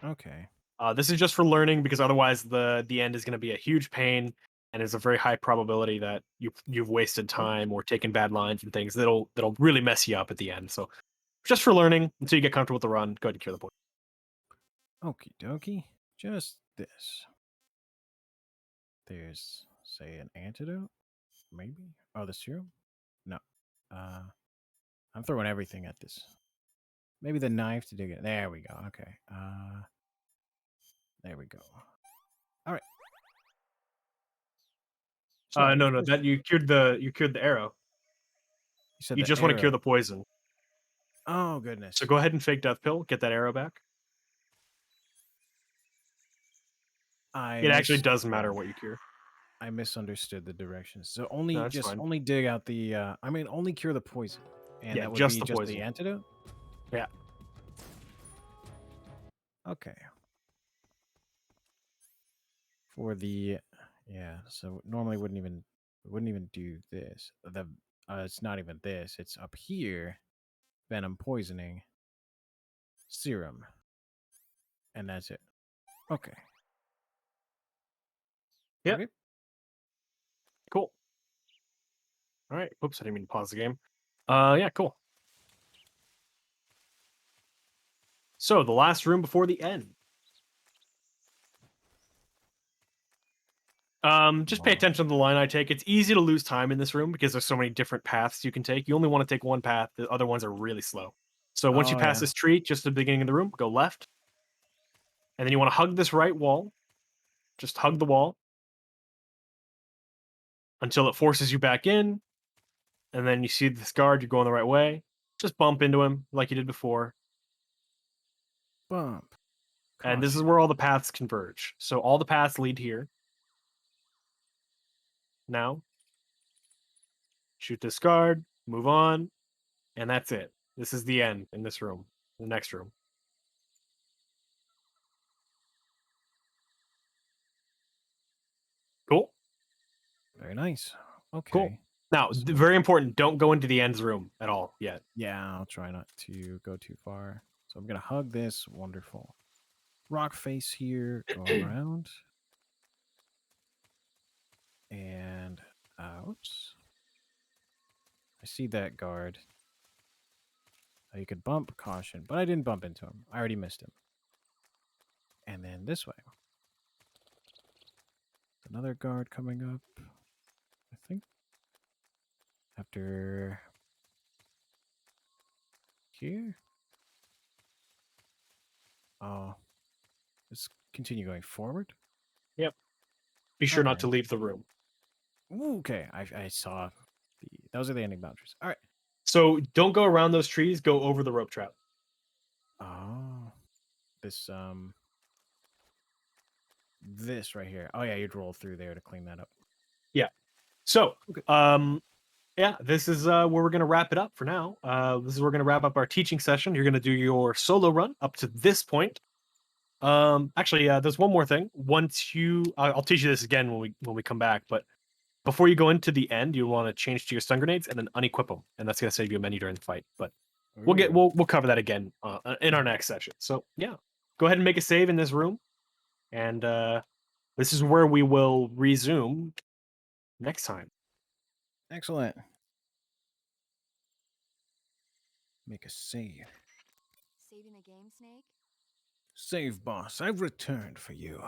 Okay.
This is just for learning because otherwise the end is going to be a huge pain, and there's a very high probability that you've wasted time or taken bad lines and things that'll really mess you up at the end. So just for learning until you get comfortable with the run, go ahead and cure the poison.
Okie dokie. Just this. There's, say, an antidote? Maybe? Oh, the serum? No. I'm throwing everything at this. Maybe the knife to dig it. There we go. Okay. There we go. All right. So,
No, that you cured the arrow. You just want to cure the poison.
Oh, goodness.
So go ahead and fake death pill, get that arrow back.
I
It actually
mis
doesn't
yeah,
matter what you cure.
I misunderstood the directions. So
No,
only
that's
just
fine.
only dig out the I mean only cure the poison. And
Yeah,
that would
just
be
the
just the
poison.
antidote?
Yeah.
Okay. For the yeah, so normally wouldn't even do this. It's not even this. It's up here. Venom poisoning serum, and that's it. Okay.
Yep.
Okay.
Cool. All right. Oops, I didn't mean to pause the game. Yeah, cool. So the last room before the end. Just pay
Oh,
attention to the line I take. It's easy to lose time in this room because there's so many different paths you can take. You only want to take one path. The other ones are really slow. So once you
oh
pass
yeah.
this tree, just at the beginning of the room, go left, and then you want to hug this right wall. Just hug the wall until it forces you back in, and then you see this guard. You're going the right way. Just bump into him like you did before,
Bump.
and this is
Caution.
where all the paths converge. So all the paths lead here. Now, shoot this guard, move on, and that's it. This is the end in this room. The next room. Cool.
Very nice.
Cool.
Okay.
Now,
So
very important, don't go into the ends room at all yet.
yeah, I'll try not to go too far. So I'm gonna hug this. Wonderful. Rock face here. Go around. And oops. I see that guard. You could bump caution, but I didn't bump into him. I already missed him. And then this way. Another guard coming up. I think. After here. Oh. Let's continue going forward.
Yep. Be sure not
Okay.
to leave the room.
Ooh, okay. I saw those are the ending boundaries. All right.
So don't go around those trees, go over the rope trap.
Oh. This this right here. Oh yeah, you'd roll through there to clean that up.
Yeah. So,
Okay.
yeah, this is where we're going to wrap it up for now. This is where we're going to wrap up our teaching session. You're going to do your solo run up to this point. Actually, there's one more thing. Once you, I'll teach you this again when we come back. But before you go into the end, you want to change to your stun grenades and then unequip them, and that's going to save you a menu during the fight. But
Ooh.
we'll cover that again in our next session. So yeah, go ahead and make a save in this room, and this is where we will resume next time.
Excellent. Make a save.
Saving the game, Snake?
Save, boss. I've returned for you.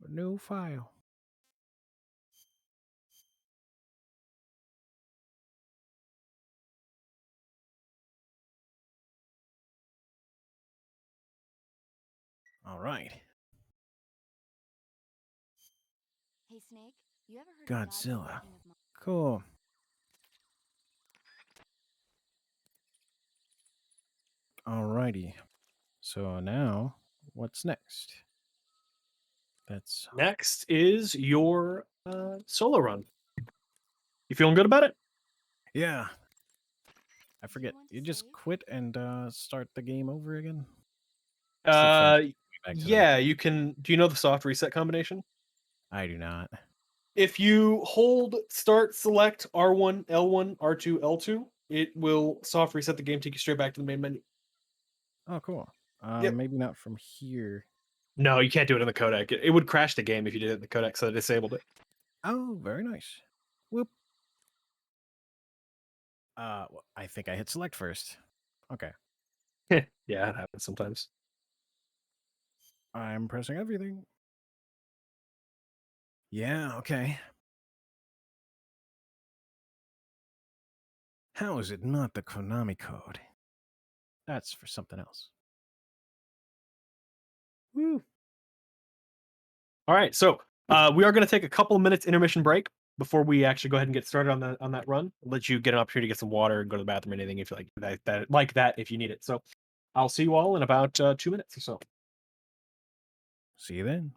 New file. All right.
Hey, Snake, you ever heard of
Godzilla.
Godzilla King of
Cool. Alrighty. So now, what's next? That's
Next is your solo run. You feeling good about it?
yeah. I
Do you
forget.
want to
You just
save?
quit and start the game over again. Still fun. Back to that.
Yeah, you can. Do you know the soft reset combination?
I do not.
If you hold start, select R1, L1, R2, L2, it will soft reset the game, take you straight back to the main menu.
Oh, cool.
Yep.
Maybe not from here.
No, you can't do it in the codec. It would crash the game if you did it in the codec, so I disabled it.
Oh, very nice. Whoop. Well, I think I hit select first. Okay.
Yeah, it happens sometimes.
I'm pressing everything. Yeah, okay. How is it not the Konami code? That's for something else.
Woo. All right, so we are going to take a couple of minutes intermission break before we actually go ahead and get started on that run. I'll let you get an opportunity to get some water and go to the bathroom or anything if you like that if you need it. So I'll see you all in about 2 minutes or so.
See you then.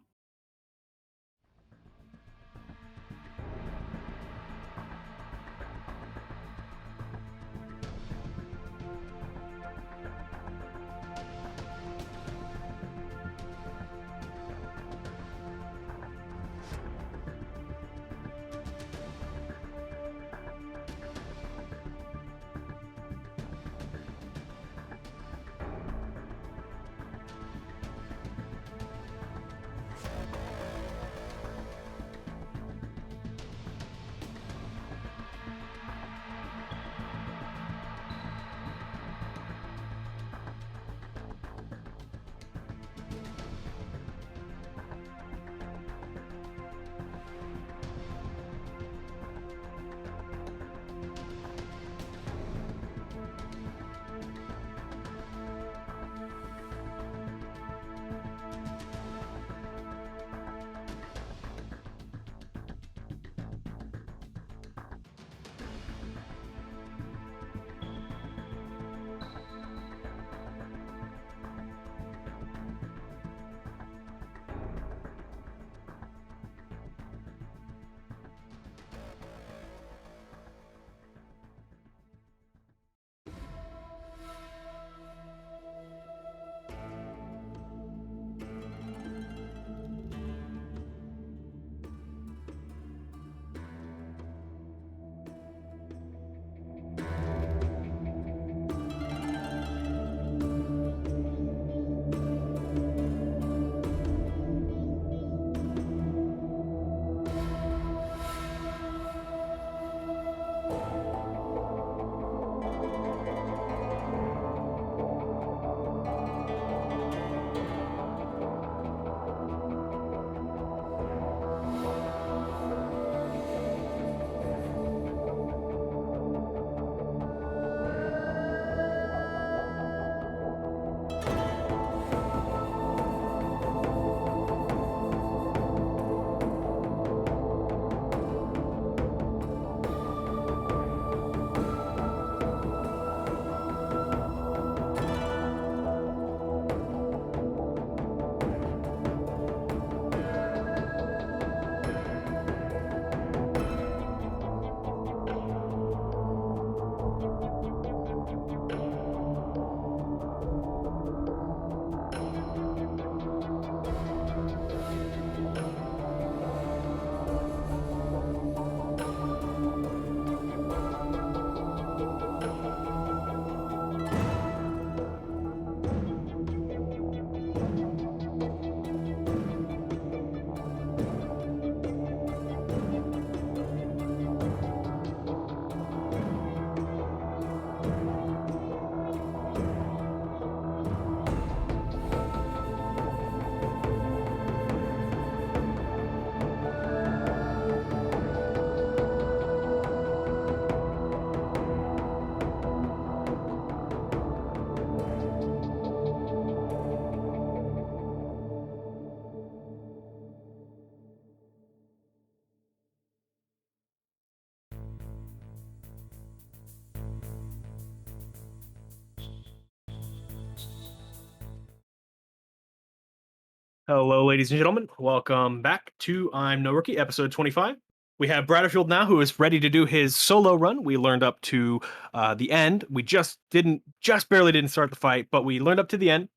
Hello, ladies and gentlemen. Welcome back to I'm No Rookie, episode 25. We have Bradderfield now, who is ready to do his solo run. We learned up to the end. We just barely didn't start the fight, but we learned up to the end.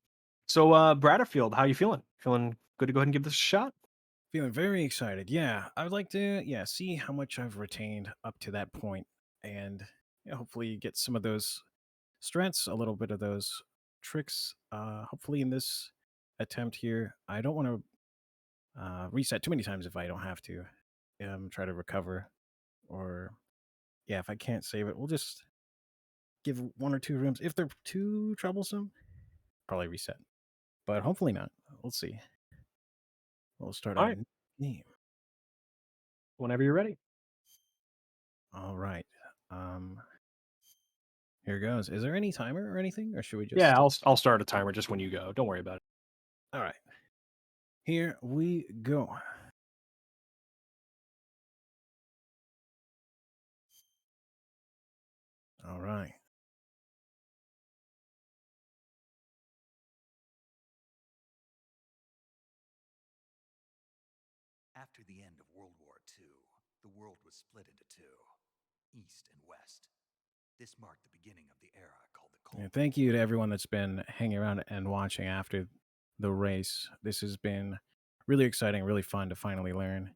So, Bradderfield, how you feeling? Feeling good to go ahead and give this a shot?
Feeling very excited. Yeah, I would like to see how much I've retained up to that point and hopefully get some of those strengths, a little bit of those tricks. Hopefully in this attempt here, I don't want to reset too many times if I don't have to. Try to recover, or if I can't save it, we'll just give one or two rooms. If they're too troublesome, probably reset. But hopefully not. We'll see. We'll start
All
a
right.
new game.
Whenever you're ready.
All right. Here goes. Is there any timer or anything, or should we just?
Yeah, I'll start a timer just when you go. Don't worry about it.
All right. Here we go. All right.
After the end of World War II, the world was split into two, East and West. This marked the beginning of the era called the Cold
Yeah, thank you to everyone that's been hanging around and watching after the race. This has been really exciting, really fun to finally learn.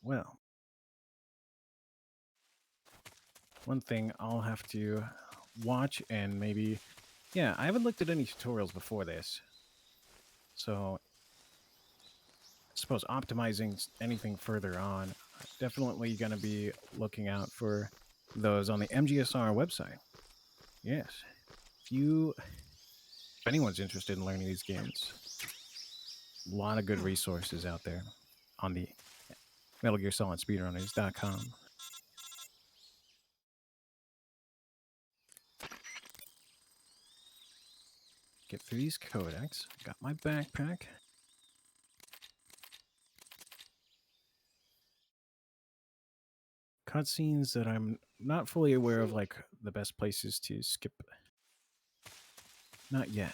Well, one thing I'll have to watch and maybe... Yeah, I haven't looked at any tutorials before this. So, I suppose optimizing anything further on, definitely going to be looking out for those on the MGSR website. Yes. If anyone's interested in learning these games, a lot of good resources out there on the Metal Gear Solid Speedrunners.com. Get through these codecs. Got my backpack. Cutscenes that I'm not fully aware of, like the best places to skip. Not yet.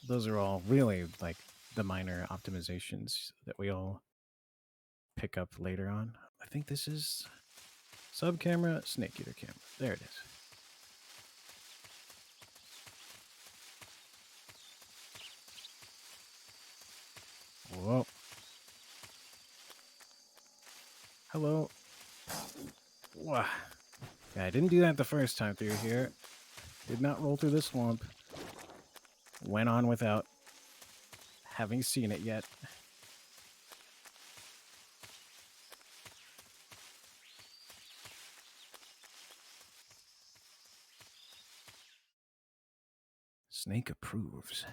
Those are all really like the minor optimizations that we all pick up later on. I think this is sub camera, snake eater camera. There it is. Whoa. Hello. Wow. Yeah, I didn't do that the first time through here. Did not roll through the swamp. Went on without having seen it yet. Snake approves.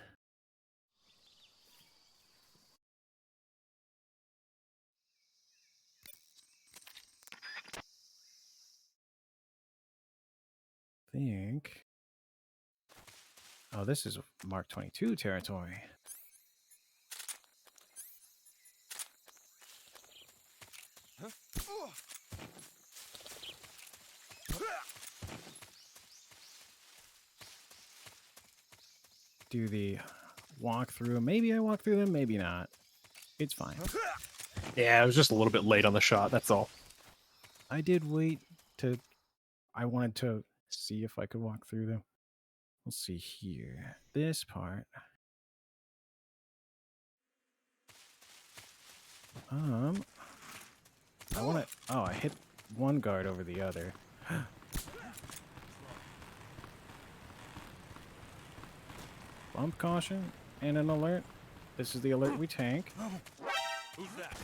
Think. Oh, this is Mark 22 territory. Do the walkthrough. Maybe I walk through them, maybe not. It's fine.
Yeah, it was just a little bit late on the shot, that's all.
I did wait to... I wanted to see if I could walk through them. Let's see here. This part. I want to... Oh, I hit one guard over the other. Bump caution and an alert. This is the alert we tank.
Who's that?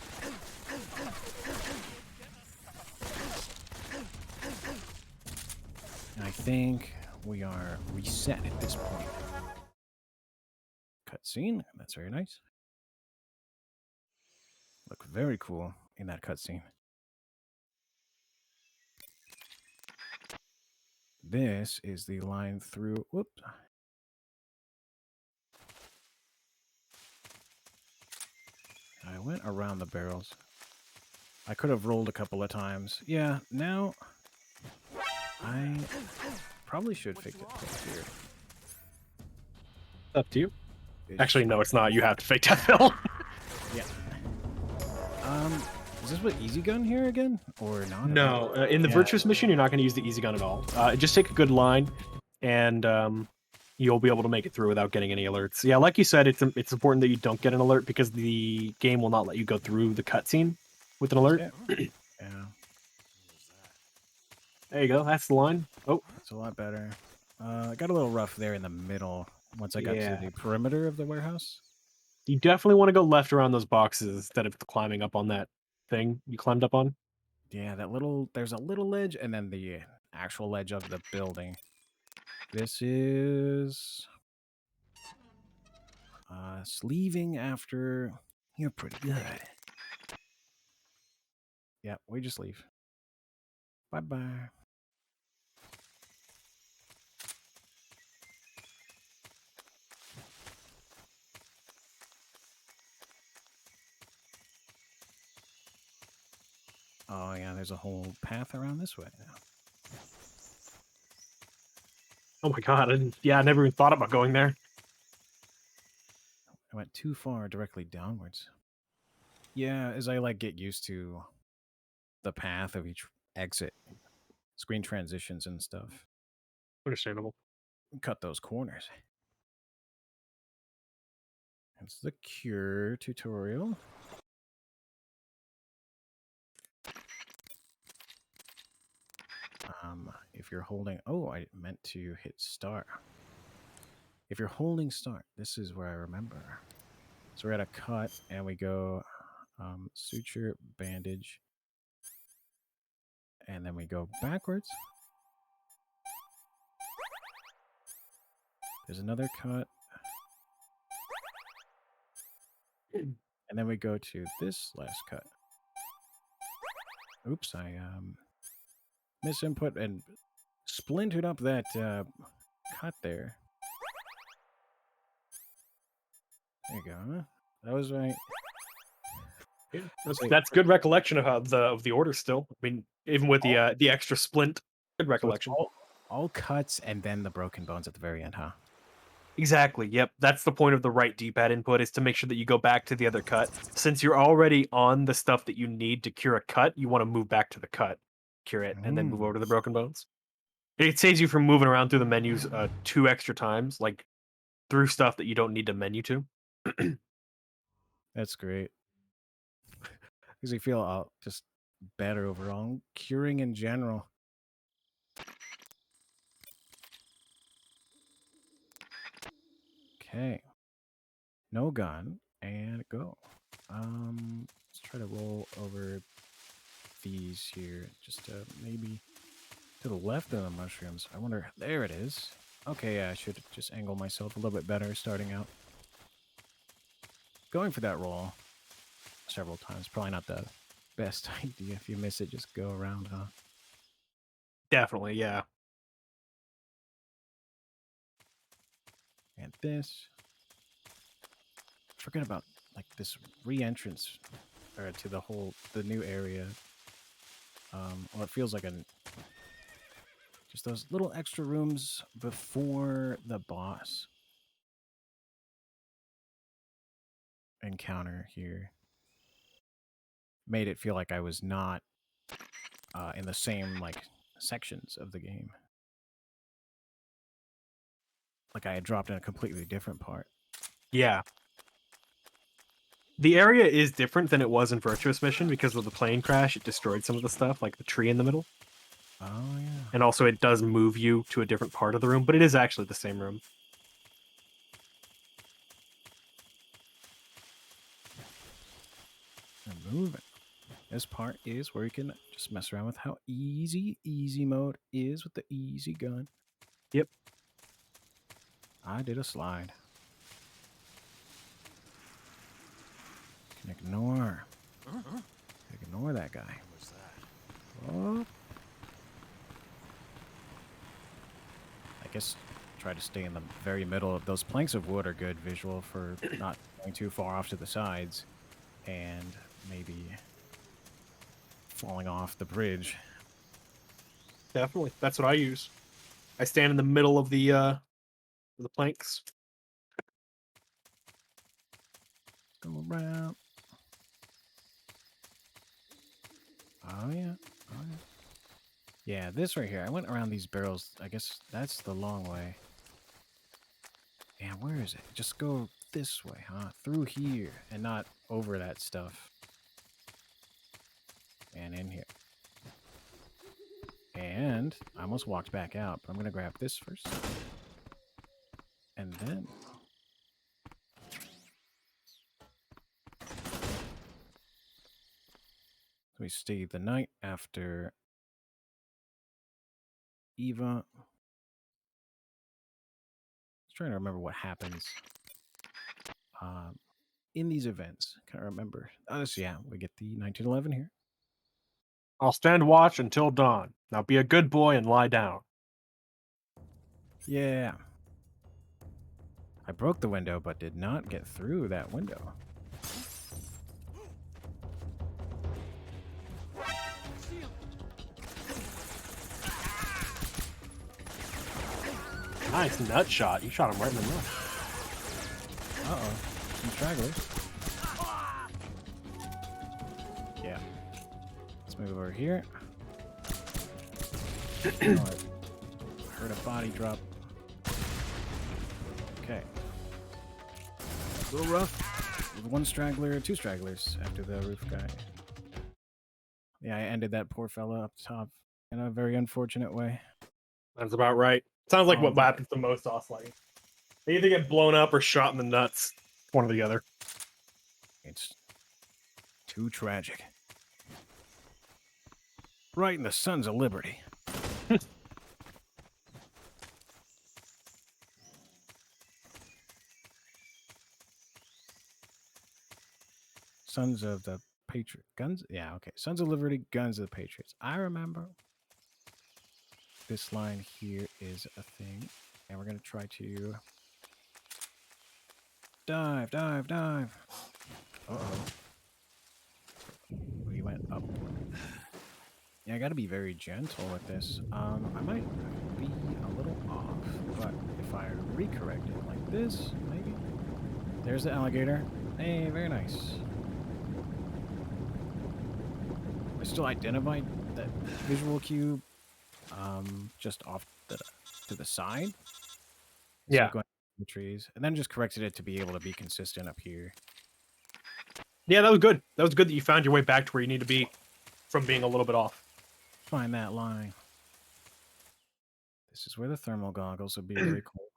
I think we are reset at this point. Cutscene. That's very nice. Look very cool in that cutscene. This is the line through... Whoops. I went around the barrels. I could have rolled a couple of times. Yeah, now... I probably should fake it here.
Up to you. Actually, no, it's not. You have to fake death fill.
Yeah. Is this what easy gun here again, or not?
No, in the Virtuous mission, you're not going to use the easy gun at all. Just take a good line, and you'll be able to make it through without getting any alerts. Yeah, like you said, it's important that you don't get an alert because the game will not let you go through the cutscene with an alert.
Yeah.
There you go. That's the line. Oh,
It's a lot better. I got a little rough there in the middle once I got to the perimeter of the warehouse.
You definitely want to go left around those boxes instead of climbing up on that thing you climbed up on.
Yeah, there's a little ledge and then the actual ledge of the building. This is sleeving after. You're pretty good. Yeah, we just leave. Bye-bye. Oh, yeah, there's a whole path around this way now.
Oh my god, I never even thought about going there.
I went too far directly downwards. Yeah, as I like get used to the path of each exit, screen transitions and stuff,
Understandable.
cut those corners. That's the cure tutorial. If you're holding, oh, I meant to hit start. If you're holding start, this is where I remember. So we're at a cut and we go suture, bandage, and then we go backwards. There's another cut. And then we go to this last cut. Oops, I misinput and splintered up that cut there. There you go. That was right.
Yeah, that's good recollection of the order still. I mean, even with the extra splint, good
So it's
recollection.
all cuts and then the broken bones at the very end, huh?
Exactly. Yep. That's the point of the right D-pad input, is to make sure that you go back to the other cut. Since you're already on the stuff that you need to cure a cut, you want to move back to the cut, cure it, and then move over to the broken bones. It saves you from moving around through the menus 2 extra times, like through stuff that you don't need to menu to.
That's great. Because you feel just better overall. Curing in general. Okay. No gun. And go. Let's try to roll over these here. Just maybe to the left of the mushrooms. I wonder. There it is. Okay, yeah, I should just angle myself a little bit better starting out. Going for that roll several times. Probably not the best idea. If you miss it, just go around, huh?
Definitely, yeah.
And this. Forget about like this re-entrance or to the new area. Well, it feels like just those little extra rooms before the boss encounter here made it feel like I was not in the same like sections of the game. Like I had dropped in a completely different part.
Yeah. The area is different than it was in Virtuous Mission because of the plane crash. It destroyed some of the stuff, like the tree in the middle.
Oh, yeah.
And also it does move you to a different part of the room, but it is actually the same room.
And moving. This part is where you can just mess around with how easy mode is with the easy gun.
Yep.
I did a slide. Can ignore. Ignore that guy.
What's that?
Oh. I guess try to stay in the very middle of those planks of wood are good visual for not going too far off to the sides and maybe falling off the bridge.
Definitely. That's what I use. I stand in the middle of the planks.
Go around. Oh, yeah. Oh, yeah. Yeah, this right here. I went around these barrels. I guess that's the long way. Yeah, where is it? Just go this way, huh? Through here and not over that stuff. And in here. And I almost walked back out, but I'm going to grab this first. And then... we stay the night after Eva. Just trying to remember what happens in these events. Can't remember. Oh, so yeah, we get the 1911 here.
I'll stand watch until dawn. Now be a good boy and lie down.
Yeah. I broke the window, but did not get through that window.
Nice nut shot. You shot him right in the nut.
Uh-oh. Some stragglers. Yeah. Let's move over here. Oh, I heard a body drop. Okay. A little rough. With one straggler, two stragglers after the roof guy. Yeah, I ended that poor fella up top in a very unfortunate way.
That's about right. Sounds like
Oh,
what happens to most Oslighting. They either get blown up or shot in the nuts. One or the other.
It's too tragic. Right in the Sons of Liberty. Sons of the Patriot. Guns? Yeah, okay. Sons of Liberty, Guns of the Patriots. I remember. This line here is a thing. And we're going to try to dive, dive, dive. Uh-oh. We went up. Yeah, I got to be very gentle with this. I might be a little off, but if I recorrect it like this, maybe. There's the alligator. Hey, very nice. I still identified that visual cue just off to the side.
Yeah.
Going the trees, and then just corrected it to be able to be consistent up here.
Yeah, that was good. That was good that you found your way back to where you need to be from being a little bit off.
Find that line. This is where the thermal goggles would be very cool.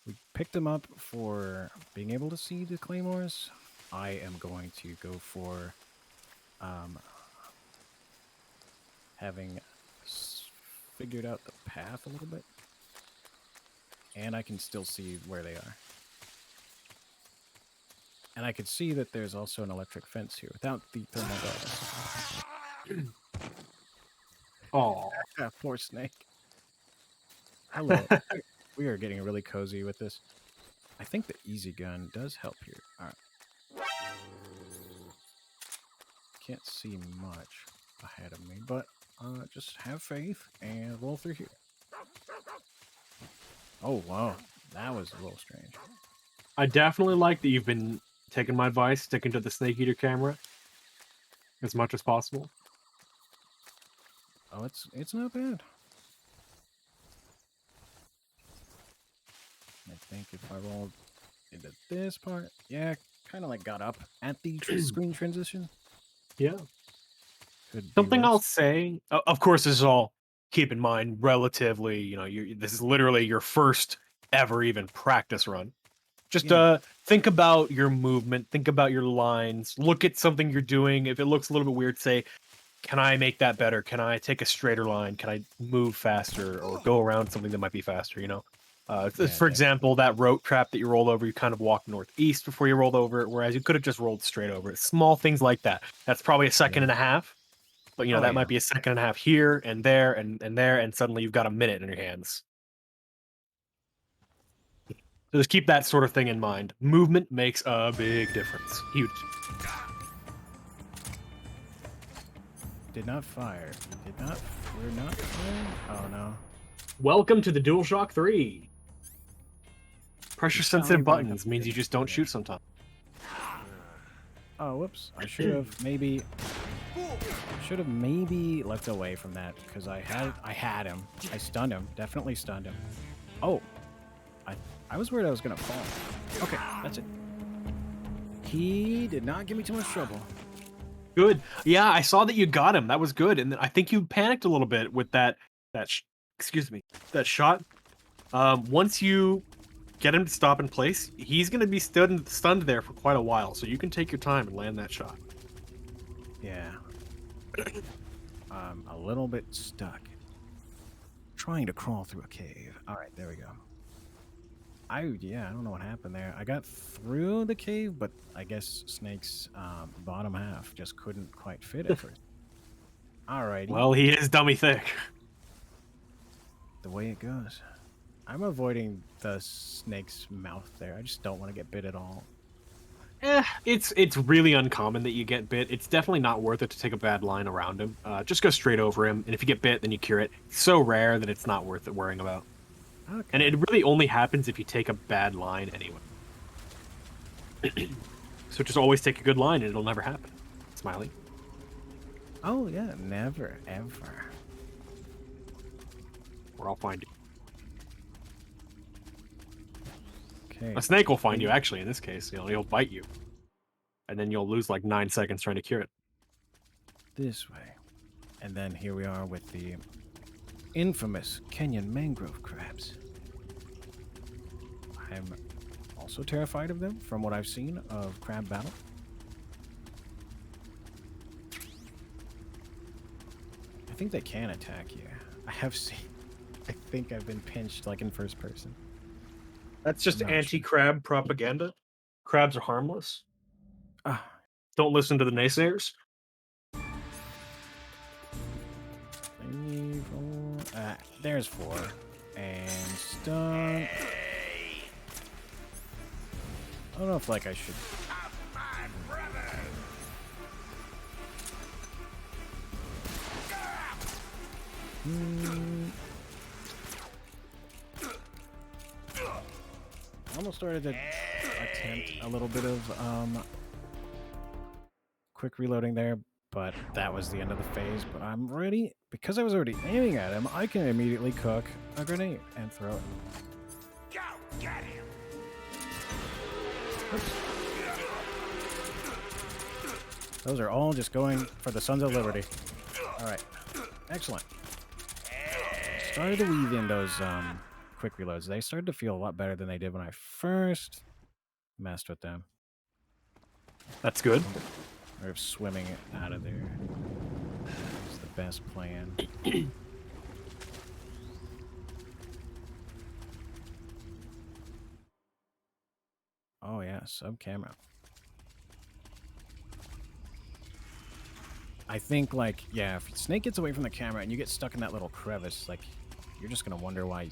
We picked them up for being able to see the claymores. I am going to go for having figured out the path a little bit. And I can still see where they are. And I could see that there's also an electric fence here without the thermal goggles.
Oh,
Poor snake. Hello. We are getting really cozy with this. I think the easy gun does help here. All right. Can't see much ahead of me, but just have faith and roll through here. Oh, wow. That was a little strange.
I definitely like that you've been taking my advice, sticking to the snake eater camera as much as possible.
Oh, it's not bad. I think if I rolled into this part, yeah, kind of like got up at the screen transition.
Yeah.
Could be
Something
worse.
I'll say, of course, this is all, keep in mind, relatively, this is literally your first ever even practice run. Just
Yeah.
think about your movement, think about your lines, look at something you're doing. If it looks a little bit weird, say, can I make that better? Can I take a straighter line? Can I move faster or go around something that might be faster,
Yeah,
For
definitely.
example, that rope trap that you rolled over, you kind of walked northeast before you rolled over it, whereas you could have just rolled straight over it. Small things like that. That's probably a second and a half. But
Oh,
that
yeah.
might be a second and a half here and there and there, and suddenly you've got a minute in your hands. So just keep that sort of thing in mind. Movement makes a big difference. Huge.
Did not fire. Did not. We're not firing. Oh no.
Welcome to the DualShock 3. Pressure sensitive
Sorry,
buttons means you just don't shoot sometimes.
Oh, whoops. I should have maybe left away from that because I had him. I stunned him. Definitely stunned him. Oh. I was worried I was gonna fall. Okay, that's it. He did not give me too much trouble.
Good. Yeah, I saw that you got him. That was good. And then I think you panicked a little bit with that shot. Once you get him to stop in place, he's going to be stunned there for quite a while. So you can take your time and land that shot.
Yeah. I'm a little bit stuck. Trying to crawl through a cave. All right, there we go. I don't know what happened there. I got through the cave, but I guess Snake's bottom half just couldn't quite fit at first. Alrighty.
Well, he is dummy thick.
The way it goes. I'm avoiding the snake's mouth there. I just don't want to get bit at all.
It's really uncommon that you get bit. It's definitely not worth it to take a bad line around him. Just go straight over him, and if you get bit, then you cure it. It's so rare that it's not worth it worrying about.
Okay.
And it really only happens if you take a bad line anyway. So just always take a good line and it'll never happen. Smiley.
Oh yeah, never ever.
Or I'll find you.
Okay.
A snake will find you, actually, in this case. He'll bite you. And then you'll lose like 9 seconds trying to cure it.
This way. And then here we are with the infamous Kenyan mangrove crabs. I'm also terrified of them from what I've seen of crab battle. I think they can attack you. I have seen... I think I've been pinched like in first person.
That's just
I'm not
anti-crab propaganda. Crabs are harmless.
Ah,
Don't listen to the naysayers.
3, 4... there's 4. And stun. I don't know if like I should... I almost started to attempt a little bit of quick reloading there, but that was the end of the phase. But I'm ready. Because I was already aiming at him, I can immediately cook a grenade and throw it.
Go get him!
Oops. Those are all just going for the Sons of Liberty. Alright. Excellent. Started to weave in those quick reloads. They started to feel a lot better than they did when I first messed with them.
That's good.
Or swimming out of there. It's the best plan. Oh yeah, sub camera. I think like, yeah, if Snake gets away from the camera and you get stuck in that little crevice, like you're just gonna wonder why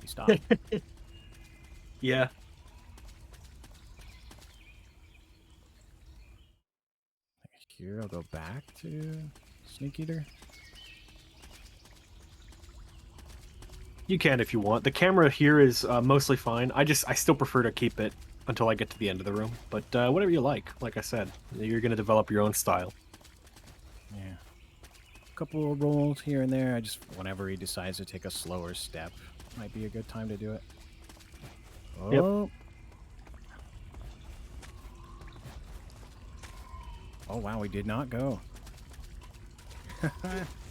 he stopped.
Yeah.
Here, I'll go back to Sneak Eater.
You can if you want. The camera here is mostly fine. I still prefer to keep it until I get to the end of the room. But whatever you like I said, you're going to develop your own style.
Yeah. A couple of rolls here and there. Whenever he decides to take a slower step, might be a good time to do it. Oh. Yep. Oh, wow, we did not go.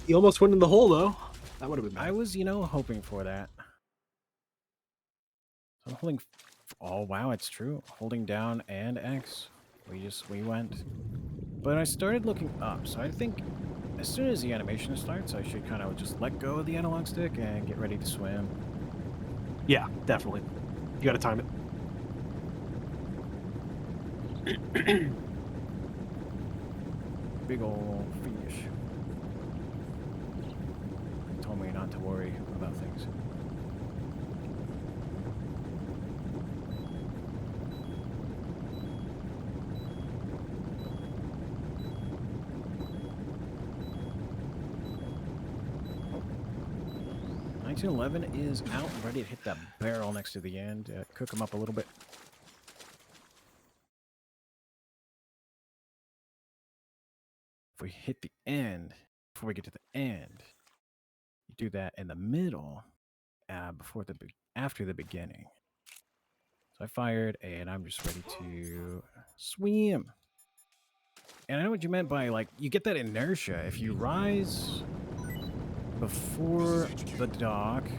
You almost went in the hole, though. That would have been bad.
I was, hoping for that. I'm holding... Oh, wow, it's true. Holding down and X. We went. But I started looking up, so I think as soon as the animation starts, I should kind of just let go of the analog stick and get ready to swim.
Yeah, definitely. You got to time it.
Big ol' fish. He told me not to worry about things. Oh. 1911 is out, ready to hit that barrel next to the end. Cook him up a little bit. If we hit the end, before we get to the end, you do that in the middle, after the beginning. So I fired, and I'm just ready to swim. And I know what you meant by, like, you get that inertia. If you rise before the dock,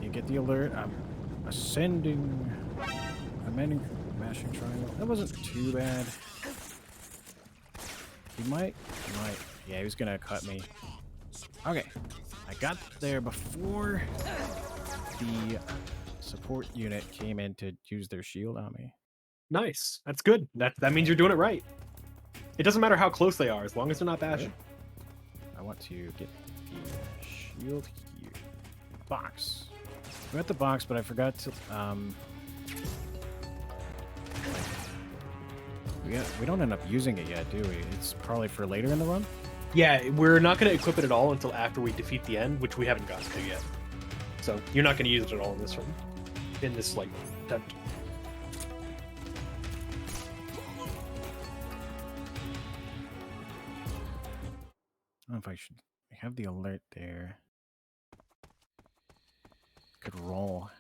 you get the alert. I'm ascending. Mashing triangle. That wasn't too bad. He might. Yeah, he was gonna cut me. Okay. I got there before the support unit came in to use their shield on me.
Nice. That's good. That means you're doing it right. It doesn't matter how close they are, as long as they're not bashing.
I want to get the shield here. Box. We got the box, but I forgot to we don't end up using it yet, do we? It's probably for later in the run?
Yeah, we're not going to equip it at all until after we defeat the end, which we haven't gotten to yet. So you're not going to use it at all in this one, in this like attempt.
I don't know if I should have the alert there. Could roll.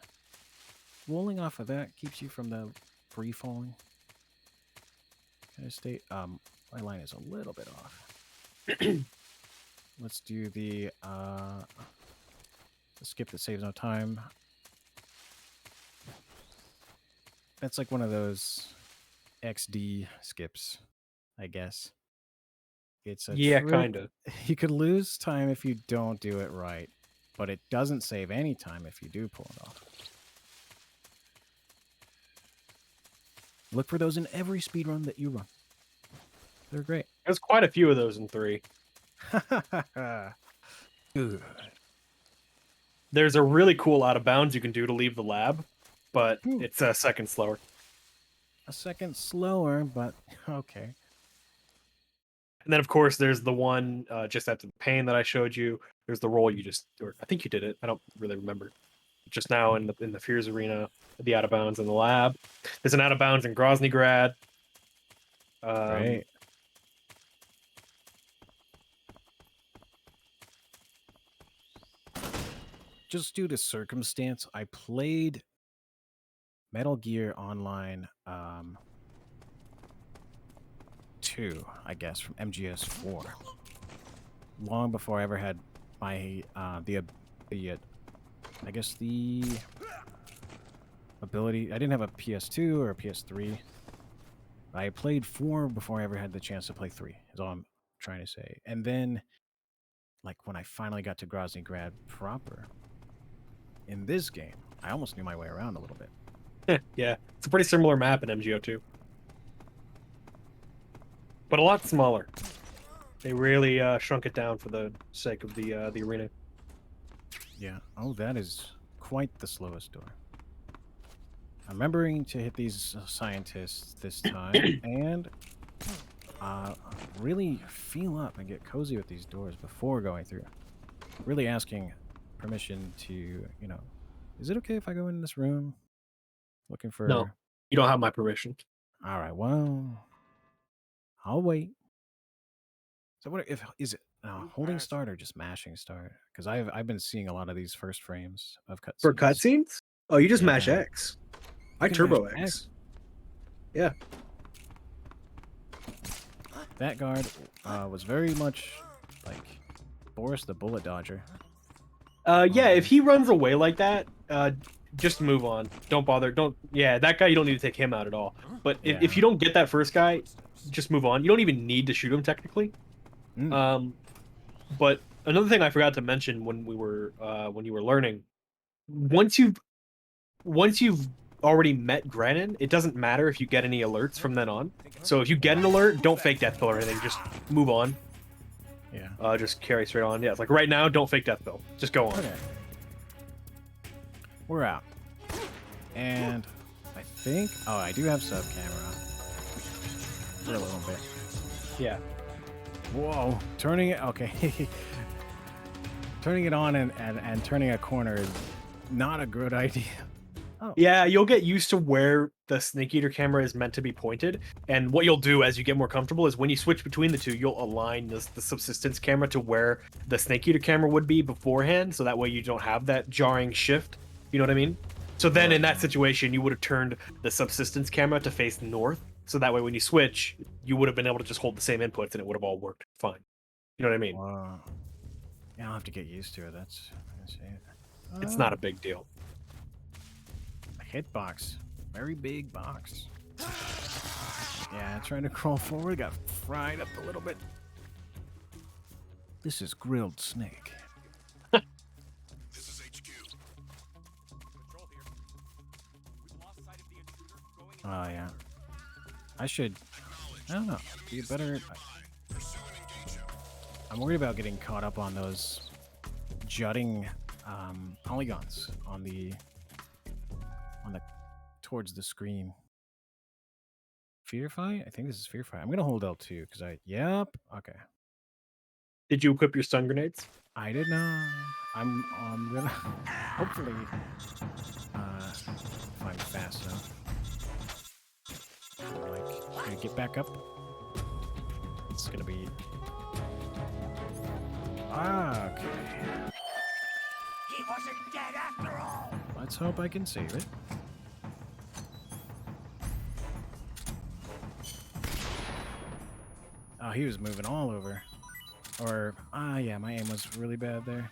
Rolling off of that keeps you from the free falling. Kind of stay. My line is a little bit off. Let's do the skip that saves no time. That's like one of those XD skips, I guess. It's a
Yeah,
trick.
kind of.
You could lose time if you don't do it right, but it doesn't save any time if you do pull it off. Look for those in every speedrun that you run. They're great.
There's quite a few of those in 3.
Good.
There's a really cool out of bounds you can do to leave the lab, but
Ooh.
it's a second slower.
A second slower, but okay.
And then, of course, there's the one just after the pain that I showed you. There's the roll you just, or I think you did it. I don't really remember. Just now in the Fears Arena, the out of bounds in the lab. There's an out of bounds in Grozny Grad.
Great. Just due to circumstance, I played Metal Gear Online 2, I guess, from MGS4. Long before I ever had my the ability. I didn't have a PS2 or a PS3. I played 4 before I ever had the chance to play 3. Is all I'm trying to say. And then, like when I finally got to Grozny Grad proper, in this game, I almost knew my way around a little bit.
Yeah, it's a pretty similar map in MGO2. But a lot smaller. They really shrunk it down for the sake of the arena.
Yeah. Oh, that is quite the slowest door. I'm remembering to hit these scientists this time and really feel up and get cozy with these doors before going through. Really asking permission to, you know, is it okay if I go in this room? Looking for...
No, you don't have my permission.
All right, well, I'll wait. So what if is it holding start or just mashing start? Because I've been seeing a lot of these first frames of cutscenes.
For cutscenes? Oh, you just mash
Yeah.
X. I
can
turbo
mash
X.
X.
Yeah.
That guard was very much like Boris the Bullet Dodger.
Yeah, if he runs away like that, just move on. Don't bother. Yeah, that guy, you don't need to take him out at all. But if you don't get that first guy, just move on. You don't even need to shoot him technically. But another thing I forgot to mention when you were learning, once you've already met Grennan, it doesn't matter if you get any alerts from then on. So if you get an alert, don't fake death pill or anything. Just move on.
Yeah.
Just carry straight on. Yeah, it's like right now, don't fake death pill. Just go on.
Okay. We're out. And I think... Oh, I do have sub camera. For a little bit.
Yeah.
Whoa. Turning it... Okay. Turning it on and turning a corner is not a good idea. Oh.
Yeah, you'll get used to where the Snake Eater camera is meant to be pointed, and what you'll do as you get more comfortable is when you switch between the two, you'll align the subsistence camera to where the Snake Eater camera would be beforehand, so that way you don't have that jarring shift. You know what I mean? So then in that situation, you would have turned the subsistence camera to face north, so that way when you switch, you would have been able to just hold the same inputs and it would have all worked fine. You know what I mean?
Wow. Yeah, I'll have to get used to it. That's it.
It's not a big deal.
Hitbox. Very big box. Yeah, trying to crawl forward. Got fried up a little bit. This is grilled snake.
This is HQ. Control here. We've lost sight of the intruder going in.
Oh, yeah. I should... I don't know. Be better... I'm worried about getting caught up on those jutting polygons on the towards the screen. Fear fight? I think this is fear fight. I'm gonna hold L2 because yep. Okay.
Did you equip your stun grenades?
I did not. I'm gonna hopefully find fast enough. Like, gonna get back up. It's gonna be okay.
He wasn't dead after all.
Let's hope I can save it. Oh, he was moving all over. Or, yeah, my aim was really bad there.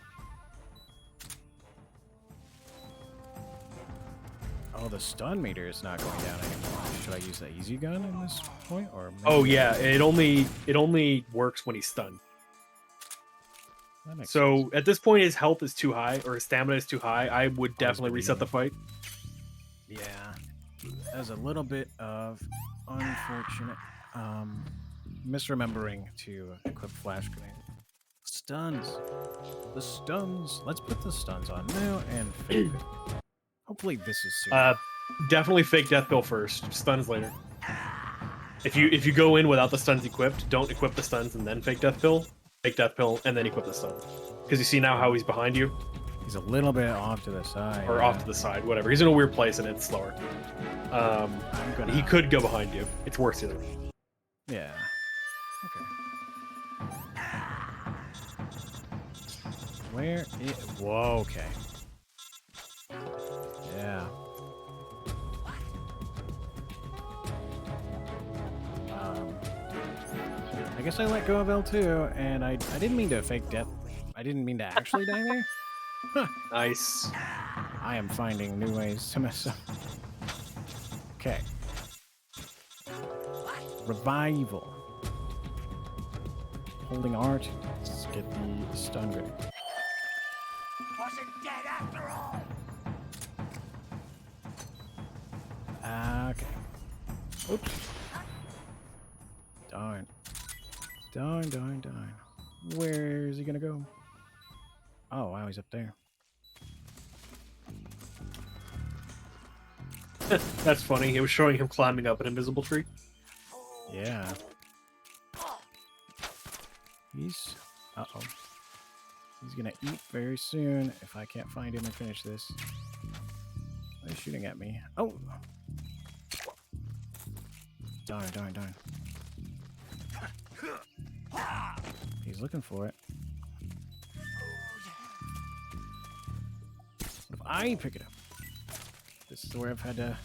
Oh, the stun meter is not going down anymore. Should I use the easy gun in this point? Or
Oh yeah, it only works when he's stunned.
That makes
So
sense.
at this point, his health is too high or his stamina is too high. I would definitely reset the fight.
Yeah. That was a little bit of unfortunate misremembering to equip flash grenade. Stuns. The stuns. Let's put the stuns on now and fake it. Hopefully this is soon.
Definitely fake death pill first. Stuns later. If you go in without the stuns equipped, don't equip the stuns and then fake death pill. Fake death pill and then equip the stun. Because you see now how he's behind you,
He's a little bit off to the side.
or off to the side, whatever. He's in a weird place and it's slower.
I'm gonna.
He could go behind you. It's worth it.
Yeah. Okay. Where is... Whoa, okay. Yeah. I guess I let go of L2, and I didn't mean to fake death. I didn't mean to actually die there. Huh.
Nice.
I am finding new ways to mess up. Okay. Revival. Holding R2. Let's get the stun grenade.
Wasn't dead after all.
Okay. Oops. Darn. Darn, darn, darn. Where is he gonna go? Oh, wow, he's up there.
That's funny. It was showing him climbing up an invisible tree.
Yeah. He's... Uh-oh. He's gonna eat very soon if I can't find him and finish this. He's shooting at me. Oh! Darn, darn, darn. He's looking for it. What if I pick it up? This is where I've had to...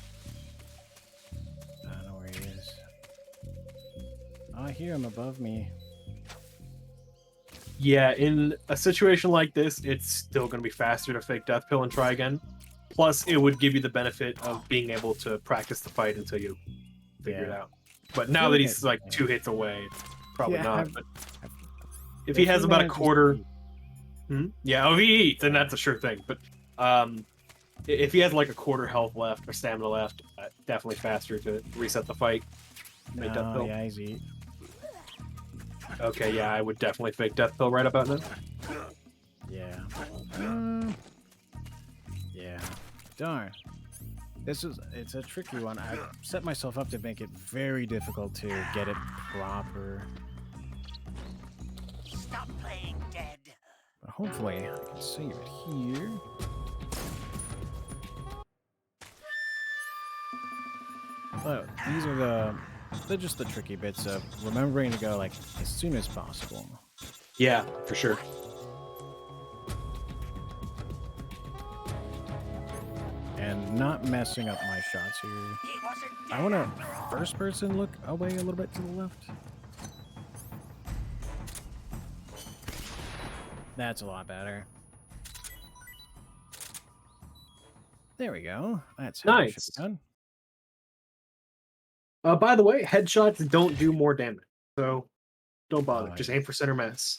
I don't know where he is. Oh, I hear him above me.
Yeah, in a situation like this, it's still going to be faster to fake death pill and try again. Plus, it would give you the benefit of being able to practice the fight until you figure it
Yeah.
out. But now that he's like 2 hits away, probably
Yeah,
not.
I've-
But if he has about a quarter, yeah, if he eats, then that's a sure thing. But if he has like a quarter health left or stamina left, definitely faster to reset the fight. Make death
No,
pill.
yeah, he's eat.
Okay, yeah, I would definitely fake death pill right about now.
Yeah. Yeah. Darn. It's a tricky one. I set myself up to make it very difficult to get it proper.
Stop playing dead.
But hopefully I can save it here. But these are they're just the tricky bits of remembering to go like as soon as possible.
Yeah, for sure.
And not messing up my shots here.
He wasn't dead
I want to
after all.
first person look away a little bit to the left. That's a lot better. There we go. That's how it should
Nice.
be done.
By the way, headshots don't do more damage, so don't bother.
Oh,
Just
yeah.
aim for center mass.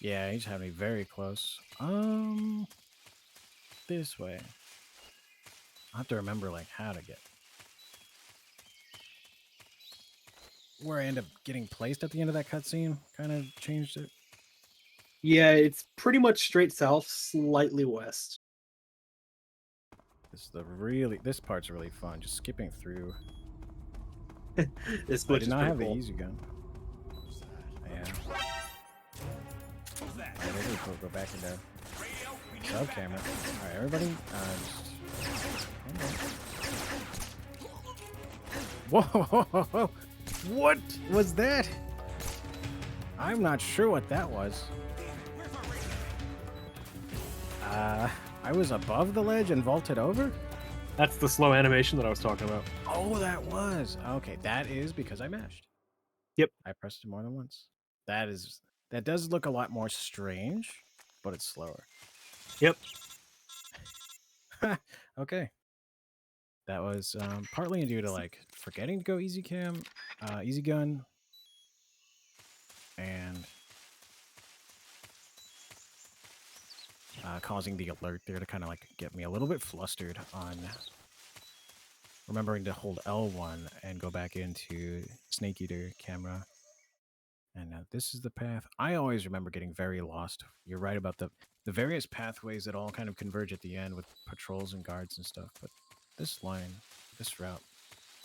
Yeah, he's having me very close. This way. I have to remember like how to get where I end up getting placed at the end of that cutscene. Kind of changed it.
Yeah, it's pretty much straight south, slightly west.
This part's really fun. Just skipping through.
This
I
glitch
did
is
not
pretty
have
cool.
the easy gun. Yeah.
Who's that?
We'll go back into sub camera. All right, everybody. Whoa! What was that? I'm not sure what that was. I was above the ledge and vaulted over?
That's the slow animation that I was talking about.
Oh, that was. Okay, that is because I mashed.
Yep.
I pressed it more than once. That does look a lot more strange, but it's slower.
Yep.
Okay. That was partly due to like forgetting to go easy gun, and causing the alert there to kind of like get me a little bit flustered on remembering to hold L1 and go back into Snake Eater camera. And this is the path. I always remember getting very lost. You're right about the various pathways that all kind of converge at the end with patrols and guards and stuff. But this route,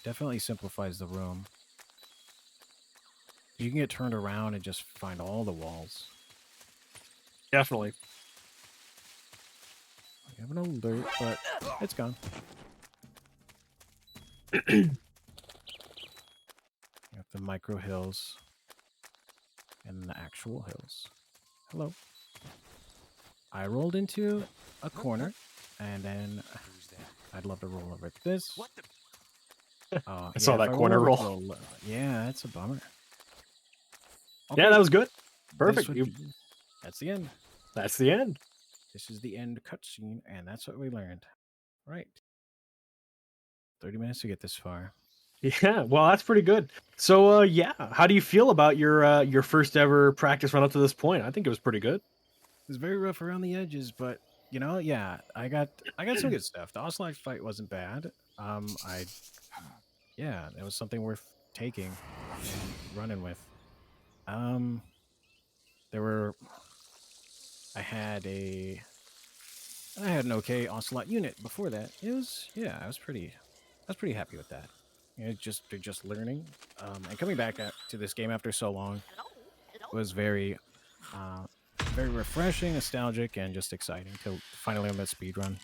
definitely simplifies the room. You can get turned around and just find all the walls.
Definitely.
I have an alert, but it's gone. You have the micro hills and the actual hills. Hello. I rolled into a corner, and then I'd love to roll over this.
What the?
I
saw that corner roll.
Yeah, that's a bummer.
Yeah, that was good.
This
Perfect.
would be- That's the end.
That's the end.
This is the end cutscene, and that's what we learned. Right. 30 minutes to get this far.
Yeah, well, that's pretty good. So, yeah, how do you feel about your first ever practice run up to this point? I think it was pretty good.
It was very rough around the edges, but you know, yeah, I got some good stuff. The Ocelot fight wasn't bad. Yeah, it was something worth taking and running with. I had an okay Ocelot unit before that. I was pretty happy with that. You know, they're just learning. And coming back to this game after so long was very refreshing, nostalgic, and just exciting to finally on that speed run.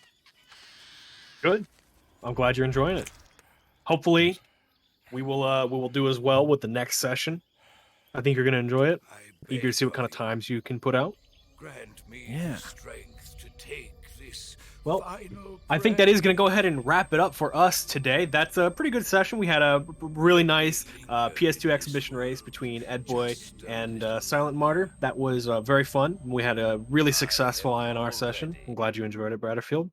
Good. I'm glad you're enjoying it. Hopefully, we will do as well with the next session. I think you're gonna enjoy it. Eager to see what kind of times you can put out.
Grant me
Yeah.
the strength to take this
Well,
final
I think that is going to
breath.
go ahead and wrap it up for us today. That's a pretty good session. We had a really nice PS2 exhibition race between Ed Boy and Silent Martyr. That was very fun. We had a really successful INR session. I'm glad you enjoyed it, Bradderfield.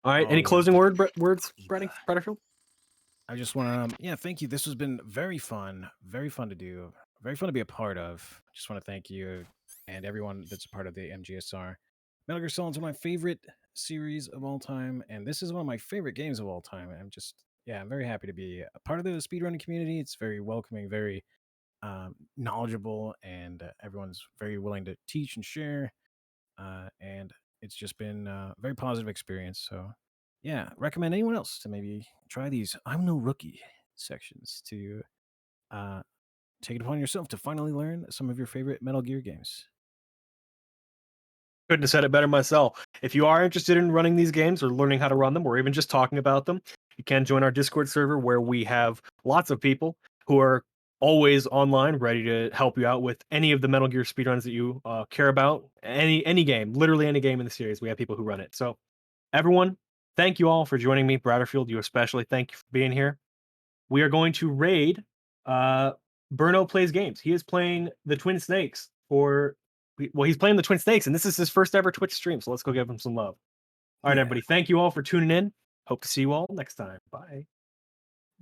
All right,
Oh,
any
yeah.
closing words, Bradderfield?
I just want to, thank you. This has been very fun to do, very fun to be a part of. Just want to thank you and everyone that's a part of the MGSR. Metal Gear Solid is one of my favorite series of all time, and this is one of my favorite games of all time. I'm very happy to be a part of the speedrunning community. It's very welcoming, very knowledgeable, and everyone's very willing to teach and share. And it's just been a very positive experience. So, yeah, recommend anyone else to maybe try these "I'm no rookie" sections to take it upon yourself to finally learn some of your favorite Metal Gear games.
Couldn't have said it better myself. If you are interested in running these games or learning how to run them or even just talking about them, you can join our Discord server where we have lots of people who are always online ready to help you out with any of the Metal Gear speedruns that you care about. Any game, literally any game in the series, we have people who run it. So everyone, thank you all for joining me. Bradderfield, you especially, thank you for being here. We are going to raid Burno Plays Games. He is playing the Twin Snakes he's playing the Twin Snakes, and this is his first ever Twitch stream, so let's go give him some love. All right, everybody, thank you all for tuning in. Hope to see you all next time. Bye.